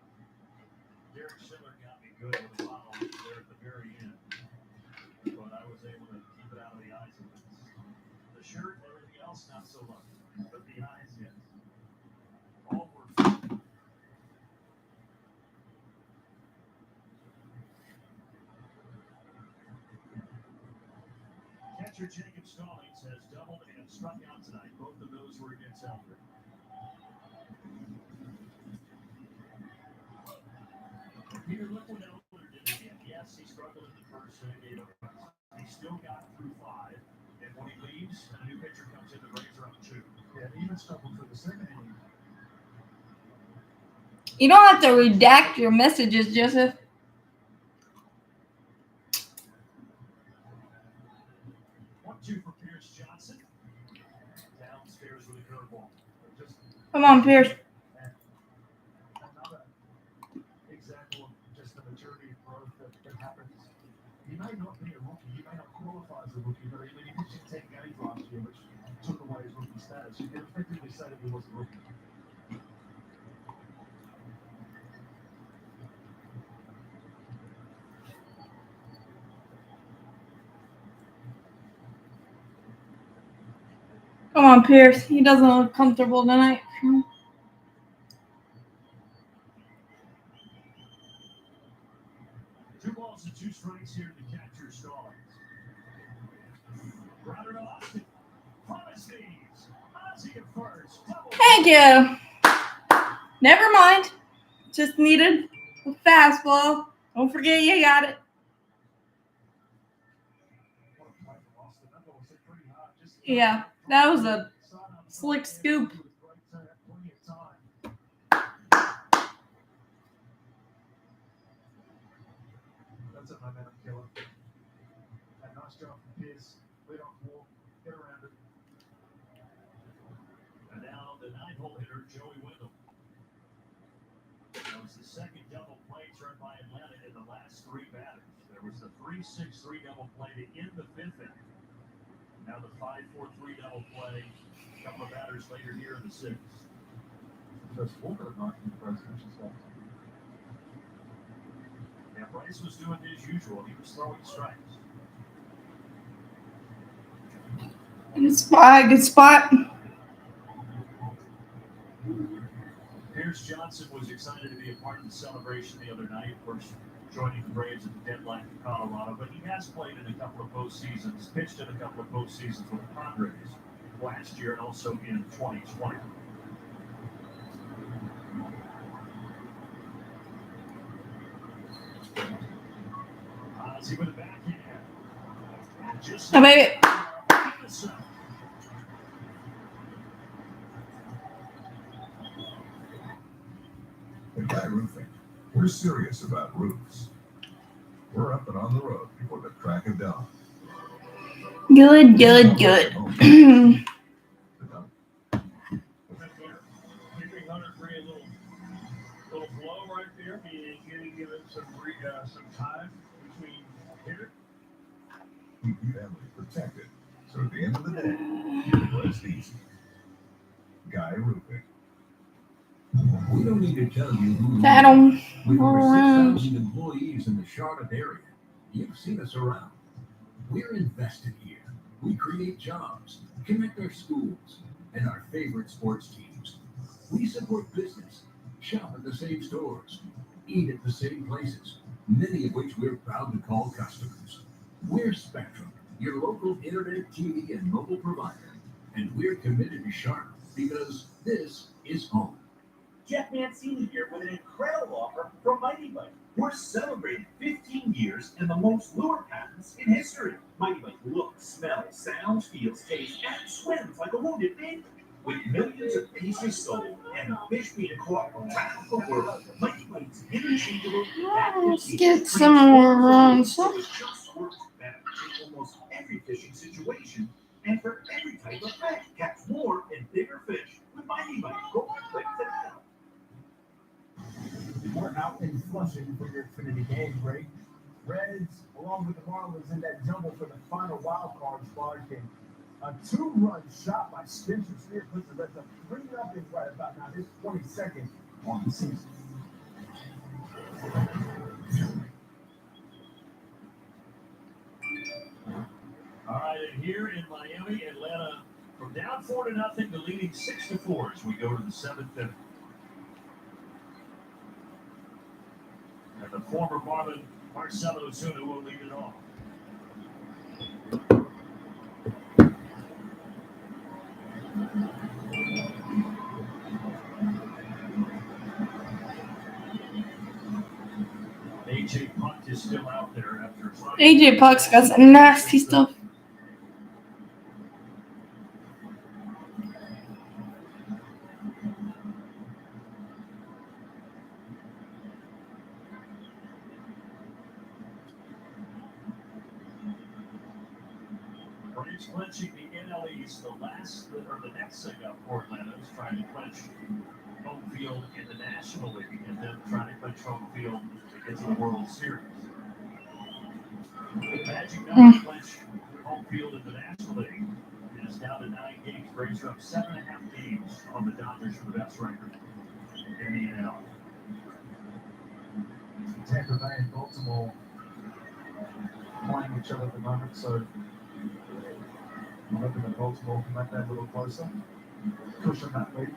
Derek Schiller got me good with a foul there at the very end, but I was able to keep it out of the eyes of it. The shirt and everything else, not so much, but the eyes, yes. All were fun. Catcher Jacob Stallings has doubled and struck out tonight. Both of those were against Alfred. mean, look what Elder did again. Yes, he struggled in the first inning, gave up runs. He still got through 5, and when he leaves, a new pitcher comes in, the Braves are up 2. Yeah, he even struggled through the second inning. You don't have to redact your messages, Joseph. 1-2 for Pierce Johnson. Downstairs with a curveball. Just Come on, Pierce. another example of just the maturity of growth that happens. He may not be a rookie, he may not qualify as a rookie, but when he pitched in 10 games last year, which took away his rookie status, you can effectively say that he was a rookie. Come on, Pierce. He doesn't look comfortable tonight. 2 balls and 2 strikes here to the catcher, Stallings. Grounded to Austin. Promise these. Ozzie at first. Thank you. Never mind. Just needed a fastball. Don't forget you got it. What a play from Austin. That ball was hit pretty hard. Just Yeah, that was a slick scoop. Plenty of time. That's a momentum killer. A nice job from Pierce. Lead off walk. Get around it. And now the 9-hole hitter, Joey Wendell. That was the second double play turned by Atlanta in the last 3 batters. There was the 3-6-3 double play to end the 5th inning. Now the 5-4-3 double play a couple of batters later here in the 6th. Just walking at night from the presidential stuff. Yeah, Bryce was doing his usual. He was throwing strikes. Good spot. Good spot. Pierce Johnson was excited to be a part of the celebration the other night. Of course, joining the Braves at the deadline in Colorado, but he has played in a couple of postseasons, pitched in a couple of postseasons with the Padres last year and also in 2020. Ozzie with a backhand. And just Oh, baby. At Guy Roofing, we're serious about roofs. We're up and on the road before the crack of dawn. Good, good, good. Keeping Hunter free, a little blow right there. He getting give it some time between hitter. Keep your family protected. So at the end of the day, you rest easy. Guy Roofing. We don't need to tell you who we That are. don't With go over around. 6,000 employees in the Charlotte area, you've seen us around. We're invested here. We create jobs, connect our schools, and our favorite sports teams. We support business, shop at the same stores, eat at the same places, many of which we're proud to call customers. We're Spectrum, your local internet, TV, and mobile provider. And we're committed to Charlotte because this is home. Jeff Mancini here with an incredible offer from Mighty Bite. We're celebrating 15 years and the most lure patents in history. Mighty Bite looks, smells, sounds, feels, tastes, and swims like a wounded pig. With millions of pieces sold and fish being caught around the world, Mighty Bite's interchangeable Let's get some more runs. so it just works better in almost every fishing situation and for every type of fish. Catch more and bigger fish with Mighty Bite. Go on, click today. We're out in Flushing for your Xfinity game, Greg. Reds, along with the Marlins, in that jumble for the final wild card spot game. A 2-run shot by Spencer Steer puts the Reds up 3-0 right about now. His 22nd on the season. All right, and here in Miami, Atlanta, from down 4-0 to leading 6-4 as we go to the 7th inning. And the former Marlin, Marcelo Ozuna, will lead it off. AJ Puck's got some nasty stuff. Braves clinching the NL East. The next thing up for Atlanta is trying to clinch home field in the National League, and then trying to clinch home field against the World Series. Magic number to clinch home field in the National League is down to 9 games. Braves are up 7.5 games on the Dodgers for the best record in the NL. Tampa Bay and Baltimore playing each other at the moment, so I'm hoping that Baltimore can make that a little closer. Cushion that lead.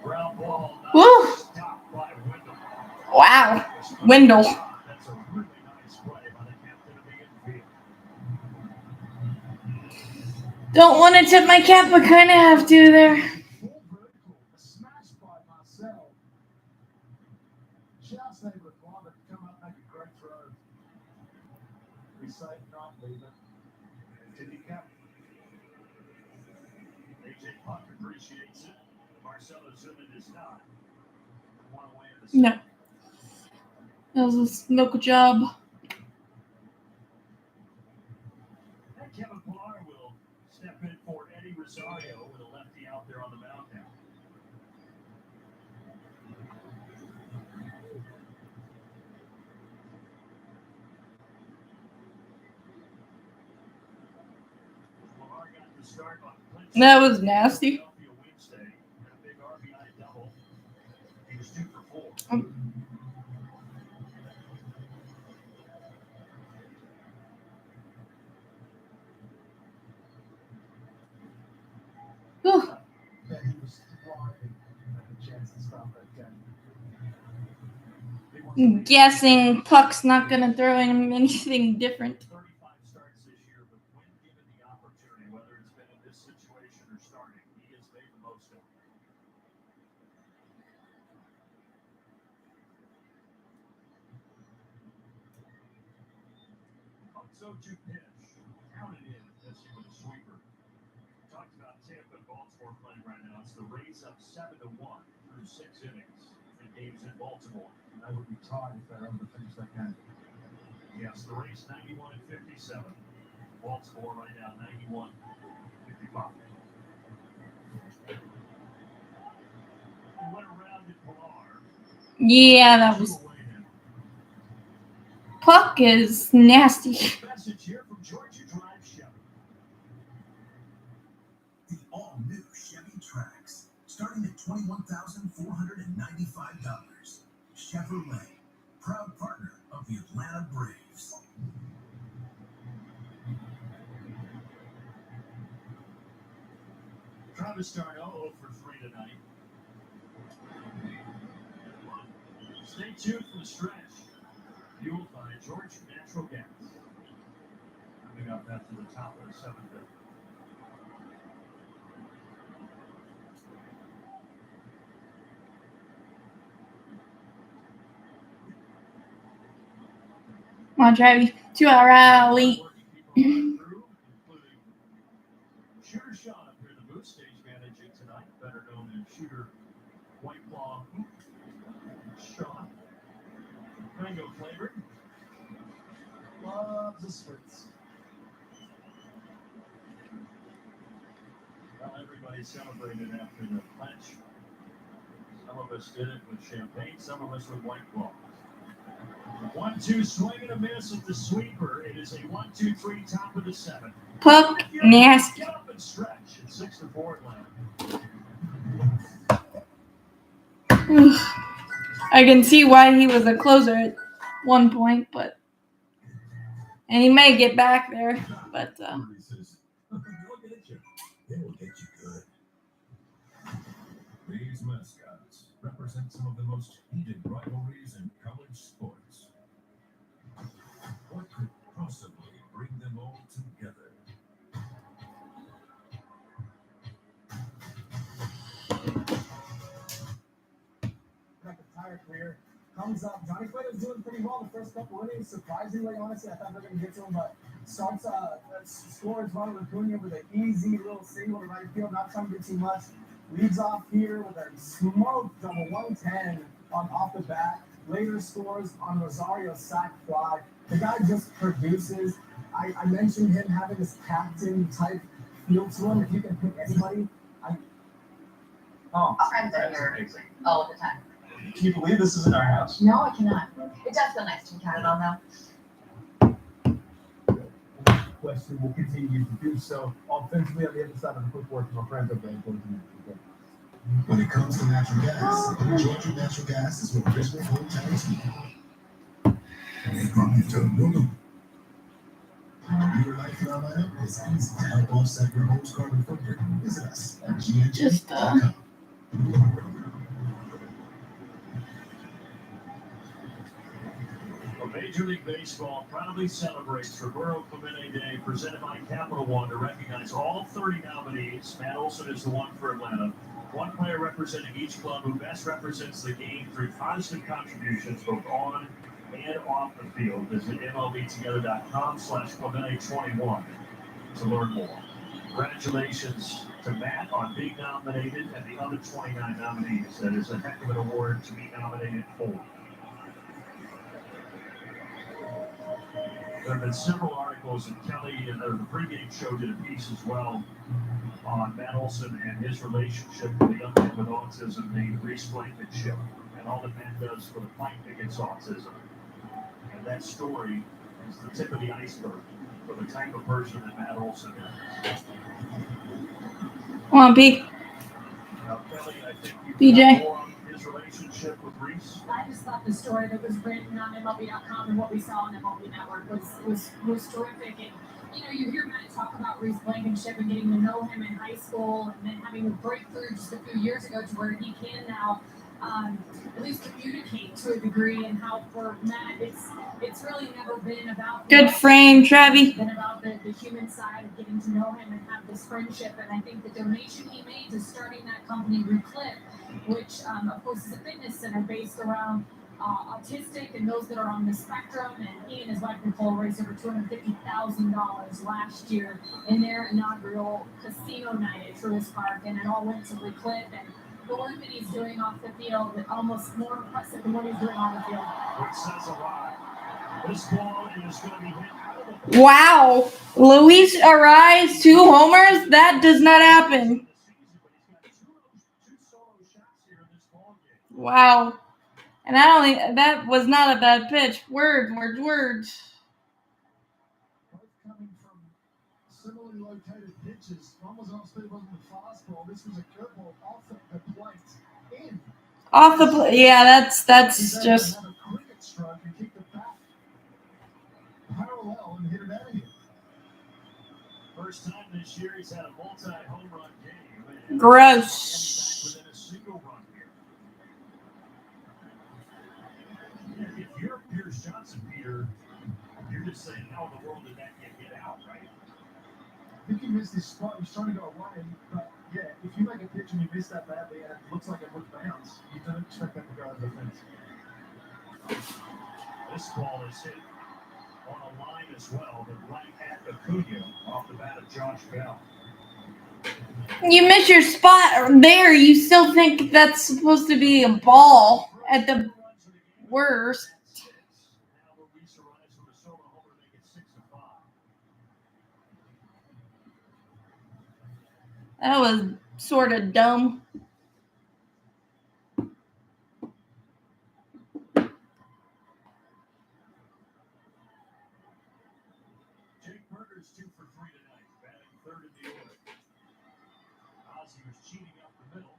Ground ball. Woo! Stopped by Wendell. Wow. Wendell. That's a really nice play by the captain of the infield. Don't want to tip my cap, but kind of have to there. Full vertical, a smash by Marcel. Shouts they would love it. Come up, make a great throw. We say not leave it. Tippy cap. AJ Puck appreciates it. Marcelo Zuna does not. One away in the No. second. That was a smoke job. And Kevin Pillar will step in for Eddie Rosario with a lefty out there on the mound now. Pillar got the start on clinch. That was nasty. Philadelphia Wednesday, and a big RBI double. He was 2 for 4. Whew. That he was thriving and had a chance to start that game. I'm guessing Puck's not going to throw him anything different. 35 starts this year, but when given the opportunity, whether it's been in this situation or starting, he has made the most of it. Puck's 0-2 pitch. Counted in, missing with a sweeper. Talked about Tampa and Baltimore playing right now. It's the Rays up 7-1 through 6 innings in games in Baltimore. They would be tied if they were able to finish that game. Yes, the Rays 91-57. Baltimore right now 91-55. Went around in Pillar. Yeah, that was. Puck is nasty. Message here from Georgia Drive Chevy. The all-new Chevy Trax, starting at $21,495. Chevrolet, proud partner of the Atlanta Braves. Travis d'Arnaud 0 for 3 tonight. Stay tuned for the stretch. Fueled by Georgia Natural Gas. Coming up after the top of the 7th. Come on, Travis. 2-hour rally. Including Shooter Sean up here, the booth stage managing tonight, better known as Shooter White Claw Sean. Mango flavored. Loves the sweets. Well, everybody celebrated after the clinch. Some of us did it with champagne, some of us with White Claw. 1-2 swing and a miss at the sweeper. It is a 1-2-3 top of the 7th. Puck nasty. Get up and stretch. It's 6-4 Atlanta. I can see why he was a closer at one point, but and he may get back there, but Look at you. They will get you good. These mascots represent some of the most heated rivalries in college sports. What could possibly bring them all together? McIntyre clear. Comes up. Johnny Cueto's doing pretty well the first couple innings. Surprisingly, honestly, I thought they were going to get to him, but scores Ronald Acuna with an easy little single to right field, not trying to do too much. Leads off here with a smoked double 110 off the bat. Later scores on Rosario's sac fly. The guy just produces. I mentioned him having this captain type feel to him. If you can pick anybody, Friends are here all the time. Can you believe this is in our house? No, I cannot. It does feel nice to be counted on, though. Question will continue to do so offensively on the other side of the footboard from our friends over there. When it comes to natural gas, Georgia Natural Gas is your original hometown team. And from to Lulu. Your life in our lineup is easy to help offset your home's carbon footprint. Visit us at GNG.com. Major League Baseball proudly celebrates Roberto Clemente Day, presented by Capital One, to recognize all 30 nominees. Matt Olson is the one for Atlanta. One player representing each club who best represents the game through positive contributions both on and off the field. Visit MLBtogether.com/Clemente21 to learn more. Congratulations to Matt on being nominated and the other 29 nominees. That is a heck of an award to be nominated for. There have been several articles, and Kelly and the pregame show did a piece as well on Matt Olson and his relationship with a young man with autism named Reese Blankenship, and all that Matt does for the fight against autism. And that story is the tip of the iceberg for the type of person that Matt Olson is. Come on, Pete. Now, Kelly, I think you BJ. more on his relationship with Reese. I just thought the story that was written on MLB.com and what we saw on MLB Network was terrific. And you hear Matt talk about Reese Blankenship and getting to know him in high school, and then having a breakthrough just a few years ago to where he can now at least communicate to a degree. And how for Matt, it's really never been about Good frame, Trevi. It's been about the human side of getting to know him and have this friendship. And I think the donation he made to starting that company, Reclip, which of course is a fitness center based around autistic and those that are on the spectrum, and he and his wife Nicole raised over $250,000 last year in their inaugural casino night at Truist Park, and it all went to Reclip. And the work that he's doing off the field is almost more impressive than what he's doing on the field. Which says a lot. This ball is going to be hit out of the Wow. Luis Ariz, 2 homers? That does not happen. Wow. And that was not a bad pitch. Words. Both coming from similarly located pitches. One was off speed, wasn't a fastball. This was a curveball off the plate in. Off the plate. Yeah, that's just. Have a cricket stroke and kick the bat parallel and hit it out of here. First time this year he's had a multi-home run game. Gross. Within a single run here. If you're Pierce Johnson, Peter, you're just saying, how in the world did that get out, right? I think he missed his spot. He's trying to go away, but yeah, if you make a pitch and you miss that badly and it looks like it would bounce, you don't expect that to go over the fence. This ball is hit on a line as well, but right at Acuna off the bat of Josh Bell. You miss your spot there. You still think that's supposed to be a ball at the worst. Now Luis Ariz with a solo homer to make it 6-5. That was sort of dumb. Jake Burger's 2 for 3 tonight, batting third in the order. Ozzie was cheating up the middle.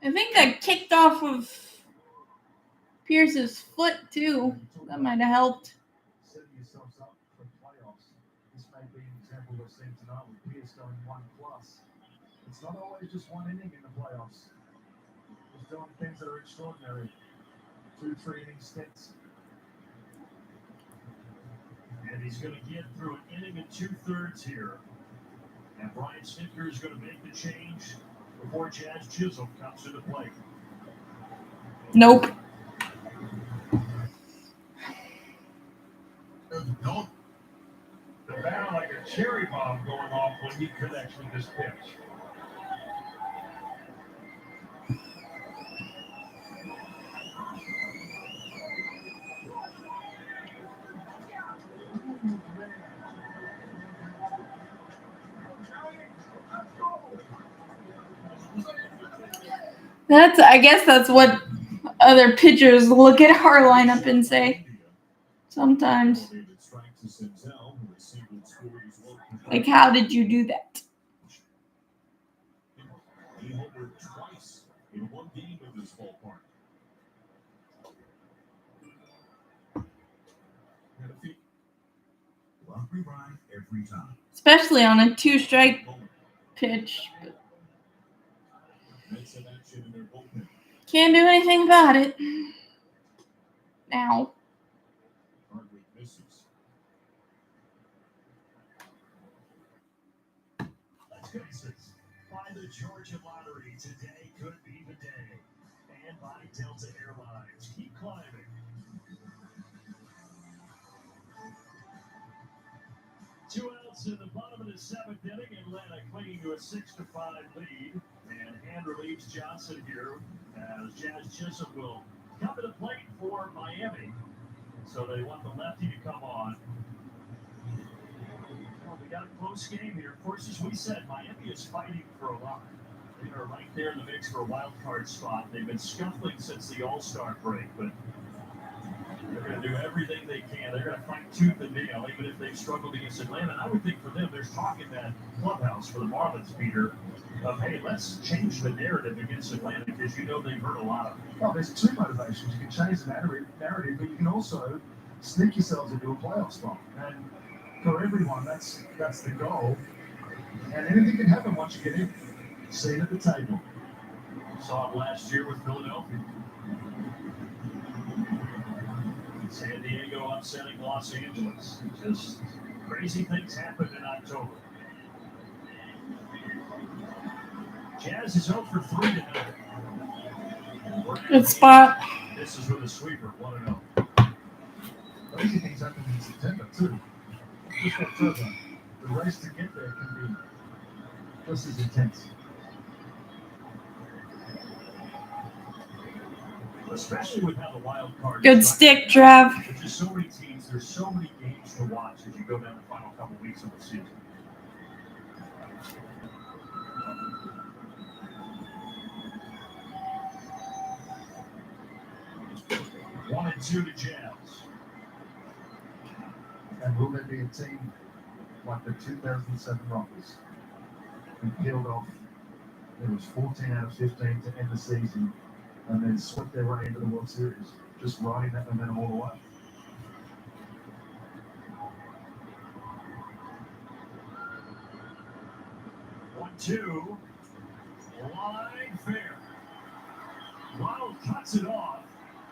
I think that kicked off of Pierce's foot, too. That might have helped. Setting yourselves up for playoffs. This may be an example we're seeing tonight with Pierce going 1+. It's not always just one inning in the playoffs. He's doing things that are extraordinary. 2-3 inning stints. And he's going to get through an inning and 2/3 here. And Brian Snitker is going to make the change before Jazz Chisholm comes to the plate. Nope. cherry bomb going off when he connects with this pitch. I guess that's what other pitchers look at our lineup and say sometimes. Like, how did you do that? He homered twice in one game in this ballpark. Lucky ride every time. Especially on a 2-strike pitch. But can't do anything about it. Now. Hardly misses. Let's face it, by the Georgia Lottery, today could be the day. And by Delta Airlines, keep climbing. Two outs in the bottom of the seventh inning. Atlanta clinging to a 6-5 lead. And hand relieves Johnson here as Jazz Chisholm will come to the plate for Miami. So they want the lefty to come on. Well, we got a close game here. Of course, as we said, Miami is fighting for a lot. They are right there in the mix for a wild card spot. They've been scuffling since the All-Star break, but they're going to do everything they can. They're going to fight tooth and nail, even if they've struggled against Atlanta. And I would think for them, there's talk in that clubhouse for the Marlins, Peter, of, hey, let's change the narrative against Atlanta because you know they've heard a lot of it. Well, there's two motivations. You can change the narrative, but you can also sneak yourselves into a playoff spot. And for everyone, that's the goal. And anything can happen once you get in. Seat at the table. Saw it last year with Philadelphia. San Diego upsetting Los Angeles. Just crazy things happen in October. Jazz is 0 for 3 tonight. Good spot. This is with a sweeper, 1-0. Crazy things happen in September, too. Just October. The race to get there can be just as intense. Especially with how the wild card. Good stick, Trav. There's just so many teams. There's so many games to watch as you go down the final couple weeks of the season. One and two to Jazz. And will there be a team like the 2007 Rockets who peeled off, it was 14 out of 15 to end the season and then swept their way into the World Series, just riding that momentum all the way? One, two. Line fair. Ronald cuts it off.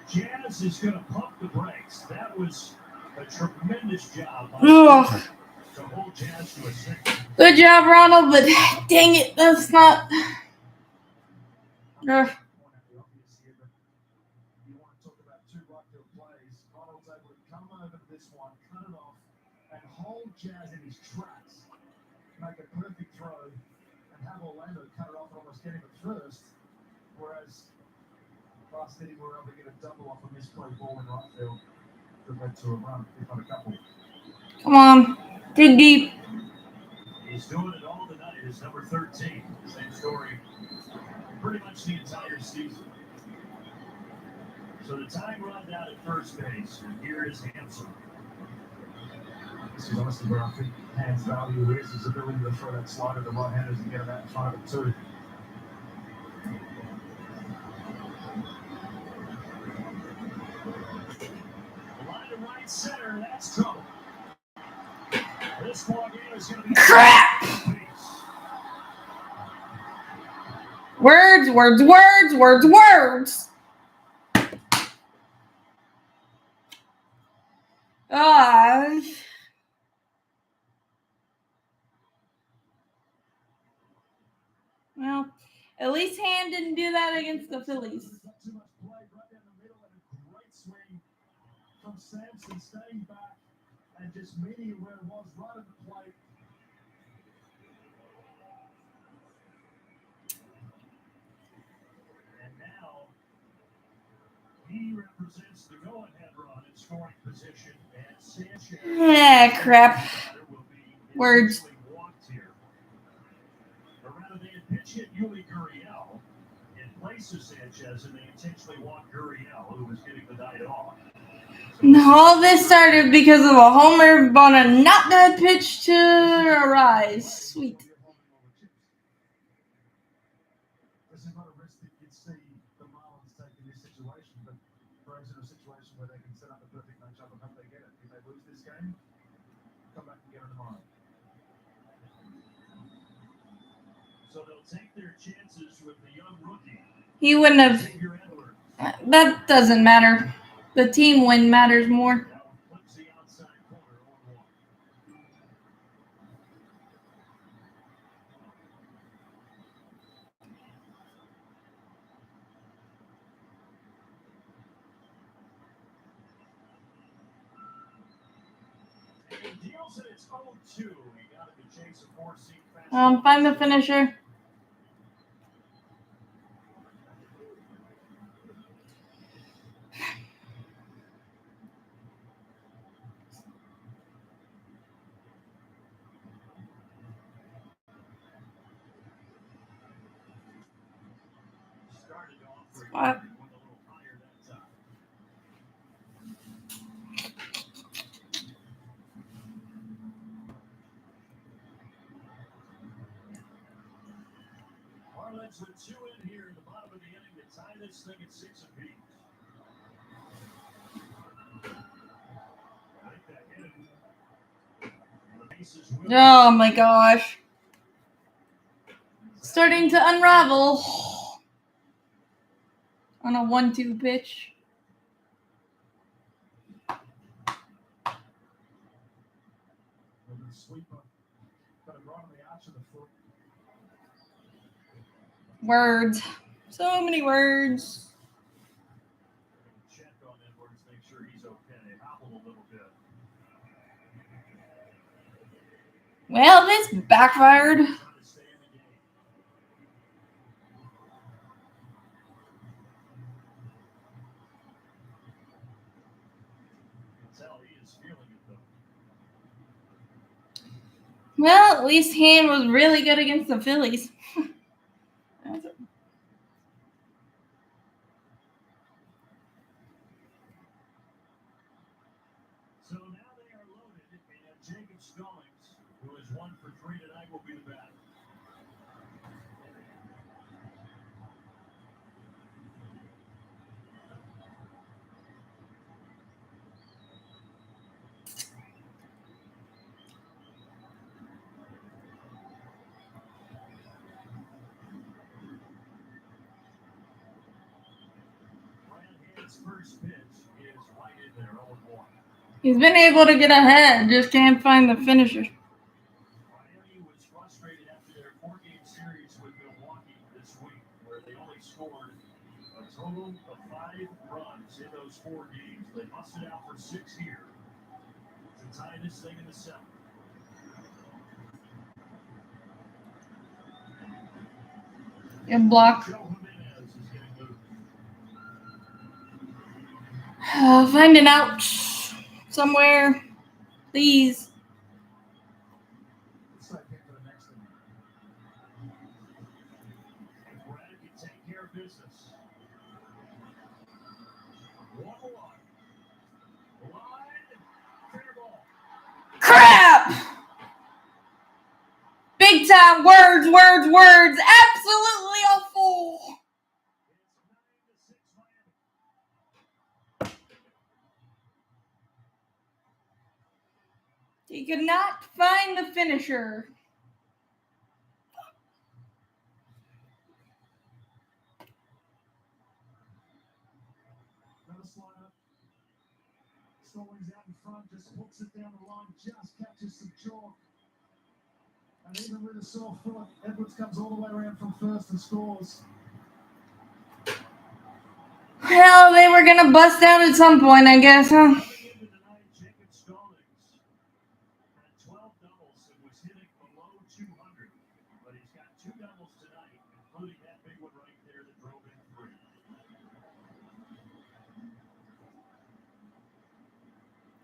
Jazz is going to pump the brakes. That was a tremendous job to hold Jazz to a 6. Good job, Ronald, but dang it, that's not. You want to talk about two right field plays. Ronald's able to come over to this one, cut it off, and hold Jazz in his tracks, make a perfect throw, and have Orlando cut it off and almost get him at first. Whereas last inning we were able to get a double off a misplay ball in right field that led to a run, if not a couple. Come on, good deep. He's doing it all tonight. It's number 13. Same story pretty much the entire season. So the tying run down at first base, and here is Hanson. This is honestly where I think Hand's value is his ability to throw that slider to right-handers and get him out in front of it too. Line to right center, that's trouble. This ball game is going to be crap. Words. Well, at least Hand didn't do that against the Phillies. Too much play right down the middle and a great swing from Sampson, staying back and just meeting it where it was right at the plate. presents the go-ahead run in scoring position, and Sanchez Crap. will be Words. intentionally walked here. Or rather, they had pitch hit Yuli Gurriel in place of Sanchez, and they intentionally walked Gurriel, who was getting the night off. All this started because of a homer on a not bad pitch to Arise. Sweet. This is not a risk that you'd see the Marlins take in this situation, but Braves in a situation where they can set up a perfect matchup and hope they get it. If they lose this game, come back and get it tomorrow. So they'll take their chances with the young rookie. He wouldn't have. Xavier Edwards. That doesn't matter. The team win matters more. Now flips the outside corner 0-1. And he deals it, it's 0-2. He got it to chase a 4-seam fastball. Find the finisher. Started off for What? went a little higher that time. Marlins with 2 in here in the bottom of the inning to tie this thing at 6 apiece. I think that hit him. The bases will. Oh my gosh. Starting to unravel on a 1-2 pitch. The sweeper got him right on the arch of the foot. Words. So many words. Check on Edwards, make sure he's okay. Hobble a little bit. Well, this backfired. Trying to stay in the game. You can tell he is feeling it though. Well, at least Hand was really good against the Phillies. So now they are loaded, and Jacob Stallings, who is 1 for 3 tonight, will be the batter. Brad Hand's first pitch is right in there, 0-1. He's been able to get ahead, just can't find the finisher. Miami was frustrated after their 4-game series with Milwaukee this week, where they only scored a total of 5 runs in those 4 games. They busted out for 6 here to tie this thing in the 7th. Good block. Joe Jimenez is getting moved. Find an out somewhere, please. Let's take him for the next one. And Brad can take care of business. 1-1. Line, fair ball. Crap! Big time words. Absolutely awful. It's 9-6 Miami. He could not find the finisher. Another slider. Stallings out in front, just hooks it down the line, just catches some chalk. And even with a sore foot, Edwards comes all the way around from first and scores. Well, they were gonna bust down at some point, I guess, huh? Coming into tonight, Jacob Stallings had 12 doubles and was hitting below 200. But he's got 2 doubles tonight, including that big one right there that drove in 3.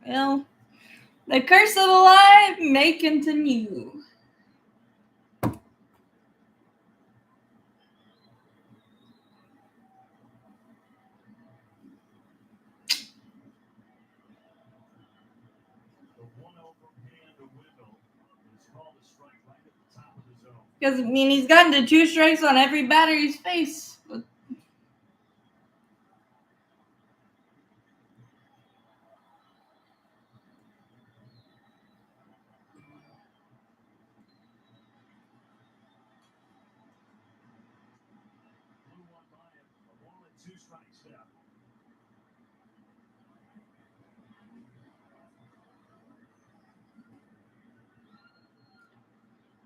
Well, the curse of the live may continue. Because, I mean, he's gotten to 2 strikes on every batter he's faced.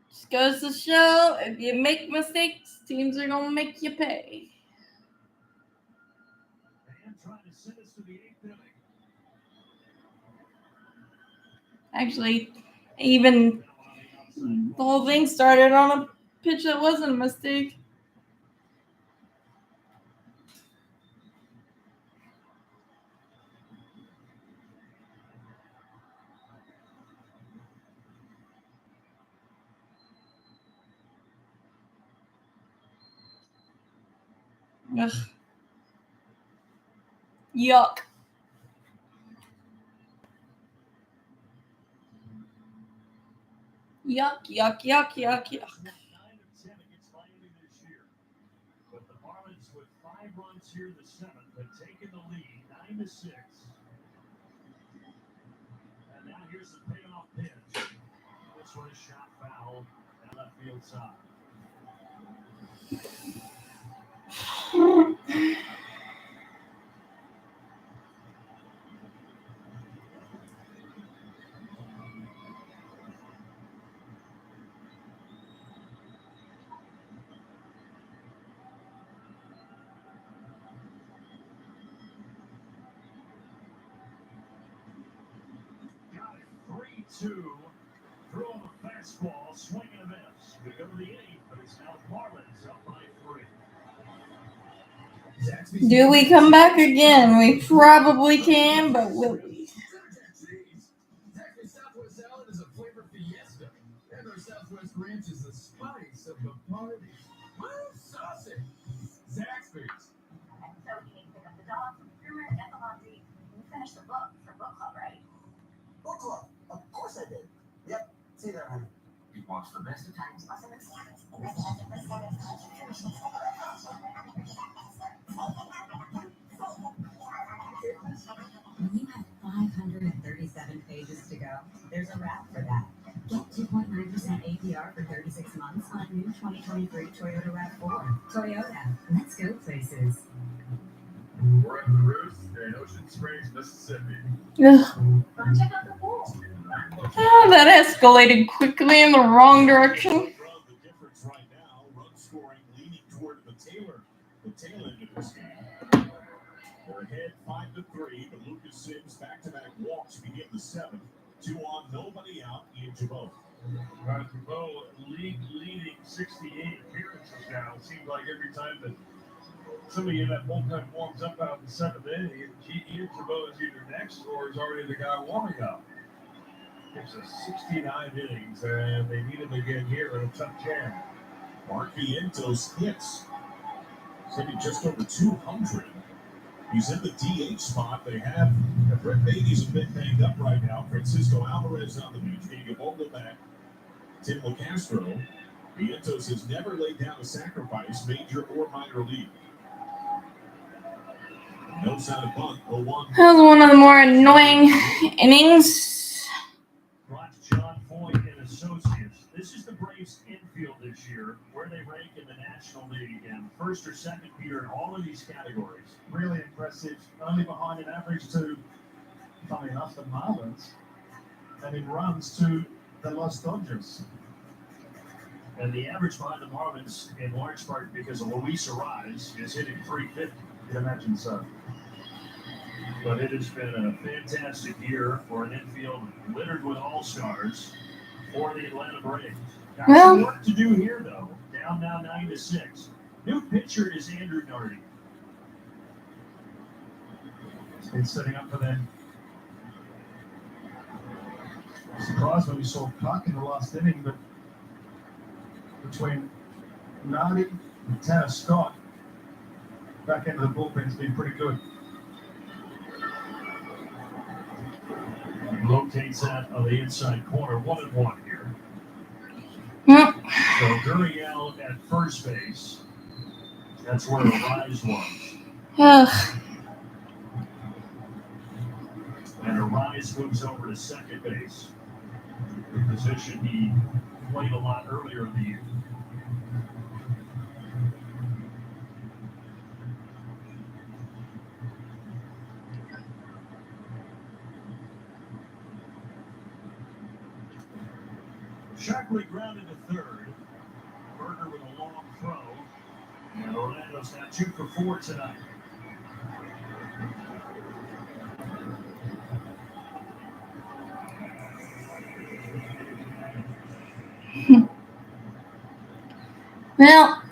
Just goes to show, if you make mistakes, teams are going to make you pay. Actually, even the whole thing started on a pitch that wasn't a mistake. Ugh. Yuck. Yuck, yuck, yuck, yuck, yuck. 9 of 10 against Miami this year. But the Marlins with 5 runs here in the 7th have taken the lead 9-6. And now here's the payoff pitch. This one is shot foul down left field side. Got it. 3-2. Throwing the fastball, swinging a miss. We go to the 8th, but it's now Marlins up by 3. Do we come back again? We probably can, but will we? Southwest salad is a flavor fiesta, and our Southwest ranch is the spice of the party. Woo, saucy! Zaxby's. So you need to pick up the dog, groomer, get the laundry. You finished the book for book club, right? Book club. Of course I did. Yep. See you there, honey. You watched the best of times. Awesome experience. When you have 537 pages to go, there's a wrap for that. Get 2.9% APR for 36 months on a new 2023 Toyota RAV4. Toyota, let's go places. We're at the Roost in Ocean Springs, Mississippi. Ugh. Come check out the pool. Oh, that escalated quickly in the wrong direction. The difference right now, run scoring leaning toward the tail end of this game. They're ahead 5-3, but Lucas Sims back-to-back walks begin the 7th. 2 on, nobody out, Ian Jabot. Right, Jabot leading 68 appearances now. It seems like every time that somebody in that bullpen warms up out in the 7th inning, Ian Jabot is either next or is already the guy warming up. It's a 69 innings, and they need him again here in a tough jam. Mark Vientos hits. Sitting just over 200. He's in the DH spot. They have Brett Beatty's a bit banged up right now. Francisco Alvarez on the bench. Diego Vogelbach, Tim LaCastro. Vientos has never laid down a sacrifice, major or minor league. No sign of bunt. 0-1. That was one of the more annoying innings. Watch John Foy and Associates. This is the Braves infield this year, where they rank in the National League and first or second here in all of these categories. Really impressive. Only behind an average to, funny enough, the Marlins, and in runs to the Los Dodgers. And the average behind the Marlins, in large part because of Luis Arraez, is hitting 350. You'd imagine so. But it has been a fantastic year for an infield littered with all-stars for the Atlanta Braves. Got some work to do here, though. Down now 9-6. New pitcher is Andrew Nardi. He's setting up for that Surprised when we saw Puck in the last inning, but between Nardi and Tanner Scott, back into the bullpen's been pretty good. Locates that on the inside corner, 1-1 here. Yep. So Gurriel at first base. That's where Arise was. Ugh. And Arise moves over to second base. The position he played a lot earlier in the year. Shackley grounded to third. Berger with a long throw. And Orlando's now 2 for 4 tonight. Well,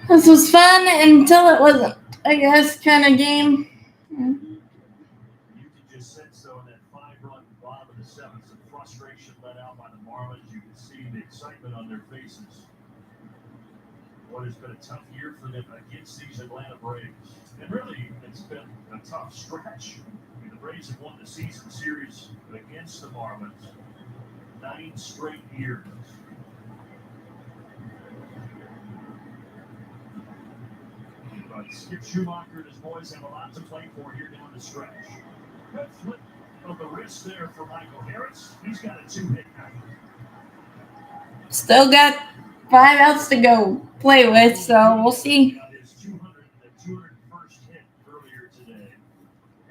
this was fun until it wasn't, I guess, kind of game. You can just sense, though, in that 5-run bottom of the 7th, some frustration let out by the Marlins. You can see the excitement on their faces. What has been a tough year for them against these Atlanta Braves. And really, it's been a tough stretch. I mean, the Braves have won the season series against the Marlins 9 straight years. But Skip Schumacher and his boys have a lot to play for here down the stretch. Good flip of the wrist there for Michael Harris. He's got a 2-hit night. Still got 5 outs to go play with, so we'll see. Got his 201st hit earlier today.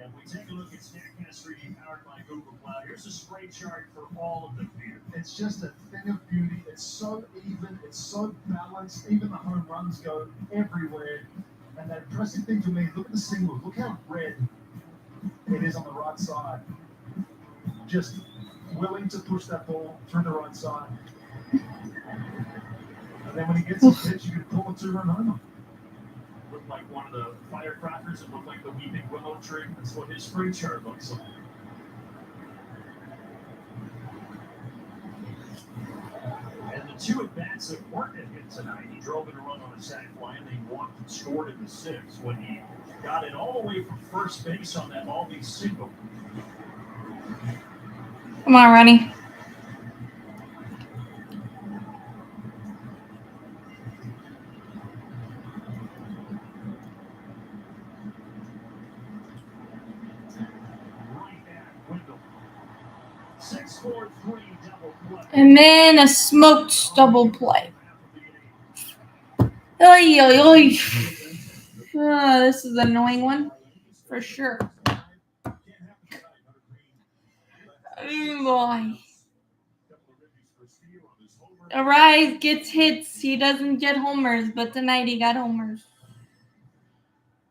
And we take a look at StatCast 3D powered by Google Cloud. Here's a spray chart for all of them here. It's just a thing of beauty. It's so even. It's so balanced. Even the home runs go everywhere. And the impressive thing for me, look at the singles. Look how red it is on the right side. Just willing to push that ball through the right side. And then when he gets his pitch, you can pull a 2-run homer. Looked like one of the firecrackers. It looked like the weeping willow tree. That's what his spray chart looks like. And the 2 at-bats that weren't a hit tonight, he drove in a run on a sac fly, and he walked and scored in the 6th when he got it all the way from first base on that all-base single. Come on, Ronnie. Right at Wendell. 6-4-3 double play. And then a smoked double play. Oy, oy, oy. This is an annoying one, for sure. Oh, boy. Arise gets hits. He doesn't get homers, but tonight he got homers.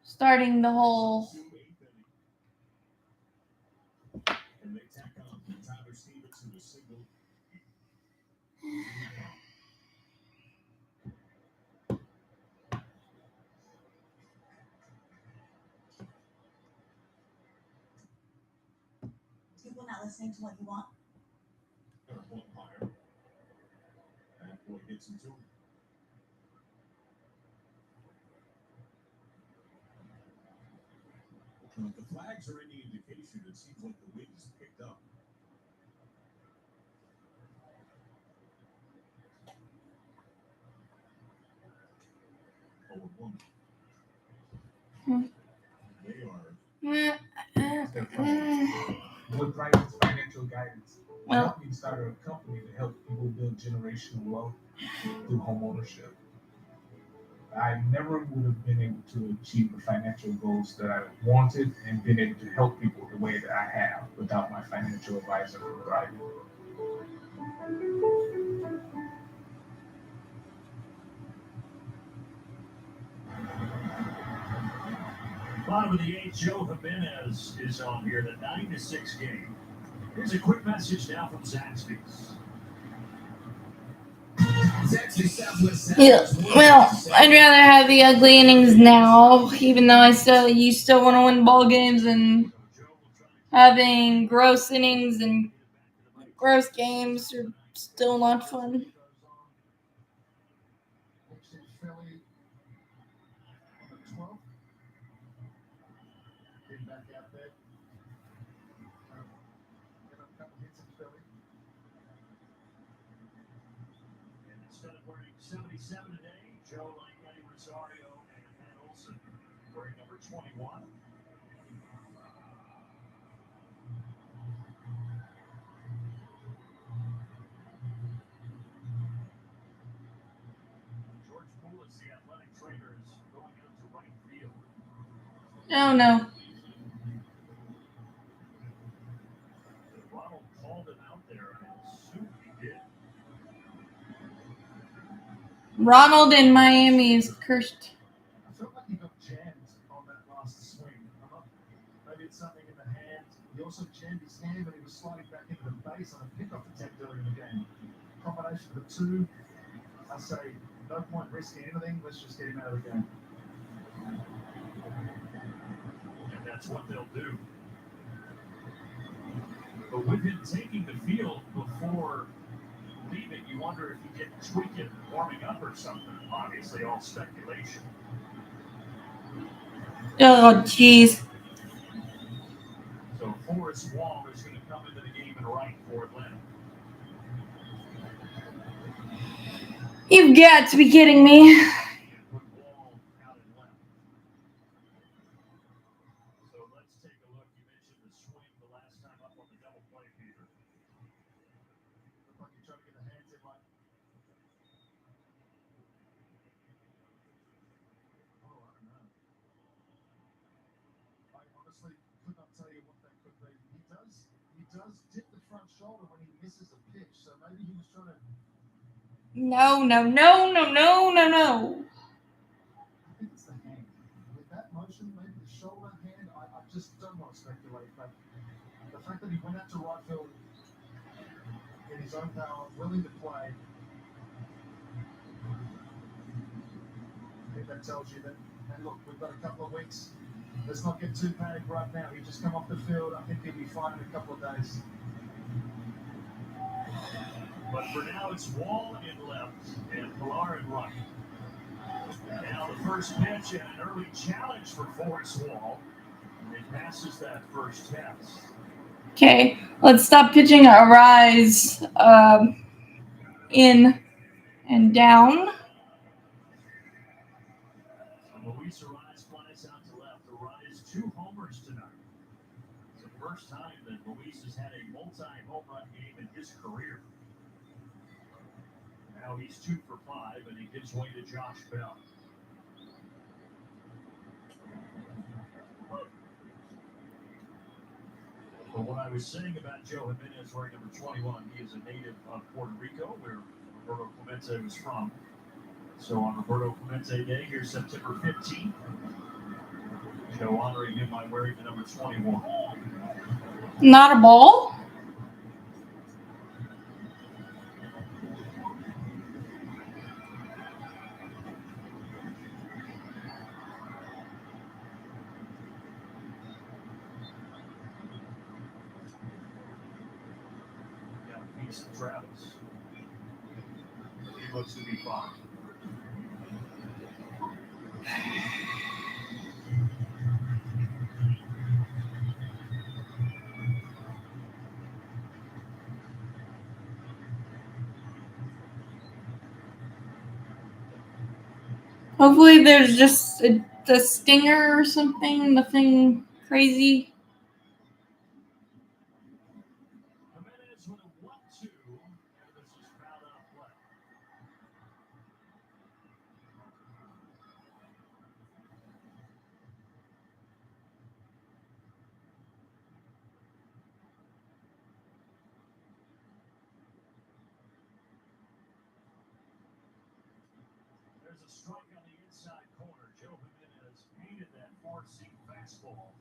Starting the whole... And they tack on Tyler Stevenson a single. People not listening to what you want. Gonna pull him higher. And boy gets him to him. If the flags are any indication, it seems like the wind is picked up. Over 1. They are. What guidance, financial guidance. Well, Help me start a company to help people build generational wealth through home ownership. I never would have been able to achieve the financial goals that I wanted and been able to help people the way that I have without my financial advisor from Thriving. Bottom of the 8th, Joe Jimenez is on here, the 9-6 game. Here's a quick message now from Zaxby's. Yeah, well, I'd rather have the ugly innings now, even though you still want to win ball games, and having gross innings and gross games are still not fun. Next is Philly on the 12th. Getting back out there. Get a couple hits in Philly. And instead of wearing 77 today, Joe, like Eddie Rosario and Matt Olson, wearing number 21. George Poulis, the athletic trainer, is going out to right field. Oh, no. Ronald called him out there, and I assume he did. Ronald in Miami is cursed. I felt like he got jammed on that last swing. Maybe it's something in the hand. He also jammed his hand, but he was sliding back into the base on a pickoff attempt earlier in the game. Combination of the two, I say, no point risking anything. Let's just get him out of the game. And that's what they'll do. But with him taking the field before leaving, you wonder if he didn't tweak it warming up or something. Obviously, all speculation. Oh, jeez. So Forrest Wall is going to come into the game and right for Atlanta. You've got to be kidding me. Put Wall out and left. So let's take a look. You mentioned the swing the last time up on the double play, Peter. Looked like you're trying to get the hands in like. Oh, I don't know. I honestly could not tell you what that could be. He does dip the front shoulder when he misses a pitch, so maybe he was trying to. No. I think it's the hand. With that motion, maybe the shoulder, hand, I just don't want to speculate, but the fact that he went out to right field in his own power, willing to play, I think that tells you that, and look, we've got a couple of weeks. Let's not get too panicked right now. He just come off the field. I think he'll be fine in a couple of days. But for now, it's Wall in left and Pilar in right. Now the first pitch and an early challenge for Forrest Wall. It passes that first test. Okay, let's stop pitching a rise in and down. So Luis Arraez flies out to left. Arraez 2 homers tonight. It's the first time that Luis has had a multi-home run game in his career. Now he's 2 for 5, and he gives way to Josh Bell. But what I was saying about Joe Jimenez wearing number 21, he is a native of Puerto Rico, where Roberto Clemente was from. So on Roberto Clemente Day, here September 15th, Joe honoring him by wearing the number 21. Not a ball. Got a piece of Travis. He looks to be fine. Hopefully there's just a stinger or something, nothing crazy. Jimenez with a 1-2, and this is fouled out play. There's a strike on the inside corner. Joe Jimenez painted that 4-seam fastball to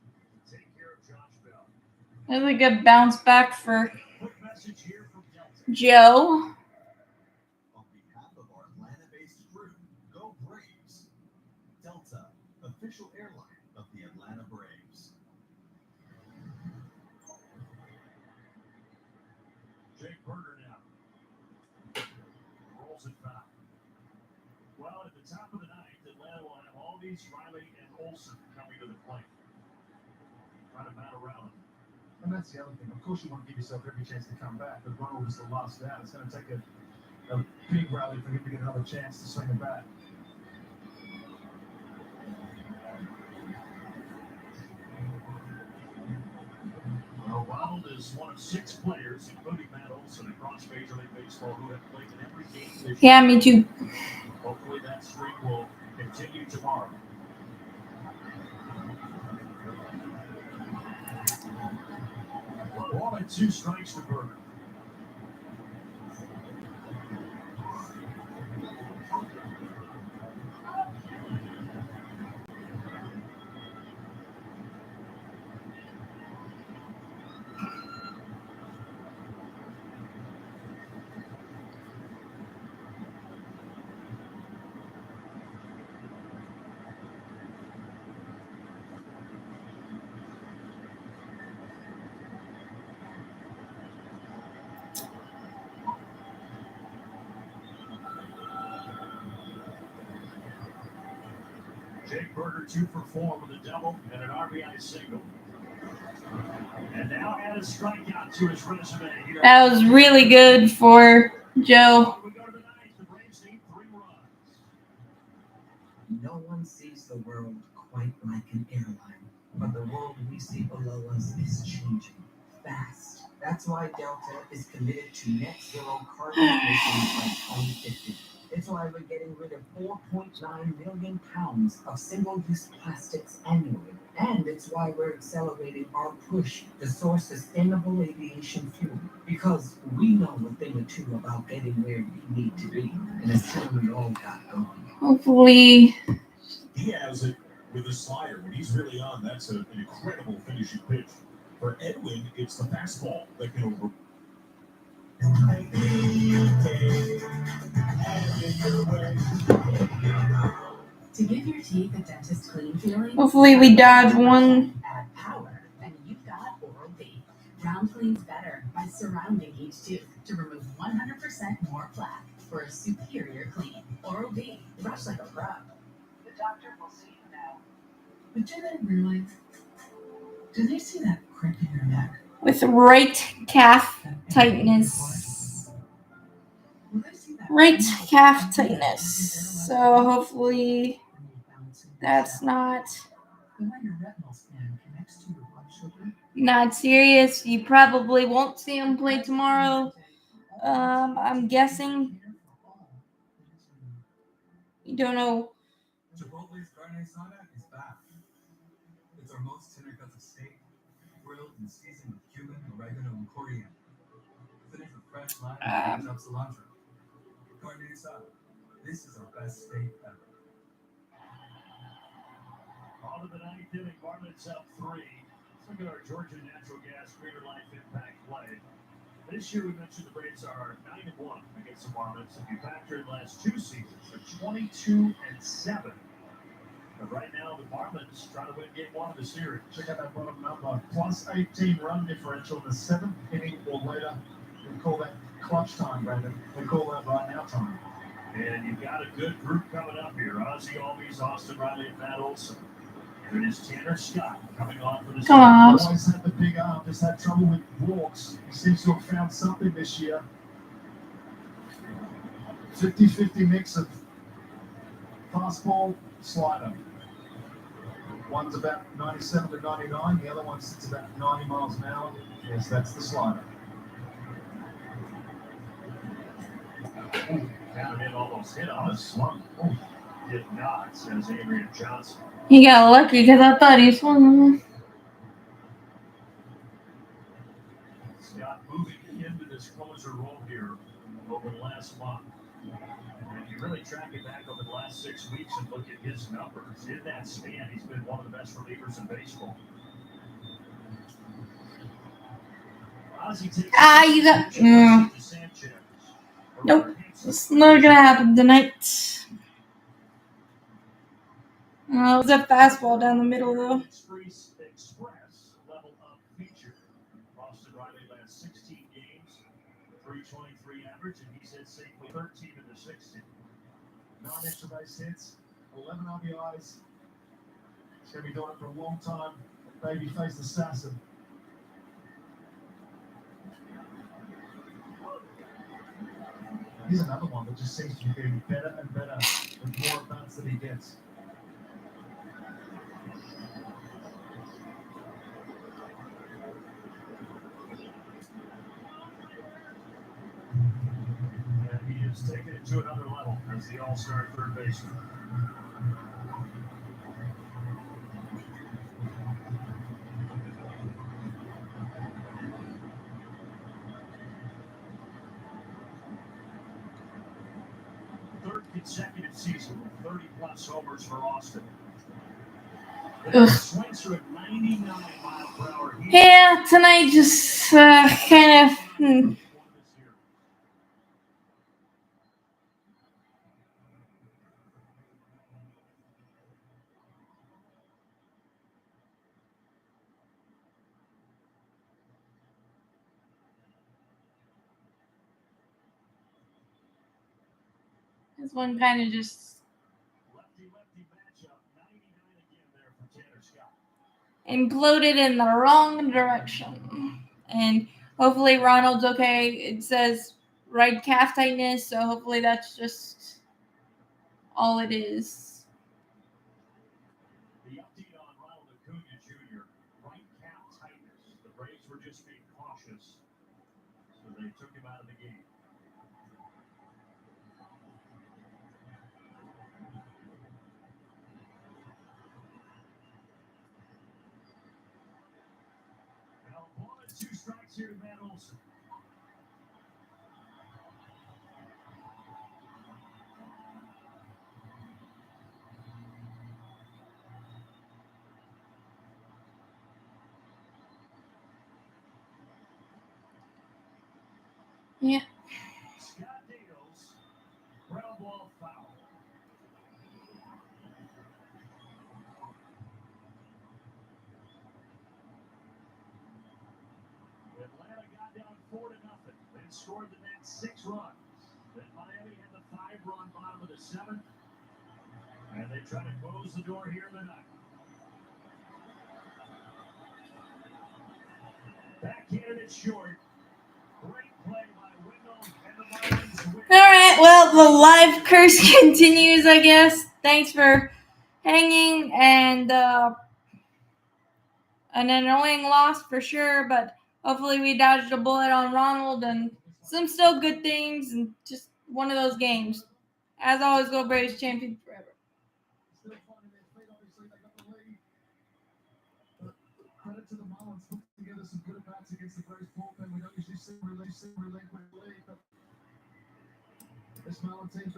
take care of Josh Bell. That's a good bounce back for Quick message here from Delta. Joe. On behalf of our Albies, Riley, and Olsen coming to the plate. Trying to bat around him. And that's the other thing. Of course, you want to give yourself every chance to come back, but Ronald was the last out. It's going to take a big rally for him to get another chance to swing a bat. Well, Ronald is one of 6 players, including Matt Olson, across Major League Baseball, who have played in every game this Yeah, year. me too. Hopefully that streak will continue tomorrow. Ball and 2 strikes to Berger. Jake Berger 2 for 4 with a double and an RBI single. And now add a strikeout to his resume here. That was really good for Joe. We go to the 9th. The Braves need 3 runs. No one sees the world quite like an airline, but the world we see below us is changing fast. That's why Delta is committed to net zero carbon emissions by 2050. It's why we're getting rid of 4.9 million pounds of single-use plastics annually. And it's why we're accelerating our push to source sustainable aviation fuel. Because we know a thing or two about getting where we need to be. And it's time we all got going. Hopefully. He has it with a slider. When he's really on, that's an incredible finishing pitch. For Edwin, it's the fastball that can over. To give your teeth a dentist clean feeling, Hopefully we dodge one. add power, and you've got Oral-B. Round cleans better by surrounding each tooth to remove 100% more plaque for a superior clean. Oral-B, brush like a pro. The doctor will see you now. But do they really? Do they see that crick in your neck? With right calf tightness. Will they see that Right calf tightness. So hopefully that's not The way your retinal scan connects to your blood sugar? not serious. You probably won't see him play tomorrow. I'm guessing. You don't know. Chipotle's carne asada is back. It's our most tender cuts of steak, grilled and seasoned with cumin, oregano, and coriander. Finished with fresh lime and chopped cilantro. Carne asada. This is our best steak ever. On to the 9th inning, Marlins up 3. Let's look at our Georgia Natural Gas Greater Life Impact play. This year we mentioned the Braves are 9-1 against the Marlins. If you factor in the last 2 seasons, they're 22-7. But right now the Marlins trying to win game 1 of the series. Check out that bottom number. Plus 18 run differential in the 7th inning or later. We call that clutch time, Brandon. We call that right now time. And you've got a good group coming up here. Ozzie Albies, Austin Riley, and Matt Olson. And it is Tanner Scott coming on for this. Come on. Always had the big arm, just had trouble with walks. He seems to have found something this year. 50-50 mix of fastball, slider. One's about 97 to 99, the other one sits about 90 miles an hour. Yes, that's the slider. Down in almost hit on a slump. Did not, says Adrian Johnson. He got lucky because I thought he swung. Scott moving into this closer role here over the last month. And if you really track it back over the last 6 weeks and look at his numbers, in that span, he's been one of the best relievers in baseball. Ozzie takes You got. Nope. It's not gonna happen tonight. It was a fastball down the middle, though. Express level up feature. Austin Riley last 16 games, 323 average, and he's hit safely 13 in the 16. Non-extra base hits, 11 RBIs, He's going to be doing it for a long time. Babyface assassin. He's another one that just seems to be getting better and better with more at-bats that he gets. And he is taking it to another level as the all-star third baseman. Third consecutive season with 30-plus homers for Austin. Swings through at 99 miles per hour. Yeah, tonight just kind of. This one kind of just Lefty-lefty matchup. 99 again there for Tanner Scott. imploded in the wrong direction. And hopefully Ronald's okay. It says right calf tightness, so hopefully that's just all it is. The update on Ronald Acuna Jr. Right calf tightness. The Braves were just being cautious, so they took him out of the game. Now, 1-2 strikes here to Matt Olson. Yeah. Scott Dales, ground ball foul. Atlanta got down 4-0, then scored the next 6 runs. Then Miami had the 5-run bottom of the 7th, and they try to close the door here in the 9th. Backhanded it short. Great play by Wendell and the Marlins win. All right. Well, the live curse continues, I guess. Thanks for hanging, and an annoying loss for sure, but hopefully we dodged a bullet on Ronald and some still good things, and just one of those games. As always, go Braves, champion forever. Still finding their feet. Obviously, they got the lead. But credit to the Marlins, put together some good at-bats against the Braves bullpen. We don't usually see relinquish lead, but this Marlins team's